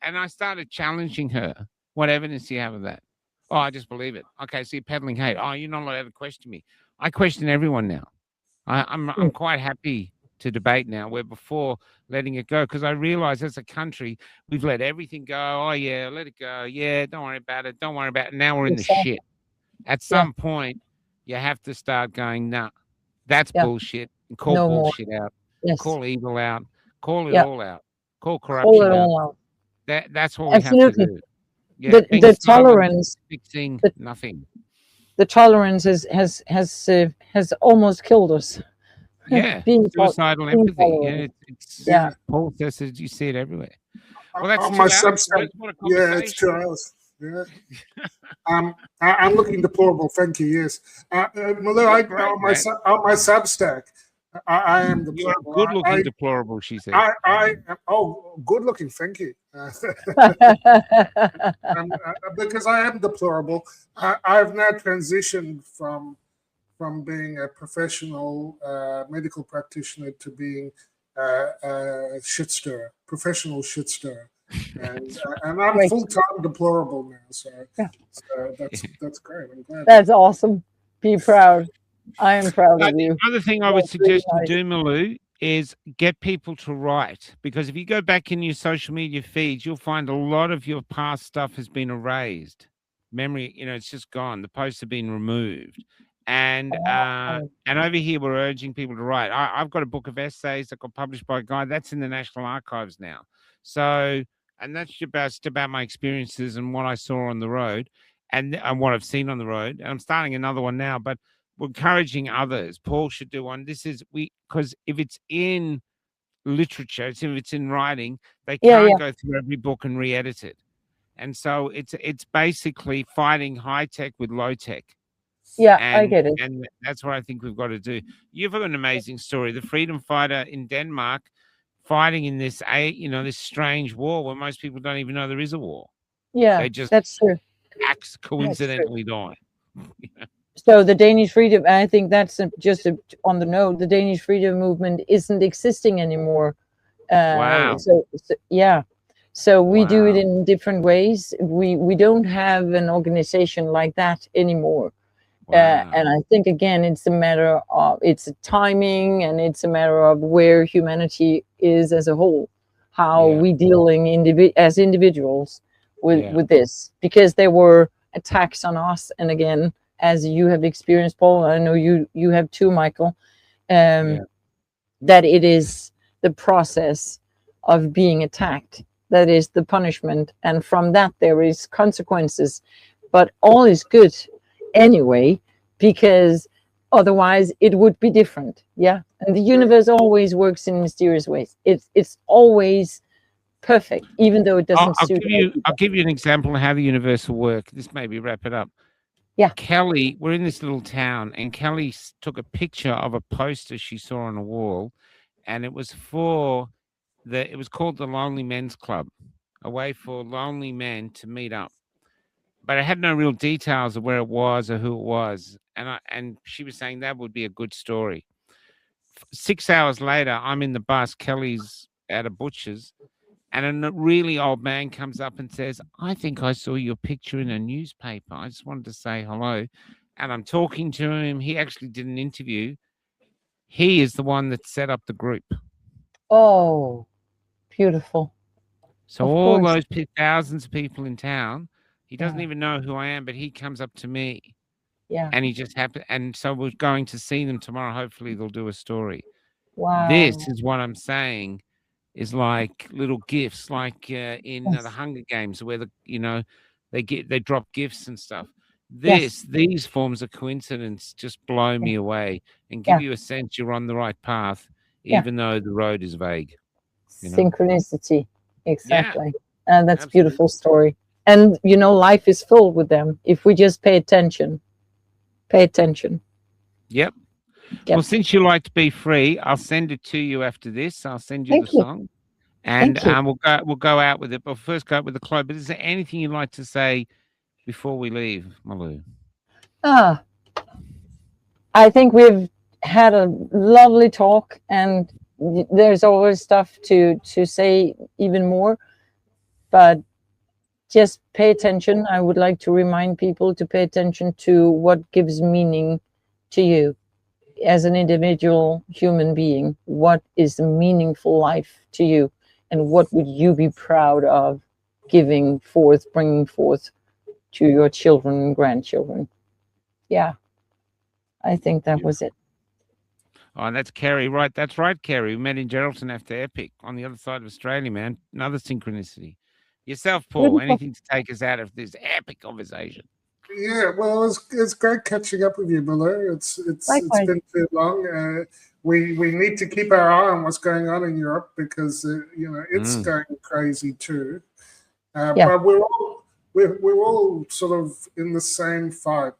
And I started challenging her. What evidence do you have of that? Oh, I just believe it. Okay, so you're peddling hate. Oh, you're not allowed to question me. I question everyone now. I'm quite happy to debate now, where before letting it go, because I realize as a country we've let everything go. Oh yeah, let it go. Yeah, don't worry about it. Don't worry about it. Now we're in the shit. At some point, you have to start going, nah, that's Yeah. bullshit. And call No more. bullshit out. Yes. Call evil out. Call it Yeah. all out. Call Call corruption it out. all out. That's what we have to Absolutely. do. Yeah, being The silent, tolerance, fixing nothing. the tolerance has almost killed us. Yeah, Being suicidal being empathy. Yeah, tolerant. it's Yeah. Paul says that you see it everywhere. Well, that's On 2 my hours. Substack, What a yeah, it's 2 conversation. hours. Yeah. I'm looking deplorable. Thank you. Yes, Malou, You're great, on man. my Substack, I am You're a deplorable. good-looking deplorable, she said. I am, oh, good looking. Thank you. Because I am deplorable. I have now transitioned from being a professional medical practitioner to being a shit stirrer, professional shit stirrer. And I'm Great. full-time deplorable now, so, Yeah. so that's great. I'm glad. That's awesome. Be proud. I am proud of you. The other thing I would That's really suggest you nice. do, Malou, is get people to write. Because if you go back in your social media feeds, you'll find a lot of your past stuff has been erased. Memory, you know, it's just gone. The posts have been removed. And over here, we're urging people to write. I've got a book of essays that got published by a guy that's in the National Archives now. So, and that's just about my experiences and what I saw on the road and what I've seen on the road. And I'm starting another one now, but we're encouraging others. Paul should do one. Because if it's in literature, if it's in writing, they can't go through every book and re-edit it. And so it's basically fighting high tech with low tech. Yeah, I And get it. and that's what I think we've got to do. You've got an amazing story. The freedom fighter in Denmark fighting in this this strange war where most people don't even know there is a war. Yeah, They just that's true. That's true. coincidentally die. So the Danish freedom, I think that's on the note, the Danish freedom movement isn't existing anymore. Wow. So yeah, so we do it Wow. in different ways. We don't have an organization like that anymore. Wow. And I think again, it's a matter of it's a timing, and it's a matter of where humanity is as a whole, how Yeah. we dealing as individuals Yeah. with this, because there were attacks on us, and again, as you have experienced, Paul, I know you have too, Michael. Yeah. That it is the process of being attacked that is the punishment, and from that there is consequences, but all is good anyway, because otherwise it would be different. Yeah, and the universe always works in mysterious ways. It's always perfect, even though it doesn't suit I'll give you an example of how the universe will work. This maybe wrap it up. Yeah. Kelly, we're in this little town, and Kelly took a picture of a poster she saw on a wall, and it was called the Lonely Men's Club, a way for lonely men to meet up. But I had no real details of where it was or who it was, and she was saying that would be a good story. 6 hours later, I'm in the bus. Kelly's at a butcher's, and a really old man comes up and says, "I think I saw your picture in a newspaper. I just wanted to say hello." And I'm talking to him. He actually did an interview. He is the one that set up the group. Oh, beautiful. So Of all course. those thousands of people in town, he doesn't Yeah. even know who I am, but he comes up to me, Yeah. and he just happened. And so we're going to see them tomorrow. Hopefully, they'll do a story. Wow. This is what I'm saying is like little gifts, like in the Yes. Hunger Games, where they drop gifts and stuff. Yes. These forms of coincidence just blow me away and give Yeah. you a sense you're on the right path, Yeah. even though the road is vague. Synchronicity, exactly. That's a Absolutely. beautiful story. And life is filled with them if we just pay attention. Yep. Yep. Well, since you like to be free, I'll send it to you after this. I'll send you Thank the you. song, and Thank you. we'll go out with it. But first, go out with the close. But is there anything you'd like to say before we leave, Malue? I think we've had a lovely talk, and there's always stuff to say even more, but just pay attention. I would like to remind people to pay attention to what gives meaning to you as an individual human being. What is a meaningful life to you, and what would you be proud of bringing forth to your children and grandchildren? Yeah, I think that was it. Oh, and that's Kerry, right? That's right, Kerry. We met in Geraldton after Epic on the other side of Australia, man. Another synchronicity. Yourself, Paul, Beautiful. anything to take us out of this epic conversation? Yeah, well, it's great catching up with you, Malue. It's Likewise. been too long. We need to keep our eye on what's going on in Europe, because it's going crazy too. Yeah. But we're all sort of in the same fight.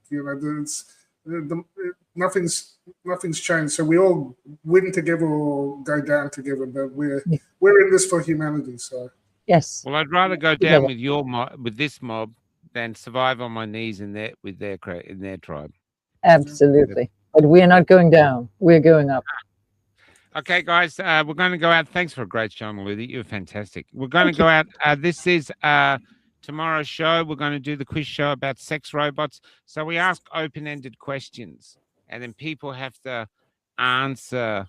Nothing's changed. So we all win together or go down together. But we're in this for humanity. So Yes. Well, I'd rather go down with this mob than survive on my knees in their tribe. Absolutely. But we're not going down. We're going up. Okay, guys, we're going to go out. Thanks for a great show, Maludi. You're fantastic. We're going to go out. This is tomorrow's show. We're going to do the quiz show about sex robots. So we ask open-ended questions, and then people have to answer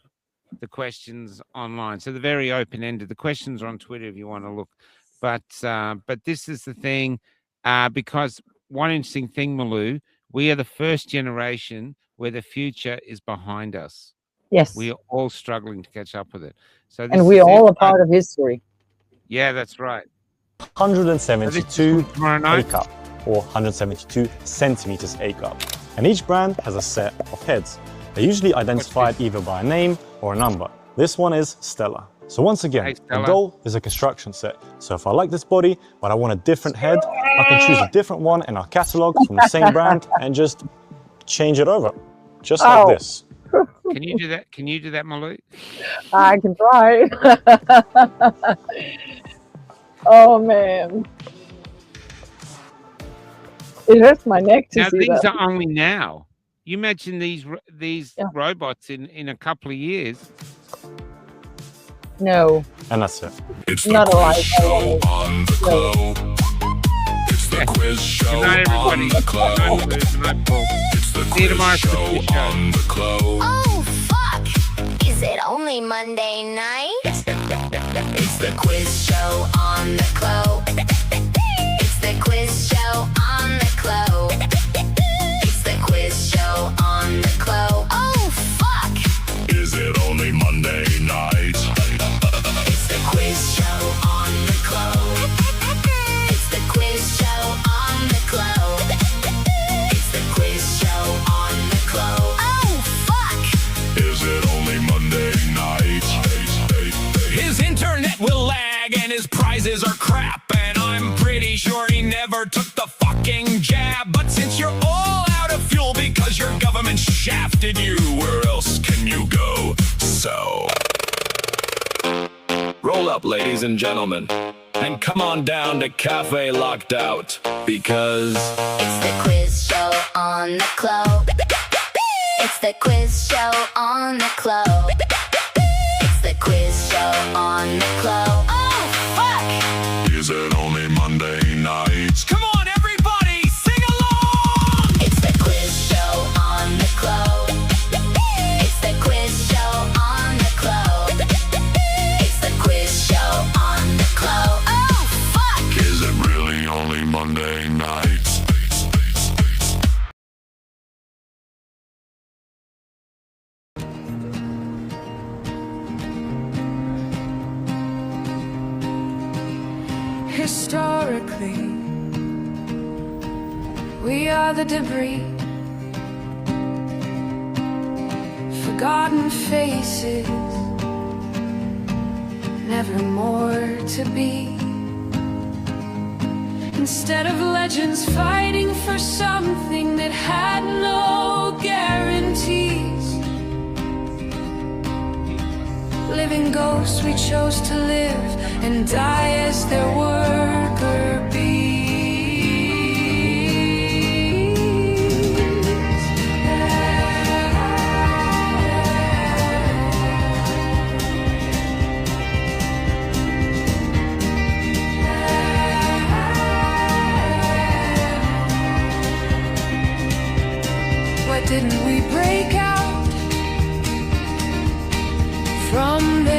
the questions online. So they're very open-ended. The questions are on Twitter if you want to look. But this is the thing, because one interesting thing, Malou, we are the first generation where the future is behind us. Yes. We are all struggling to catch up with it. So And we're all a part of history. Yeah, that's right. 172 tomorrow night. A cup, or 172 centimeters A cup. And each brand has a set of heads. They're usually identified either by a name or a number. This one is Stella. So once again, Hey, a Stella. doll is a construction set. So if I like this body, but I want a different head, I can choose a different one in our catalog from the same brand and just change it over, just Oh. like this. Can you do that? Can you do that, Malue? I can try. Oh man. It hurts my neck to Now see these that. are only now. You imagine these Yeah. robots in a couple of years. No, And that's it. It's the not quiz alive. show on the globe. It's the quiz show Good night, everybody. on the globe. Good night, Malue. Good night, Paul. It's the See you quiz tomorrow for the show quiz show. on the globe. Oh, fuck! Is it only Monday night? It's the quiz show on the globe. It's the quiz show on the globe. It's the quiz show on the globe. Oh, fuck! Is it only Monday night? It's the quiz show on the globe. It's the quiz show on the globe. It's the quiz show on the globe. Oh, fuck! Is it only Monday night? His internet will lag and his prizes are crap. And I'm pretty sure he never took the fucking jab. But since you're all out of fuel because your government shafted you, where else can you go? So roll up, ladies and gentlemen, and come on down to Cafe Locked Out, because It's the quiz show on the globe. It's the quiz show on the globe. It's the quiz show on the globe. Oh, fuck! Is it only Monday night? come on everybody, sing along! It's the quiz show on the globe. It's the quiz show on the globe. It's the quiz show on the globe. Oh, fuck! Is it really only Monday night? Historically, we are the debris, forgotten faces, never more to be. Instead of legends fighting for something that had no guarantees, living ghosts we chose to live and die as their worker bees. Why didn't we break out from the